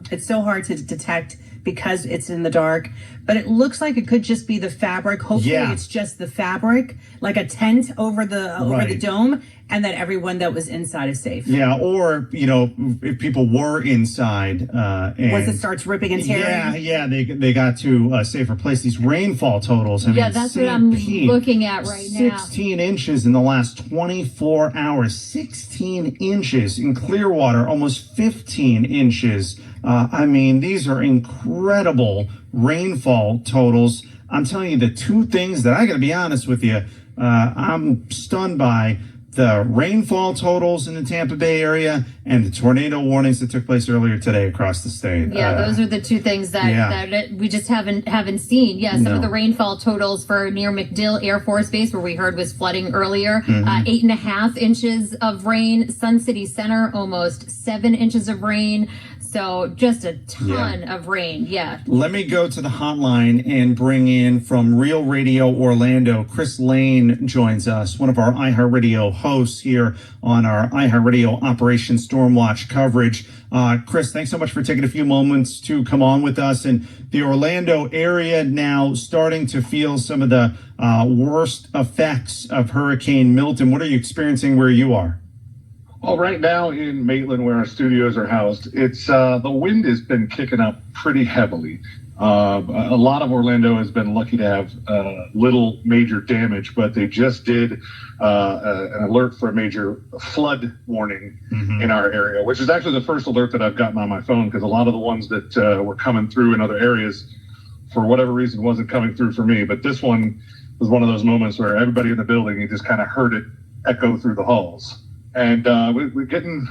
It's so hard to detect because it's in the dark. But it looks like it could just be the fabric. Hopefully it's just the fabric, like a tent over the dome, and that everyone that was inside is safe. Yeah, or, if people were inside and once it starts ripping and tearing. they got to a safer place. These rainfall totals. That's what I'm looking at right now. 16 inches in the last 24 hours. 16 inches in Clearwater, almost 15 inches. These are incredible rainfall totals. I'm telling you, the two things that I got to be honest with you, I'm stunned by: the rainfall totals in the Tampa Bay area and the tornado warnings that took place earlier today across the state. Yeah, those are the two things that we just haven't seen. Yeah, some of the rainfall totals for near MacDill Air Force Base, where we heard was flooding earlier, 8.5 inches of rain. Sun City Center, almost 7 inches of rain. So just a ton of rain. Yeah. Let me go to the hotline and bring in from Real Radio Orlando. Chris Lane joins us, one of our iHeartRadio hosts here on our iHeartRadio Operation Stormwatch coverage. Chris, thanks so much for taking a few moments to come on with us. And the Orlando area now starting to feel some of the worst effects of Hurricane Milton. What are you experiencing where you are? Well, right now in Maitland, where our studios are housed, it's the wind has been kicking up pretty heavily. A lot of Orlando has been lucky to have little major damage, but they just did an alert for a major flood warning in our area, which is actually the first alert that I've gotten on my phone, because a lot of the ones that were coming through in other areas, for whatever reason, wasn't coming through for me. But this one was one of those moments where everybody in the building, you just kind of heard it echo through the halls. And we're getting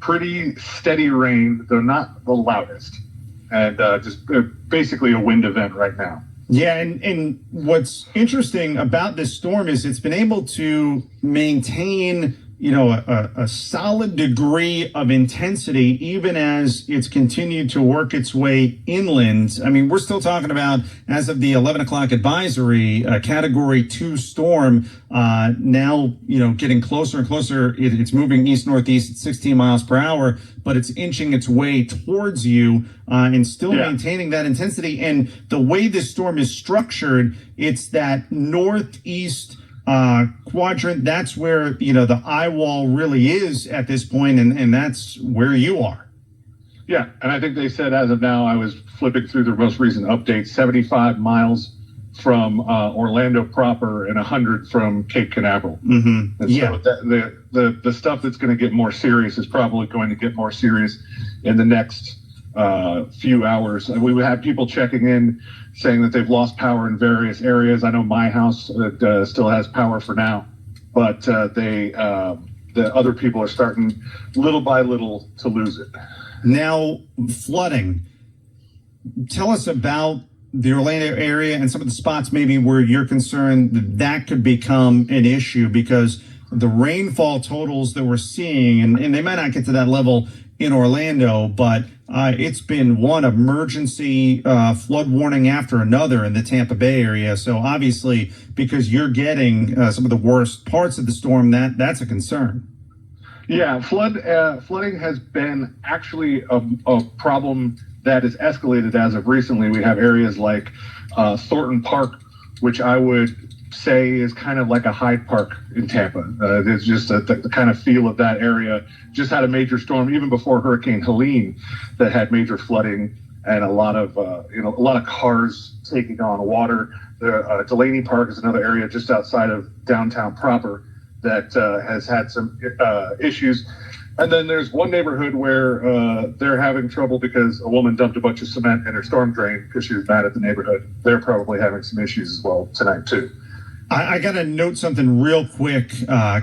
pretty steady rain, though not the loudest, and just basically a wind event right now. Yeah, and what's interesting about this storm is it's been able to maintain, a solid degree of intensity, even as it's continued to work its way inland. We're still talking about, as of the 11 o'clock advisory, a Category 2 storm, now, getting closer and closer. It's moving east-northeast at 16 miles per hour, but it's inching its way towards you and still maintaining that intensity. And the way this storm is structured, it's that northeast quadrant. That's where, the eye wall really is at this point, and that's where you are. Yeah, and I think they said as of now, I was flipping through the most recent update, 75 miles from Orlando proper and 100 from Cape Canaveral. And so the stuff that's going to get more serious is probably going to get more serious in the next few hours. We would have people checking in saying that they've lost power in various areas. I know my house still has power for now, but the other people are starting little by little to lose it. Now, flooding. Tell us about the Orlando area and some of the spots maybe where you're concerned that could become an issue, because the rainfall totals that we're seeing, and they might not get to that level in Orlando, but it's been one emergency flood warning after another in the Tampa Bay area. So obviously, because you're getting some of the worst parts of the storm, that's a concern. Yeah, flooding has been actually a problem that has escalated as of recently. We have areas like Thornton Park, which I would say is kind of like a Hyde Park in Tampa. There's just the kind of feel of that area. Just had a major storm even before Hurricane Helene that had major flooding and a lot of cars taking on water. Delaney Park is another area just outside of downtown proper that has had some issues. And then there's one neighborhood where they're having trouble because a woman dumped a bunch of cement in her storm drain because she was mad at the neighborhood. They're probably having some issues as well tonight, too. I got to note something real quick,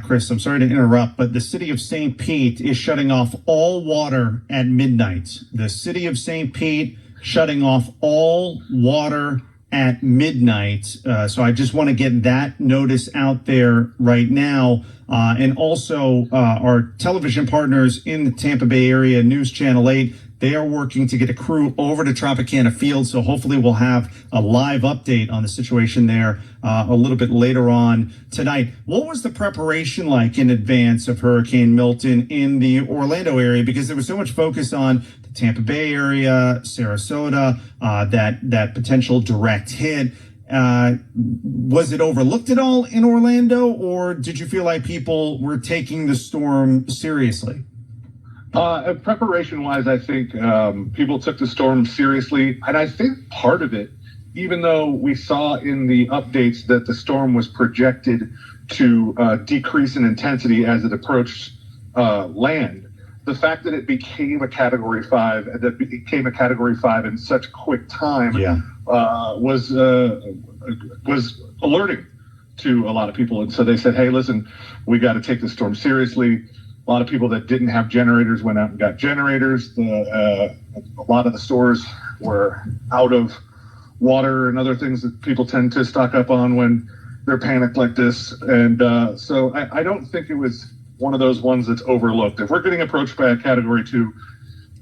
Chris. I'm sorry to interrupt, but the city of St. Pete is shutting off all water at midnight. The city of St. Pete shutting off all water at midnight. So I just want to get that notice out there right now. And also our television partners in the Tampa Bay area, News Channel 8, They are working to get a crew over to Tropicana Field, so hopefully we'll have a live update on the situation there a little bit later on tonight. What was the preparation like in advance of Hurricane Milton in the Orlando area? Because there was so much focus on the Tampa Bay area, Sarasota, that potential direct hit. Was it overlooked at all in Orlando, or did you feel like people were taking the storm seriously? Preparation-wise, I think people took the storm seriously, and I think part of it, even though we saw in the updates that the storm was projected to decrease in intensity as it approached land, the fact that it became a Category 5 and that it became a Category 5 in such quick time was alerting to a lot of people, and so they said, "Hey, listen, we got to take the storm seriously." A lot of people that didn't have generators went out and got generators. A lot of the stores were out of water and other things that people tend to stock up on when they're panicked like this. And so I don't think it was one of those ones that's overlooked. If we're getting approached by a Category 2,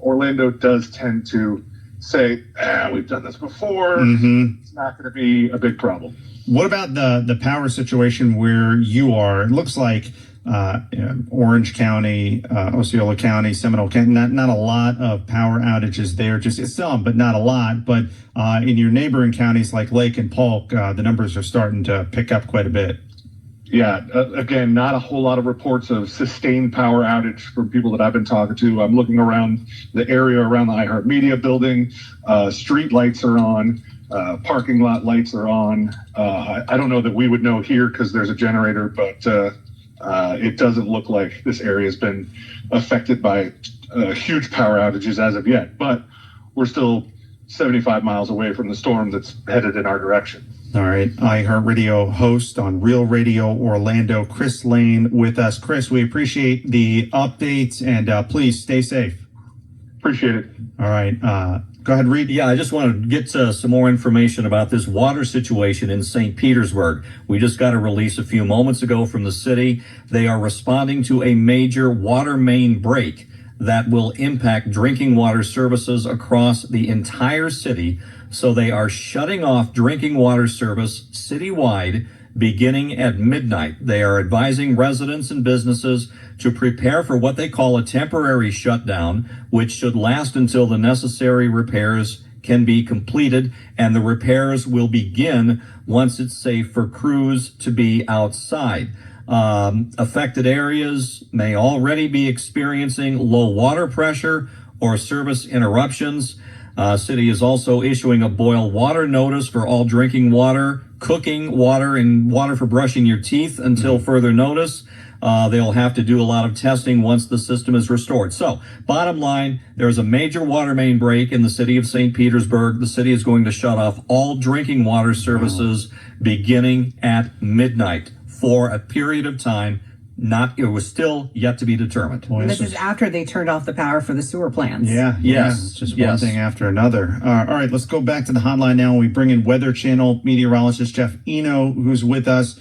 Orlando does tend to say, we've done this before. Mm-hmm. It's not going to be a big problem. What about the power situation where you are? It looks like Orange County, Osceola County, Seminole County, not a lot of power outages there, just some, but not a lot. But in your neighboring counties like Lake and Polk, the numbers are starting to pick up quite a bit. Yeah, again, not a whole lot of reports of sustained power outage from people that I've been talking to. I'm looking around the area around the iHeartMedia building. Street lights are on. Parking lot lights are on. I don't know that we would know here because there's a generator, but it doesn't look like this area has been affected by huge power outages as of yet. But we're still 75 miles away from the storm that's headed in our direction. All right. iHeartRadio host on Real Radio Orlando, Chris Lane, with us. Chris, we appreciate the updates, and please stay safe. Appreciate it. All right. Go ahead, Reed. Yeah, I just want to get some more information about this water situation in St. Petersburg. We just got a release a few moments ago from the city. They are responding to a major water main break that will impact drinking water services across the entire city. So they are shutting off drinking water service citywide beginning at midnight. They are advising residents and businesses to prepare for what they call a temporary shutdown, which should last until the necessary repairs can be completed, and the repairs will begin once it's safe for crews to be outside. Affected areas may already be experiencing low water pressure or service interruptions. City is also issuing a boil water notice for all drinking water, cooking water, and water for brushing your teeth until further notice. They'll have to do a lot of testing once the system is restored. So, bottom line, there's a major water main break in the city of St. Petersburg. The city is going to shut off all drinking water services beginning at midnight for a period of time. It was still yet to be determined. Boy, this is after they turned off the power for the sewer plants. Yeah. It's just one thing after another. All right, let's go back to the hotline now. We bring in Weather Channel meteorologist Jeff Eno, who's with us.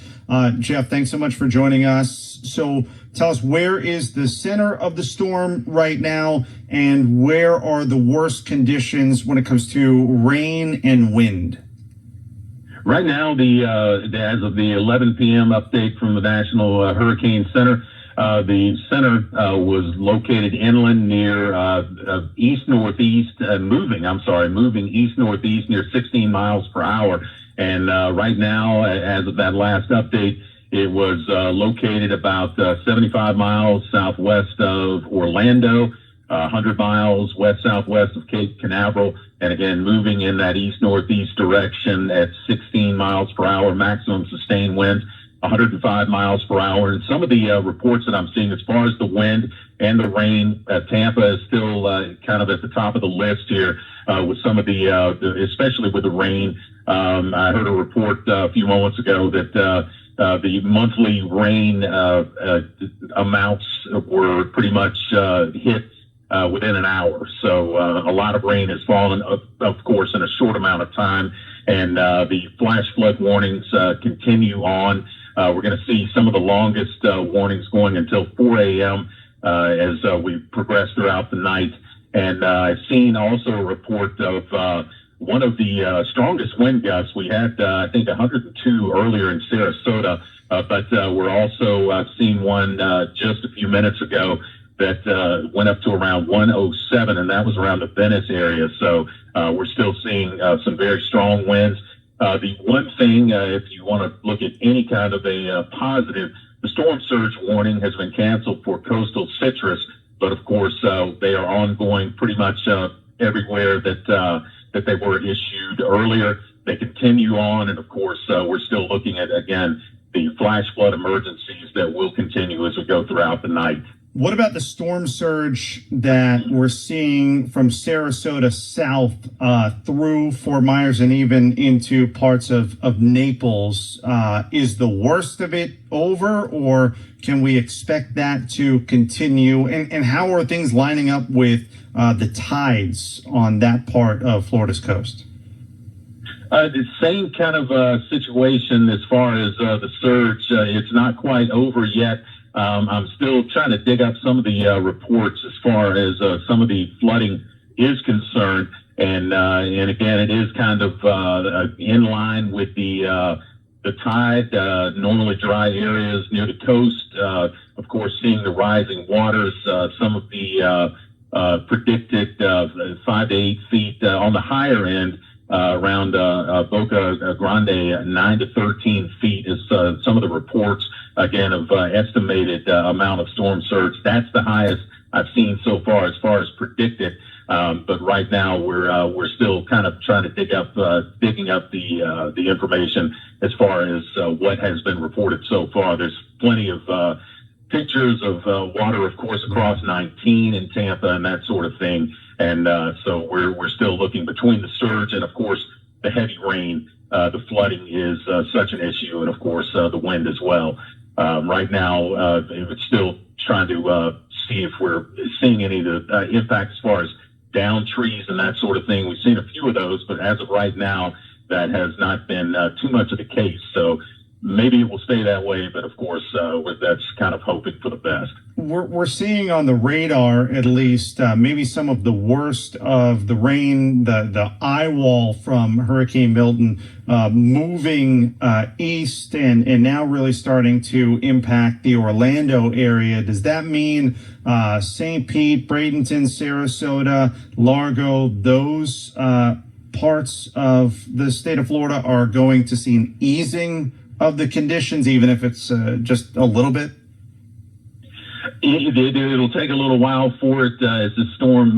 Jeff, thanks so much for joining us. So tell us, where is the center of the storm right now, and where are the worst conditions when it comes to rain and wind? Right now, as of the 11 p.m. update from the National Hurricane Center, the center was located inland near east-northeast, moving east-northeast near 16 miles per hour. And right now, as of that last update, it was located about 75 miles southwest of Orlando, 100 miles west-southwest of Cape Canaveral, and again, moving in that east-northeast direction at 16 miles per hour, maximum sustained wind, 105 miles per hour. And some of the reports that I'm seeing as far as the wind and the rain, Tampa is still kind of at the top of the list here with some of the especially with the rain. I heard a report a few moments ago that the monthly rain amounts were pretty much hit within an hour. So a lot of rain has fallen, of course, in a short amount of time. And the flash flood warnings continue on. We're going to see some of the longest warnings going until 4 a.m. As we progress throughout the night. And I've seen also a report of one of the strongest wind gusts. We had, I think, 102 earlier in Sarasota, but we're also seeing one just a few minutes ago that went up to around 107, and that was around the Venice area. So we're still seeing some very strong winds. The one thing, if you want to look at any kind of a positive, the storm surge warning has been canceled for coastal citrus, but of course they are ongoing pretty much everywhere that they were issued earlier. They continue on, and of course we're still looking at, again, the flash flood emergencies that will continue as we go throughout the night. What about the storm surge that we're seeing from Sarasota south through Fort Myers and even into parts of Naples? Is the worst of it over, or can we expect that to continue? And how are things lining up with the tides on that part of Florida's coast? The same kind of situation as far as the surge. It's not quite over yet. I'm still trying to dig up some of the reports as far as some of the flooding is concerned, and again, it is kind of in line with the tide. Normally, dry areas near the coast, of course, seeing the rising waters. Some of the predicted 5 to 8 feet on the higher end. Around Boca Grande, 9 to 13 feet is some of the reports, again, of estimated amount of storm surge. That's the highest I've seen so far as predicted. But right now we're still kind of trying to digging up the information as far as what has been reported so far. There's plenty of pictures of water, of course, across 19 in Tampa and that sort of thing. And so we're still looking between the surge and, of course, the heavy rain. The flooding is such an issue, and, of course, the wind as well. Right now, it's still trying to see if we're seeing any of the impact as far as down trees and that sort of thing. We've seen a few of those, but as of right now, that has not been too much of the case. So maybe it will stay that way, but of course, that's kind of hoping for the best. We're seeing on the radar, at least, maybe some of the worst of the rain, the eye wall from Hurricane Milton moving east and now really starting to impact the Orlando area. Does that mean St. Pete, Bradenton, Sarasota, Largo, those parts of the state of Florida are going to see an easing of the conditions, even if it's just a little bit? It'll take a little while for it as the storm.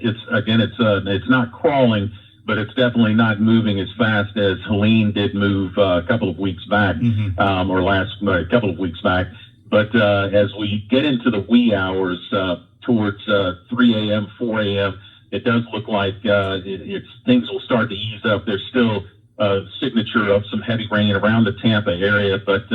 It's not crawling, but it's definitely not moving as fast as Helene did move a couple of weeks back, or a couple of weeks back. But as we get into the wee hours towards 3 a.m., 4 a.m., it does look like things will start to ease up. There's still signature of some heavy rain around the Tampa area, but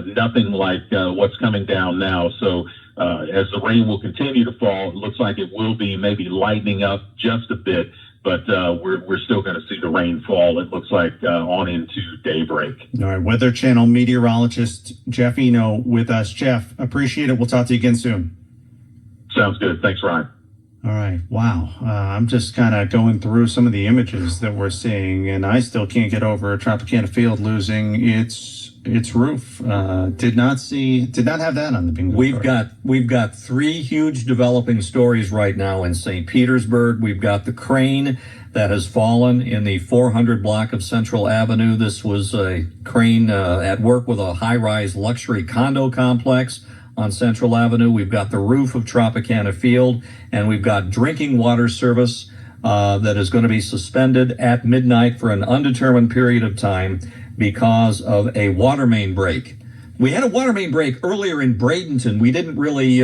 nothing like what's coming down now. So as the rain will continue to fall, it looks like it will be maybe lightening up just a bit, but we're still going to see the rain fall, it looks like, on into daybreak. All right, Weather Channel meteorologist Jeff Eno with us. Jeff, appreciate it. We'll talk to you again soon. Sounds good. Thanks, Ryan. All right. Wow. I'm just kind of going through some of the images that we're seeing, and I still can't get over Tropicana Field losing its roof. Did not have that on the bingo card. We've got 3 huge developing stories right now in St. Petersburg. We've got the crane that has fallen in the 400 block of Central Avenue. This was a crane at work with a high-rise luxury condo complex on Central Avenue. We've got the roof of Tropicana Field, and we've got drinking water service that is going to be suspended at midnight for an undetermined period of time because of a water main break. We had a water main break earlier in Bradenton. We didn't really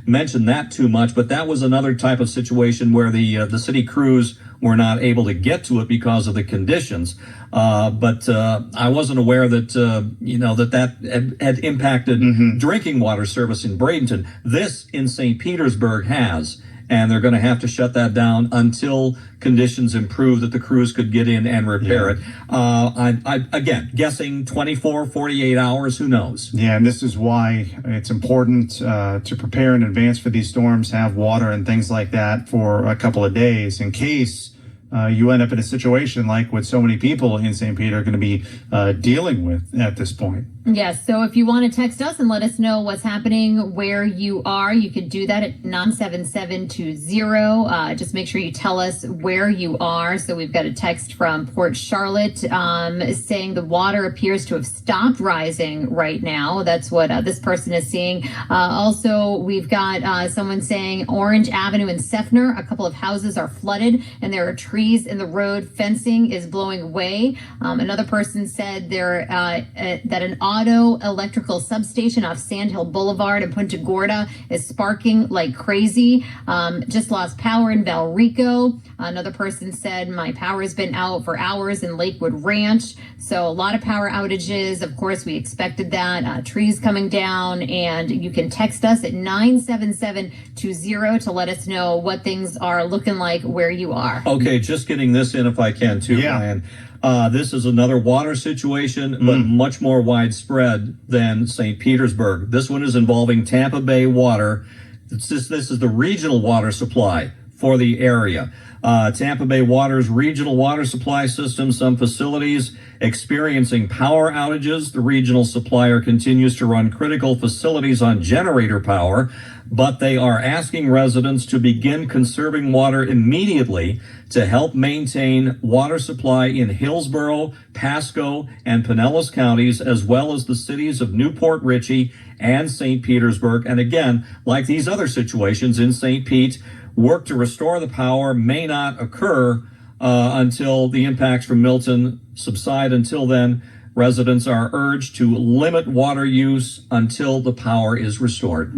mention that too much, but that was another type of situation where the city crews were not able to get to it because of the conditions. But I wasn't aware that that had impacted drinking water service in Bradenton. This in St. Petersburg has. and they're going to have to shut that down until conditions improve that the crews could get in and repair it. I again, guessing 24, 48 hours, who knows? Yeah, and this is why it's important to prepare in advance for these storms, have water and things like that for a couple of days in case you end up in a situation like what so many people in St. Pete are going to be dealing with at this point. Yes, so if you want to text us and let us know what's happening where you are, you could do that at 97720. Just make sure you tell us where you are. So we've got a text from Port Charlotte saying the water appears to have stopped rising right now. That's what this person is seeing. Also, we've got someone saying Orange Avenue in Seffner, a couple of houses are flooded and there are trees in the road. Fencing is blowing away. Another person said that an auto electrical substation off Sand Hill Boulevard in Punta Gorda is sparking like crazy. Just lost power in Valrico. Another person said my power has been out for hours in Lakewood Ranch. So a lot of power outages. Of course, we expected that. Trees coming down, and you can text us at 97720 to let us know what things are looking like where you are. Okay, just getting this in if I can too, Ryan. This is another water situation, but much more widespread than St. Petersburg. This one is involving Tampa Bay water. This is the regional water supply for the area. Tampa Bay Water's regional water supply system, some facilities experiencing power outages. The regional supplier continues to run critical facilities on generator power, but they are asking residents to begin conserving water immediately to help maintain water supply in Hillsborough, Pasco, and Pinellas counties, as well as the cities of Newport Richey and St. Petersburg. And again, like these other situations in St. Pete, work to restore the power may not occur until the impacts from Milton subside. Until then, residents are urged to limit water use until the power is restored.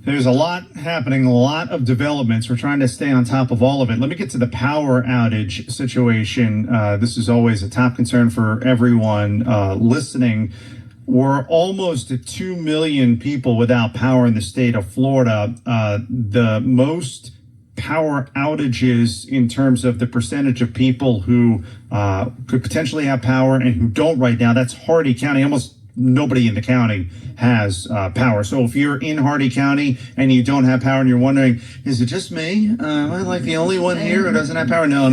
There's a lot happening, a lot of developments. We're trying to stay on top of all of it. Let me get to the power outage situation. This is always a top concern for everyone listening. We're almost at 2 million people without power in the state of Florida. The most power outages in terms of the percentage of people who could potentially have power and who don't right now, that's Hardee County. Almost nobody in the county has power. So if you're in Hardee County and you don't have power and you're wondering, is it just me? Am I like the only one here who doesn't have power? No.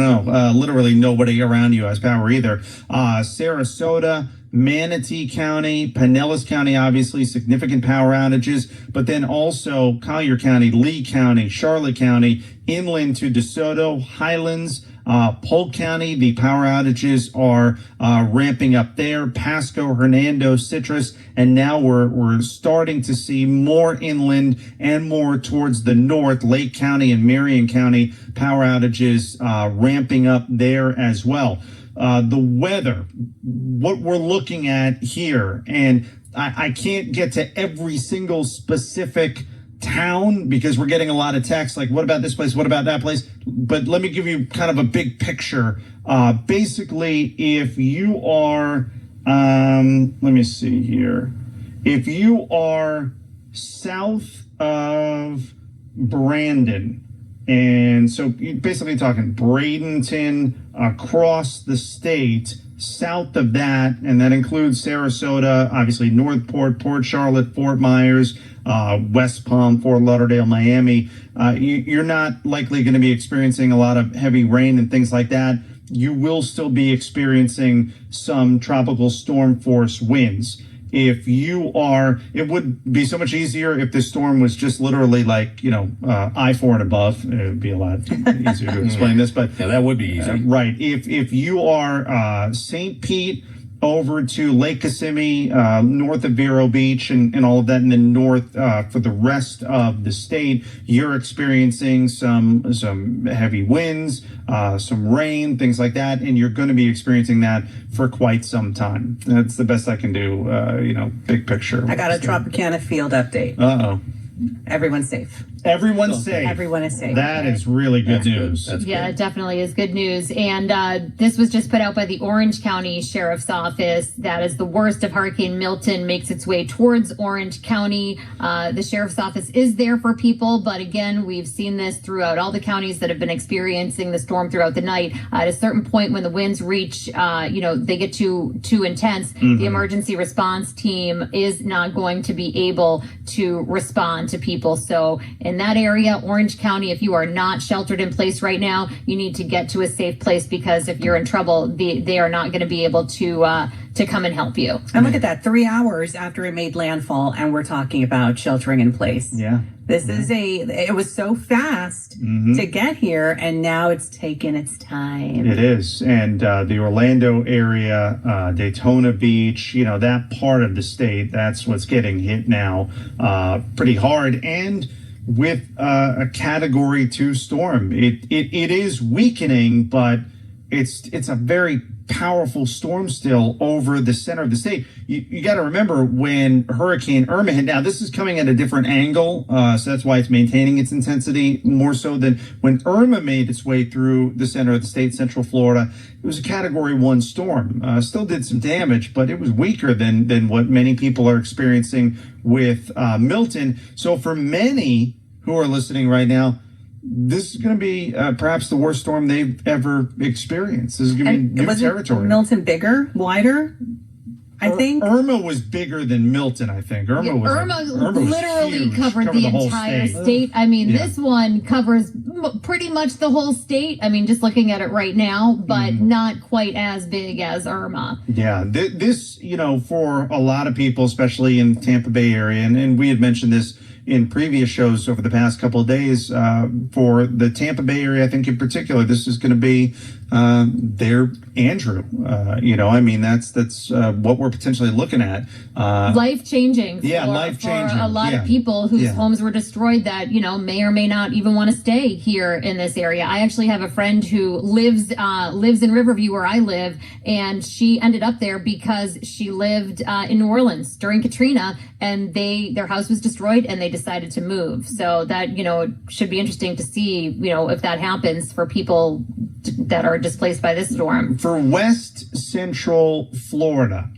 Literally nobody around you has power either. Sarasota, Manatee County, Pinellas County, obviously significant power outages, but then also Collier County, Lee County, Charlotte County, inland to DeSoto, Highlands, Polk County, the power outages are ramping up there. Pasco, Hernando, Citrus, and now we're starting to see more inland and more towards the north, Lake County and Marion County, power outages ramping up there as well. The weather, what we're looking at here, and I can't get to every single specific town because we're getting a lot of texts like, what about this place? What about that place? But let me give you kind of a big picture. Basically, if you are, let me see here. If you are south of Brandon, and so basically talking Bradenton across the state, south of that, and that includes Sarasota, obviously Northport, Port Charlotte, Fort Myers, West Palm, Fort Lauderdale, Miami, you're not likely going to be experiencing a lot of heavy rain and things like that. You will still be experiencing some tropical storm force winds. If you are, it would be so much easier if the storm was just literally like, I-4 and above. It would be a lot easier to explain this, but yeah, that would be easy. Right. If you are St. Pete over to Lake Kissimmee, north of Vero Beach and all of that, and then north for the rest of the state, you're experiencing some heavy winds, some rain, things like that, and you're going to be experiencing that for quite some time. That's the best I can do, big picture. I got a Tropicana field update. Uh-oh. Everyone's safe. Everyone's safe. Everyone is safe. That is really good news. That's Yeah, good. it definitely is good news. And this was just put out by the Orange County Sheriff's Office. That is the worst of Hurricane Milton makes its way towards Orange County. The Sheriff's Office is there for people, but again, we've seen this throughout all the counties that have been experiencing the storm throughout the night. At a certain point, when the winds reach, they get too intense, the emergency response team is not going to be able to respond to people. So in that area, Orange County, if you are not sheltered in place right now, you need to get to a safe place, because if you're in trouble, they are not going to be able to come and help you. And look at that, 3 hours after it made landfall, and we're talking about sheltering in place. Yeah. This is it was so fast to get here, and now it's taken its time. It is. And the Orlando area, Daytona Beach, that part of the state, that's what's getting hit now pretty hard. And with a Category 2 storm, it is weakening, but it's a very powerful storm still over the center of the state. You got to remember when Hurricane Irma hit. Now, this is coming at a different angle, so that's why it's maintaining its intensity more so than when Irma made its way through the center of the state, Central Florida. It was a Category 1 storm. Still did some damage, but it was weaker than what many people are experiencing with Milton. So for many who are listening right now, this is going to be perhaps the worst storm they've ever experienced. This is going to be new territory. Milton bigger, wider? I think Irma was bigger than Milton. I think Irma was literally huge. covered the whole entire state. I mean, this one covers pretty much the whole state. I mean, just looking at it right now, but not quite as big as Irma. Yeah, this for a lot of people, especially in the Tampa Bay area, and we had mentioned this in previous shows over the past couple of days, for the Tampa Bay area, I think in particular, this is going to be their Andrew. That's what we're potentially looking at. Life changing. Yeah, life changing for a lot of people whose homes were destroyed that may or may not even want to stay here in this area. I actually have a friend who lives in Riverview, where I live, and she ended up there because she lived in New Orleans during Katrina, and their house was destroyed, and they decided to move. So that it should be interesting to see if that happens for people that are displaced by this storm. For West Central Florida,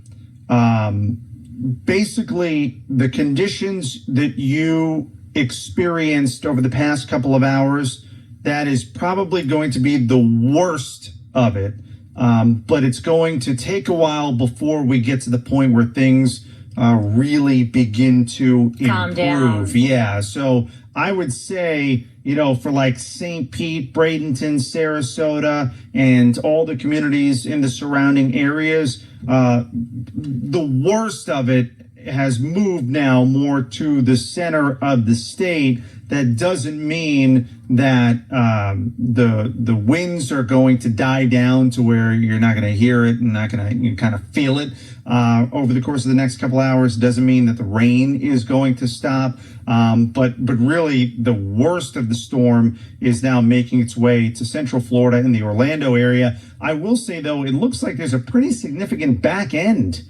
basically the conditions that you experienced over the past couple of hours, that is probably going to be the worst of it. But it's going to take a while before we get to the point where things really begin to calm improve. down. Yeah. So I would say, for like St. Pete, Bradenton, Sarasota, and all the communities in the surrounding areas, the worst of it has moved now more to the center of the state. That doesn't mean that the winds are going to die down to where you're not going to hear it and not going to kind of feel it over the course of the next couple hours. It doesn't mean that the rain is going to stop, but really the worst of the storm is now making its way to Central Florida and the Orlando area. I will say, though, it looks like there's a pretty significant back end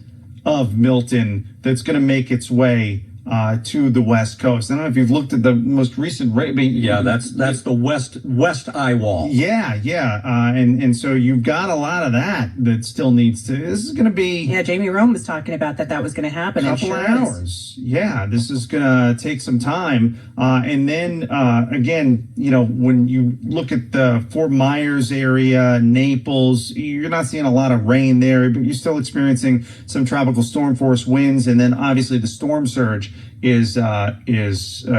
of Milton that's going to make its way to the West Coast. I don't know if you've looked at the most recent rate. Yeah, that's the west eye wall. Yeah, and so you've got a lot of that still needs to. This is going to be. Yeah, Jamie Rome was talking about that was going to happen. A couple of hours. Yeah, this is going to take some time. And then again, when you look at the Fort Myers area, Naples, you're not seeing a lot of rain there, but you're still experiencing some tropical storm force winds, and then obviously the storm surge is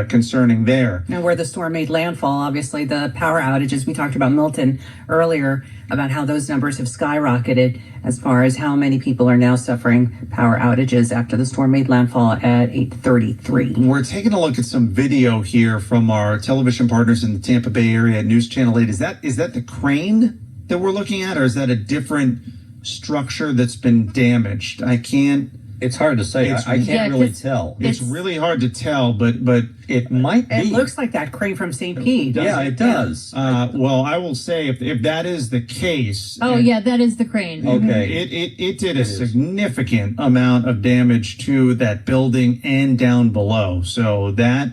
concerning there. Now, where the storm made landfall, obviously the power outages, we talked about Milton earlier, about how those numbers have skyrocketed as far as how many people are now suffering power outages after the storm made landfall at 8:33. We're taking a look at some video here from our television partners in the Tampa Bay area at News Channel 8. Is that the crane that we're looking at, or is that a different structure that's been damaged? It's hard to say. I can't really tell. It's really hard to tell, but it might be. It looks like that crane from St. Pete. Yeah, it does. Well, I will say if that is the case. Oh, yeah, that is the crane. Okay. It did a significant amount of damage to that building and down below. So that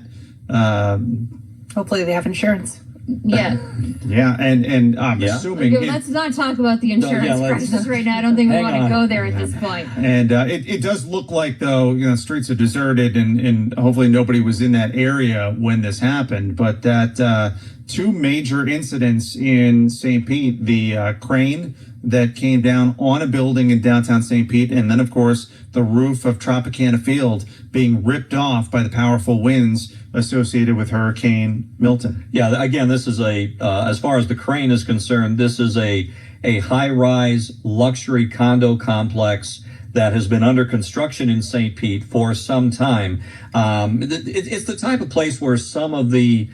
Hopefully they have insurance. Yeah. Yeah, and I'm Yeah. assuming Let's not talk about the insurance let's- crisis right now. I don't think we Hang want to on. go there at this point. and it does look like, though, streets are deserted, and hopefully nobody was in that area when this happened. But that two major incidents in St. Pete, the crane that came down on a building in downtown St. Pete, and then, of course, the roof of Tropicana Field being ripped off by the powerful winds associated with Hurricane Milton. Yeah, again, this is as far as the crane is concerned, this is a high-rise luxury condo complex that has been under construction in St. Pete for some time. It's the type of place where some of the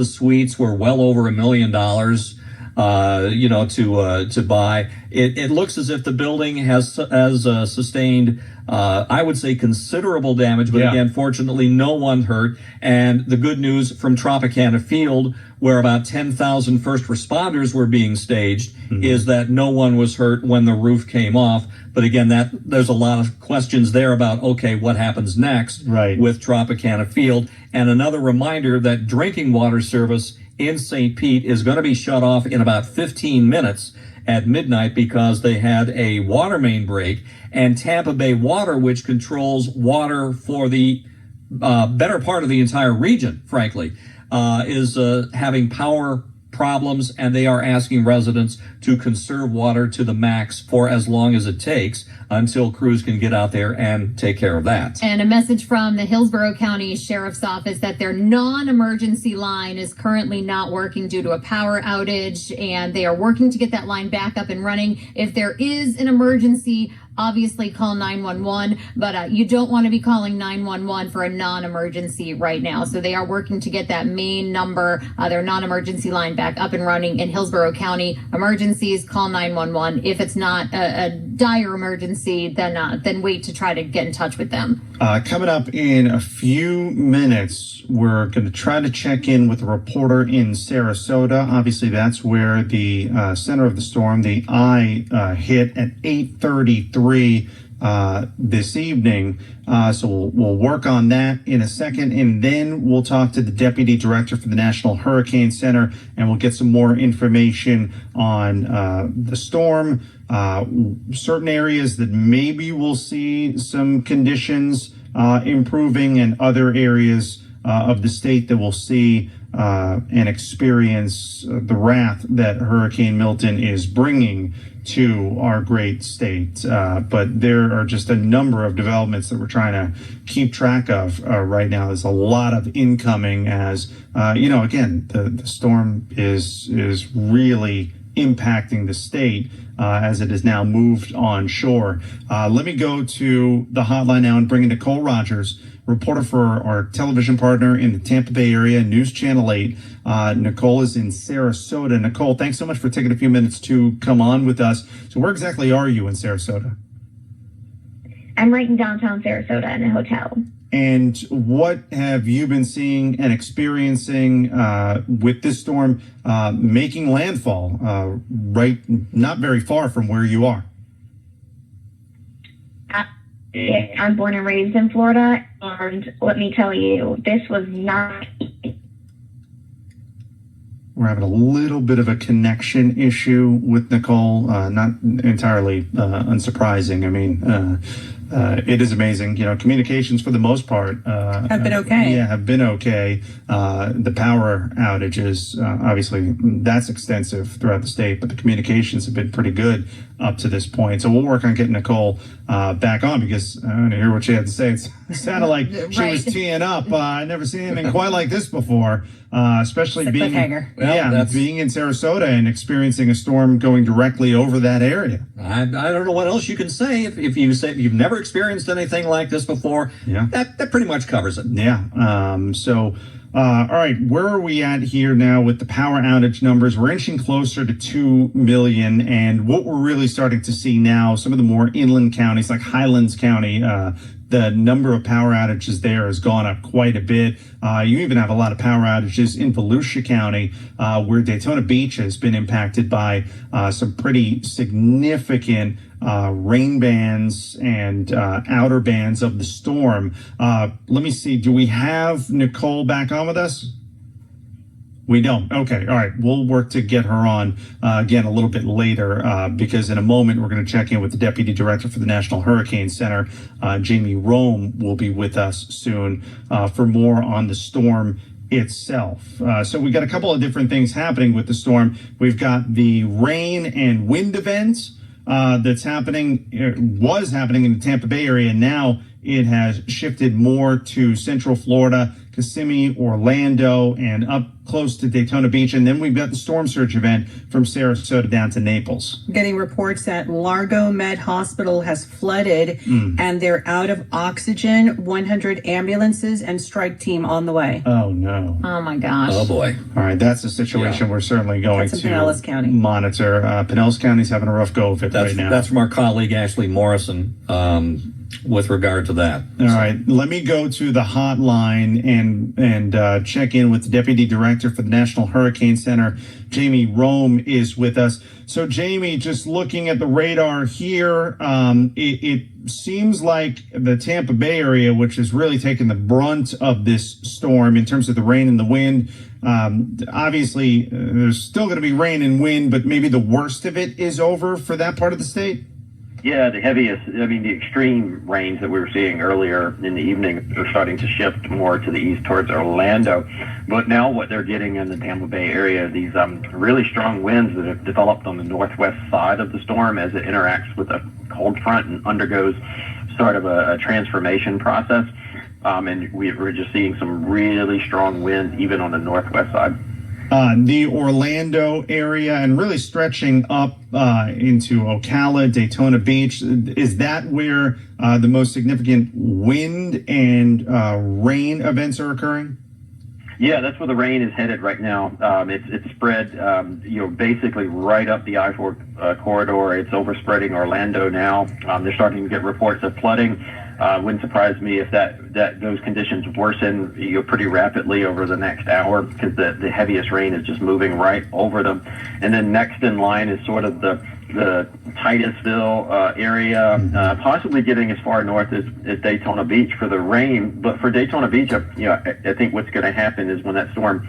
suites were well over $1 million. To buy. It looks as if the building has sustained, I would say, considerable damage, but again, fortunately, no one hurt. And the good news from Tropicana Field, where about 10,000 first responders were being staged, is that no one was hurt when the roof came off. But again, there's a lot of questions there about, okay, what happens next with Tropicana Field? And another reminder that drinking water service in St. Pete is going to be shut off in about 15 minutes at midnight because they had a water main break, and Tampa Bay Water, which controls water for the better part of the entire region, frankly, is having power problems, and they are asking residents to conserve water to the max for as long as it takes until crews can get out there and take care of that. And a message from the Hillsborough County Sheriff's Office that their non-emergency line is currently not working due to a power outage, and they are working to get that line back up and running. If there is an emergency, obviously call 911, but you don't want to be calling 911 for a non-emergency right now. So they are working to get that main number, their non-emergency line, back up and running in Hillsborough County. Emergencies, call 911. If it's not a dire emergency, then wait to try to get in touch with them. Coming up in a few minutes, we're going to try to check in with a reporter in Sarasota. Obviously, that's where the center of the storm, the eye, hit at 8:33 this evening. So we'll work on that in a second, and then we'll talk to the deputy director for the National Hurricane Center, and we'll get some more information on the storm, certain areas that maybe we'll see some conditions improving, and other areas of the state that we'll see and experience the wrath that Hurricane Milton is bringing to our great state. But there are just a number of developments that we're trying to keep track of right now. There's a lot of incoming as, again, the storm is really impacting the state as it is now moved on shore. Let me go to the hotline now and bring in Nicole Rogers, reporter for our television partner in the Tampa Bay area, News Channel 8. Nicole is in Sarasota. Nicole, thanks so much for taking a few minutes to come on with us. So where exactly are you in Sarasota? I'm right in downtown Sarasota in a hotel. And what have you been seeing and experiencing with this storm making landfall right not very far from where you are? I'm born and raised in Florida, and let me tell you, this was not. We're having a little bit of a connection issue with Nicole, not entirely unsurprising. I mean, it is amazing. Communications for the most part Have been okay. Have been okay. The power outages, obviously, that's extensive throughout the state, but the communications have been pretty good up to this point. So we'll work on getting Nicole back on, because I want to hear what she had to say. It sounded like she was teeing up. I never seen anything quite like this before, especially being being in Sarasota and experiencing a storm going directly over that area. I don't know what else you can say. If you say you've never experienced anything like this before, that pretty much covers it. Yeah. All right, where are we at here now with the power outage numbers? We're inching closer to 2 million, and what we're really starting to see now, some of the more inland counties like Highlands County, the number of power outages there has gone up quite a bit. You even have a lot of power outages in Volusia County, where Daytona Beach has been impacted by some pretty significant rain bands and outer bands of the storm. Let me see. Do we have Nicole back on with us? We don't. Okay. All right. We'll work to get her on again a little bit later because in a moment we're going to check in with the Deputy Director for the National Hurricane Center. Jamie Rome will be with us soon for more on the storm itself. So we got a couple of different things happening with the storm. We've got the rain and wind events that's happening, was happening in the Tampa Bay area. Now it has shifted more to Central Florida, Kissimmee, Orlando, and up close to Daytona Beach. And then we've got the storm surge event from Sarasota down to Naples. Getting reports that Largo Med Hospital has flooded and they're out of oxygen, 100 ambulances and strike team on the way. Oh, no. Oh, my gosh. Oh, boy. All right, that's a situation we're certainly going That's in to Pinellas County. monitor. Pinellas County's having a rough go of it right now. That's from our colleague Ashley Morrison with regard to that. All right, let me go to the hotline and check in with the Deputy Director for the National Hurricane Center. Jamie Rome is with us. So, Jamie, just looking at the radar here, it seems like the Tampa Bay area, which has really taken the brunt of this storm in terms of the rain and the wind, obviously there's still going to be rain and wind, but maybe the worst of it is over for that part of the state? Yeah, the heaviest, the extreme rains that we were seeing earlier in the evening are starting to shift more to the east towards Orlando. But now what they're getting in the Tampa Bay area, these really strong winds that have developed on the northwest side of the storm as it interacts with a cold front and undergoes sort of a transformation process. And we're just seeing some really strong winds even on the northwest side. The Orlando area and really stretching up into Ocala, Daytona Beach. Is that where the most significant wind and rain events are occurring? Yeah, that's where the rain is headed right now. It's spread, basically right up the I-4 corridor. It's overspreading Orlando now. They're starting to get reports of flooding. Wouldn't surprise me if those conditions worsen pretty rapidly over the next hour because the heaviest rain is just moving right over them. And then next in line is sort of the Titusville area, possibly getting as far north as Daytona Beach for the rain. But for Daytona Beach, I think what's going to happen is when that storm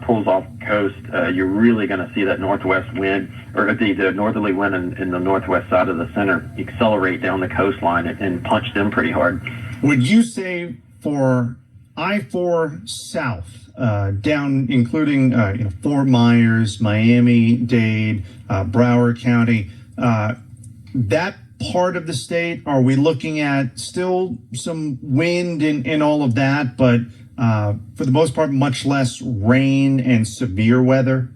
pulls off the coast, you're really going to see that northwest wind, or the northerly wind in the northwest side of the center accelerate down the coastline and punch them pretty hard. Would you say for I-4 South, down including Fort Myers, Miami-Dade, Broward County, that part of the state, are we looking at still some wind and all of that, but for the most part, much less rain and severe weather?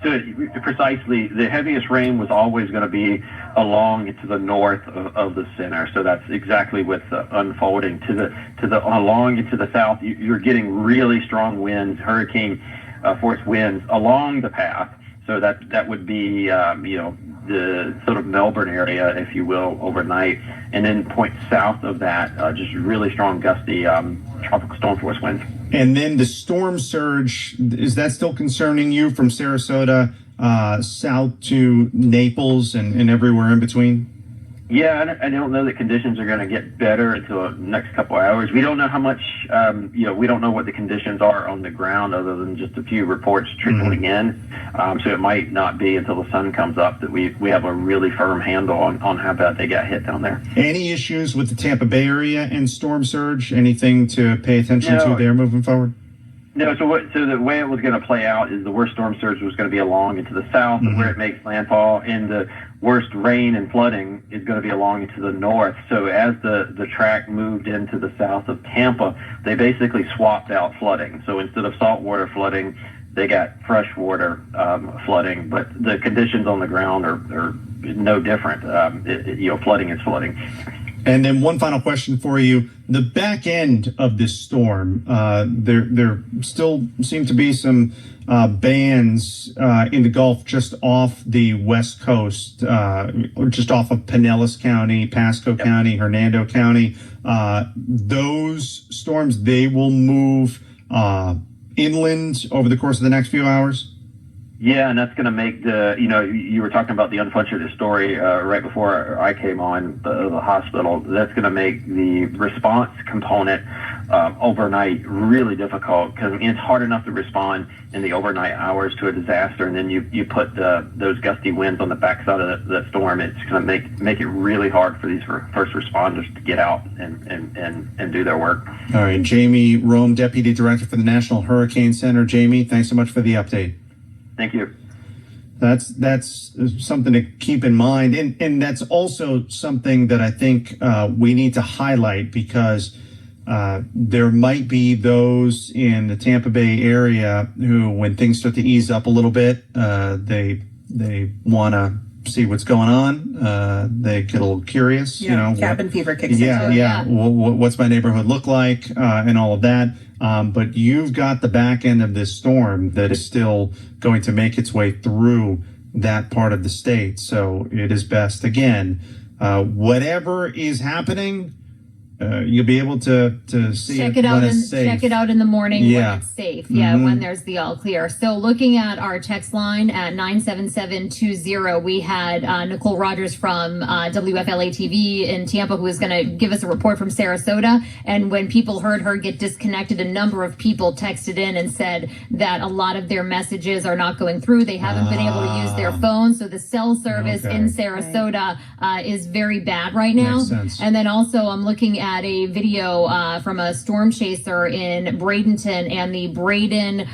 So precisely, the heaviest rain was always going to be along to the north of the center. So that's exactly what's unfolding to the along into the south. You're getting really strong winds, hurricane force winds along the path. So that would be the sort of Melbourne area, if you will, overnight, and then point south of that, just really strong gusty tropical storm force winds. And then the storm surge, is that still concerning you from Sarasota south to Naples and everywhere in between? Yeah, I don't know that conditions are going to get better until the next couple of hours. We don't know how much, we don't know what the conditions are on the ground other than just a few reports trickling in. So it might not be until the sun comes up that we have a really firm handle on how bad they got hit down there. Any issues with the Tampa Bay area and storm surge? Anything to pay attention to there moving forward? No, so the way it was going to play out is the worst storm surge was going to be along into the south where it makes landfall, and the worst rain and flooding is going to be along into the north. So as the track moved into the south of Tampa, they basically swapped out flooding. So instead of saltwater flooding, they got freshwater flooding, but the conditions on the ground are no different. Flooding is flooding. And then one final question for you. The back end of this storm, there still seem to be some bands in the Gulf just off the west coast, just off of Pinellas County, Pasco County, Hernando County. Those storms, they will move inland over the course of the next few hours? Yeah, and that's going to make you were talking about the unfortunate story right before I came on the hospital. That's going to make the response component overnight really difficult, because it's hard enough to respond in the overnight hours to a disaster, and then you put those gusty winds on the backside of the storm. It's going to make it really hard for these first responders to get out and do their work. All right, Jamie Rome, Deputy Director for the National Hurricane Center. Jamie, thanks so much for the update. Thank you. That's something to keep in mind, and that's also something that I think we need to highlight, because there might be those in the Tampa Bay area who, when things start to ease up a little bit, they want to see what's going on. They get a little curious, cabin fever kicks in. Yeah. What's my neighborhood look like, and all of that. But you've got the back end of this storm that is still going to make its way through that part of the state. So it is best, again, whatever is happening, you'll be able to see check it out when it's safe. Check it out in the morning when it's safe. Yeah, Mm-hmm. when there's the all clear. So looking at our text line at 97720, we had Nicole Rogers from WFLA TV in Tampa, who was going to give us a report from Sarasota. And when people heard her get disconnected, a number of people texted in and said that a lot of their messages are not going through. They haven't been able to use their phone. So the cell service in Sarasota is very bad right now. Makes sense. And then also I'm looking at a video from a storm chaser in Bradenton, and the Braden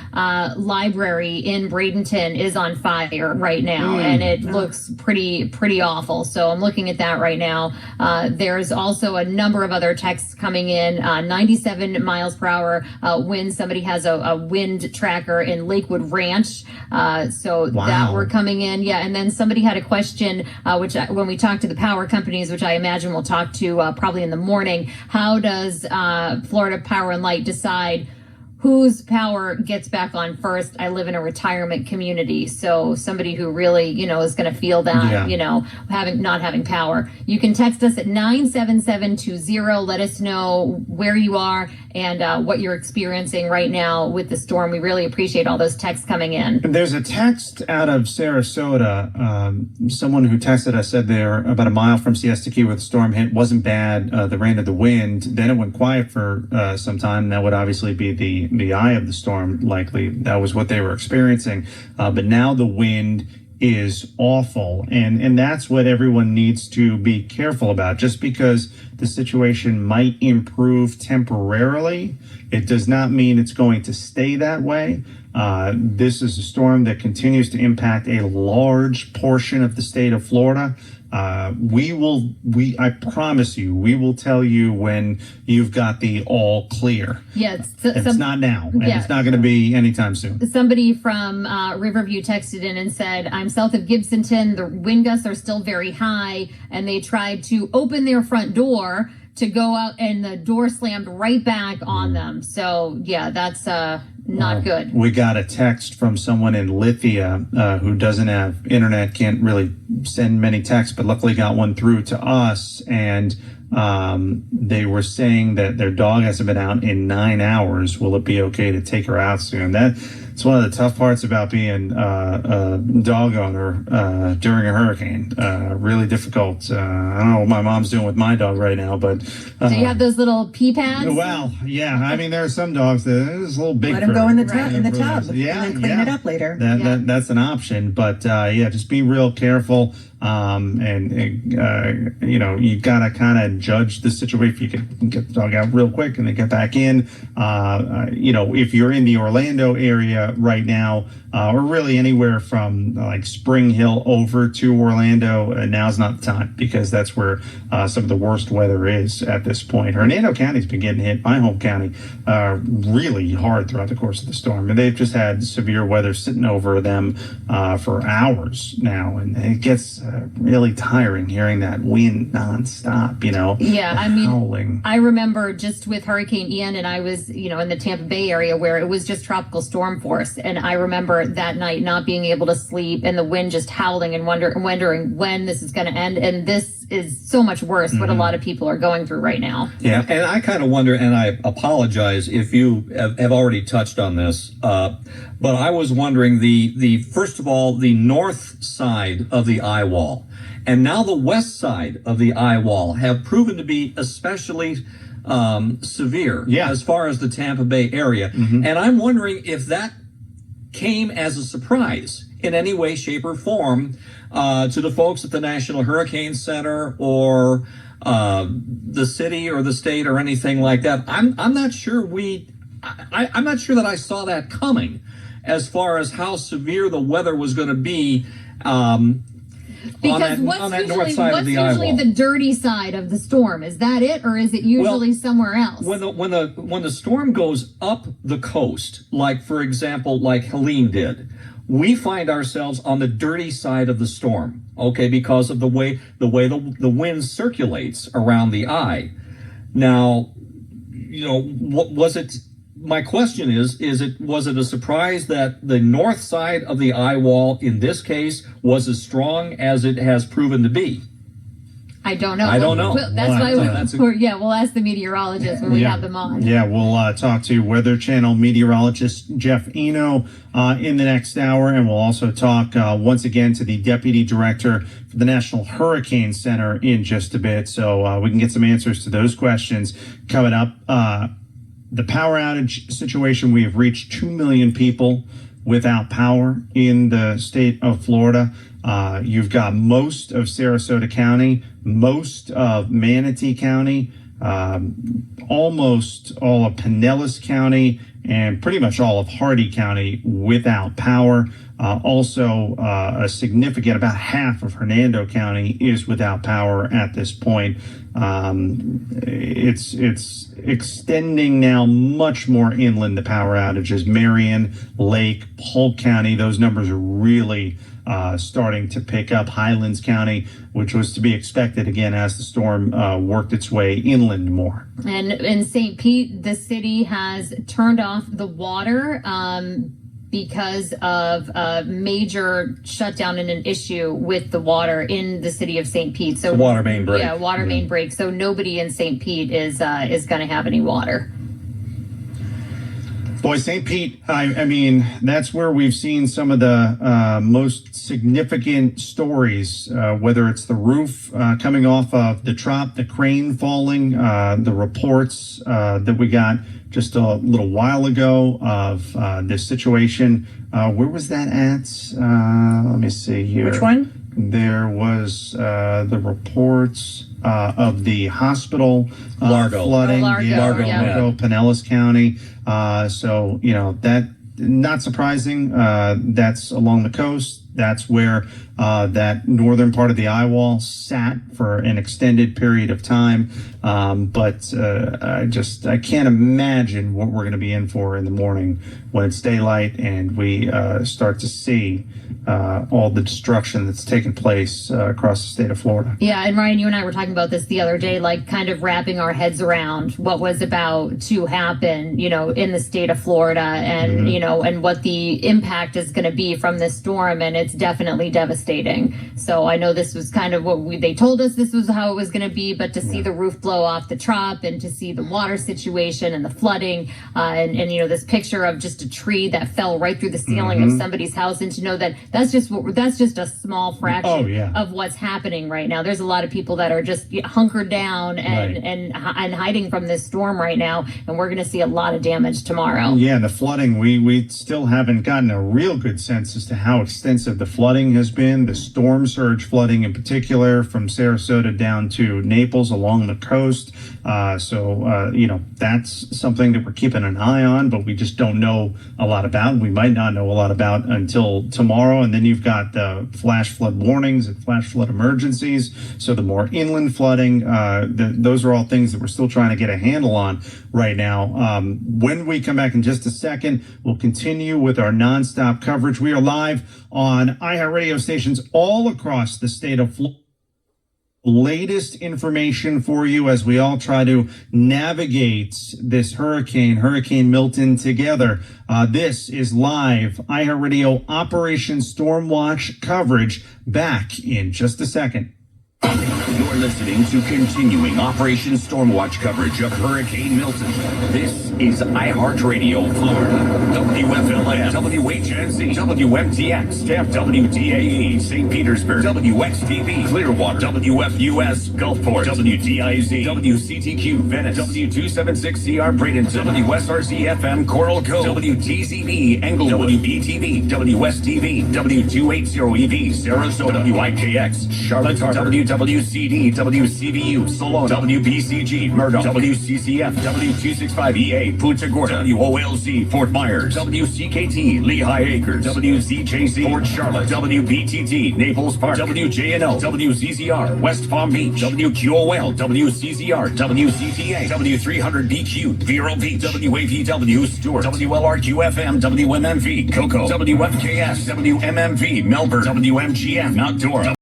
library in Bradenton is on fire right now, and it looks pretty awful. So I'm looking at that right now. There's also a number of other texts coming in. 97 miles per hour wind. Somebody has a wind tracker in Lakewood Ranch. That we're coming in. Yeah, and then somebody had a question, when we talked to the power companies, which I imagine we'll talk to probably in the morning. How does Florida Power and Light decide whose power gets back on first? I live in a retirement community, so somebody who really, is going to feel that, not having power. You can text us at 97720. Let us know where you are and what you're experiencing right now with the storm. We really appreciate all those texts coming in. There's a text out of Sarasota. Someone who texted us said they're about a mile from Siesta Key where the storm hit. Wasn't bad, the rain or the wind. Then it went quiet for some time. That would obviously be the eye of the storm, likely. That was what they were experiencing. But now the wind is awful. And that's what everyone needs to be careful about. Just because the situation might improve temporarily, it does not mean it's going to stay that way. This is a storm that continues to impact a large portion of the state of Florida. I promise you, we will tell you when you've got the all clear. Yeah, it's not now, and it's not going to be anytime soon. Somebody from Riverview texted in and said, I'm south of Gibsonton. The wind gusts are still very high, and they tried to open their front door to go out, and the door slammed right back on them. So, yeah, that's not good. We got a text from someone in Lithia who doesn't have internet, can't really send many texts, but luckily got one through to us. And they were saying that their dog hasn't been out in 9 hours. Will it be okay to take her out soon? It's one of the tough parts about being a dog owner during a hurricane. Really difficult. I don't know what my mom's doing with my dog right now, but do you have those little pee pads? Well, yeah. I mean, there are some dogs that is a little big. Let them go in the tub, Yeah, and then clean it up later. That's an option, but just be real careful. You gotta kind of judge the situation. If you can get the dog out real quick and then get back in. If you're in the Orlando area right now, or really anywhere from like Spring Hill over to Orlando, now's not the time, because that's where some of the worst weather is at this point. Hernando County's been getting hit, my home county, really hard throughout the course of the storm, and they've just had severe weather sitting over them for hours now, and it gets really tiring hearing that wind nonstop. Yeah, I mean, howling. I remember just with Hurricane Ian, and I was, in the Tampa Bay area where it was just tropical storm force, and I remember that night not being able to sleep, and the wind just howling, and wondering when this is going to end. And this is so much worse what a lot of people are going through right now. Yeah, and I kind of wonder, and I apologize if you have already touched on this, but I was wondering the first of all, the north side of the eye wall and now the west side of the eye wall have proven to be especially severe Yeah. as far as the Tampa Bay area. And I'm wondering if that came as a surprise in any way, shape, or form to the folks at the National Hurricane Center or the city or the state or anything like that. I'm not sure I'm not sure that I saw that coming as far as how severe the weather was going to be Because on that north side of the eye what's usually wall. the dirty side of the storm? Is that it, or is it usually somewhere else? When the storm goes up the coast, like for example, like Helene did, we find ourselves on the dirty side of the storm. Okay, because of the way the wind circulates around the eye. Now, what was it? My question was it a surprise that the north side of the eye wall in this case was as strong as it has proven to be? I don't know. I don't know. That's why we'll ask the meteorologists when we have them on. Yeah, we'll talk to Weather Channel meteorologist Jeff Eno in the next hour, and we'll also talk once again to the Deputy Director for the National Hurricane Center in just a bit, so we can get some answers to those questions coming up. The power outage situation, we have reached 2 million people without power in the state of Florida. You've got most of Sarasota County, most of Manatee County, almost all of Pinellas County, and pretty much all of Hardee County without power. Also, a significant, about half of Hernando County is without power at this point. It's extending now much more inland, the power outages. Marion, Lake, Polk County, those numbers are really starting to pick up. Highlands County, which was to be expected again as the storm worked its way inland more. And in St. Pete, the city has turned off the water because of a major shutdown and an issue with the water in the city of St. Pete. So water main break. Yeah, water main break. So nobody in St. Pete is going to have any water. Boy, St. Pete, I mean, that's where we've seen some of the most significant stories, whether it's the roof coming off of the trop, the crane falling, the reports that we got just a little while ago of this situation. Where was that at? Let me see here. Which one? There was the reports of the hospital Largo. flooding. Largo, Largo, Pinellas County. So, that not surprising. That's along the coast. That's where that northern part of the eye wall sat for an extended period of time. But I can't imagine what we're going to be in for in the morning when it's daylight and we start to see all the destruction that's taken place across the state of Florida. Yeah, and Ryan, you and I were talking about this the other day, like kind of wrapping our heads around what was about to happen, in the state of Florida and, and what the impact is going to be from this storm. And it's definitely devastating. So I know this was kind of what they told us this was how it was going to be, but to see the roof blow off the trop and to see the water situation and the flooding and this picture of just a tree that fell right through the ceiling of somebody's house, and to know that that's just a small fraction of what's happening right now. There's a lot of people that are just hunkered down and hiding from this storm right now, and we're going to see a lot of damage tomorrow. Yeah, and the flooding, we still haven't gotten a real good sense as to how extensive the flooding has been, the storm surge flooding in particular from Sarasota down to Naples along the coast. So that's something that we're keeping an eye on, but we just don't know a lot about. We might not know a lot about until tomorrow. And then you've got the flash flood warnings and flash flood emergencies. So the more inland flooding, those are all things that we're still trying to get a handle on right now. When we come back in just a second, we'll continue with our nonstop coverage. We are live on iHeartRadio stations all across the state of Florida. Latest information for you as we all try to navigate this Hurricane Milton together. This is live iHeartRadio Operation Storm Watch coverage. Back in just a second. You're listening to continuing Operation Stormwatch coverage of Hurricane Milton. This is iHeartRadio, Florida. WFLA, WHNZ, WMTX, Tampa, WDAE, St. Petersburg, WXTV, Clearwater, WFUS, Gulfport, WDIZ, WCTQ, Venice, W276CR, Bradenton, WSRC-FM, Coral Cove, WTZB, Englewood, WBTV, WSTV, W280EV, Sarasota, WIKX, Charlotte, WWCD, WCVU, Salon, WBCG, Murdoch, WCCF, W265EA, Punta Gorda, WOLZ, Fort Myers, WCKT, Lehigh Acres, WZJC, Port Charlotte, WBTT, Naples Park, WJNO, WZZR, West Palm Beach, WQOL, WCZR, WCTA, W300BQ, Vero Beach, WAVW, Stewart, WLRQ-FM, WMMV, Cocoa, WFKS, WMMV, Melbourne, WMGM, Mount Dora,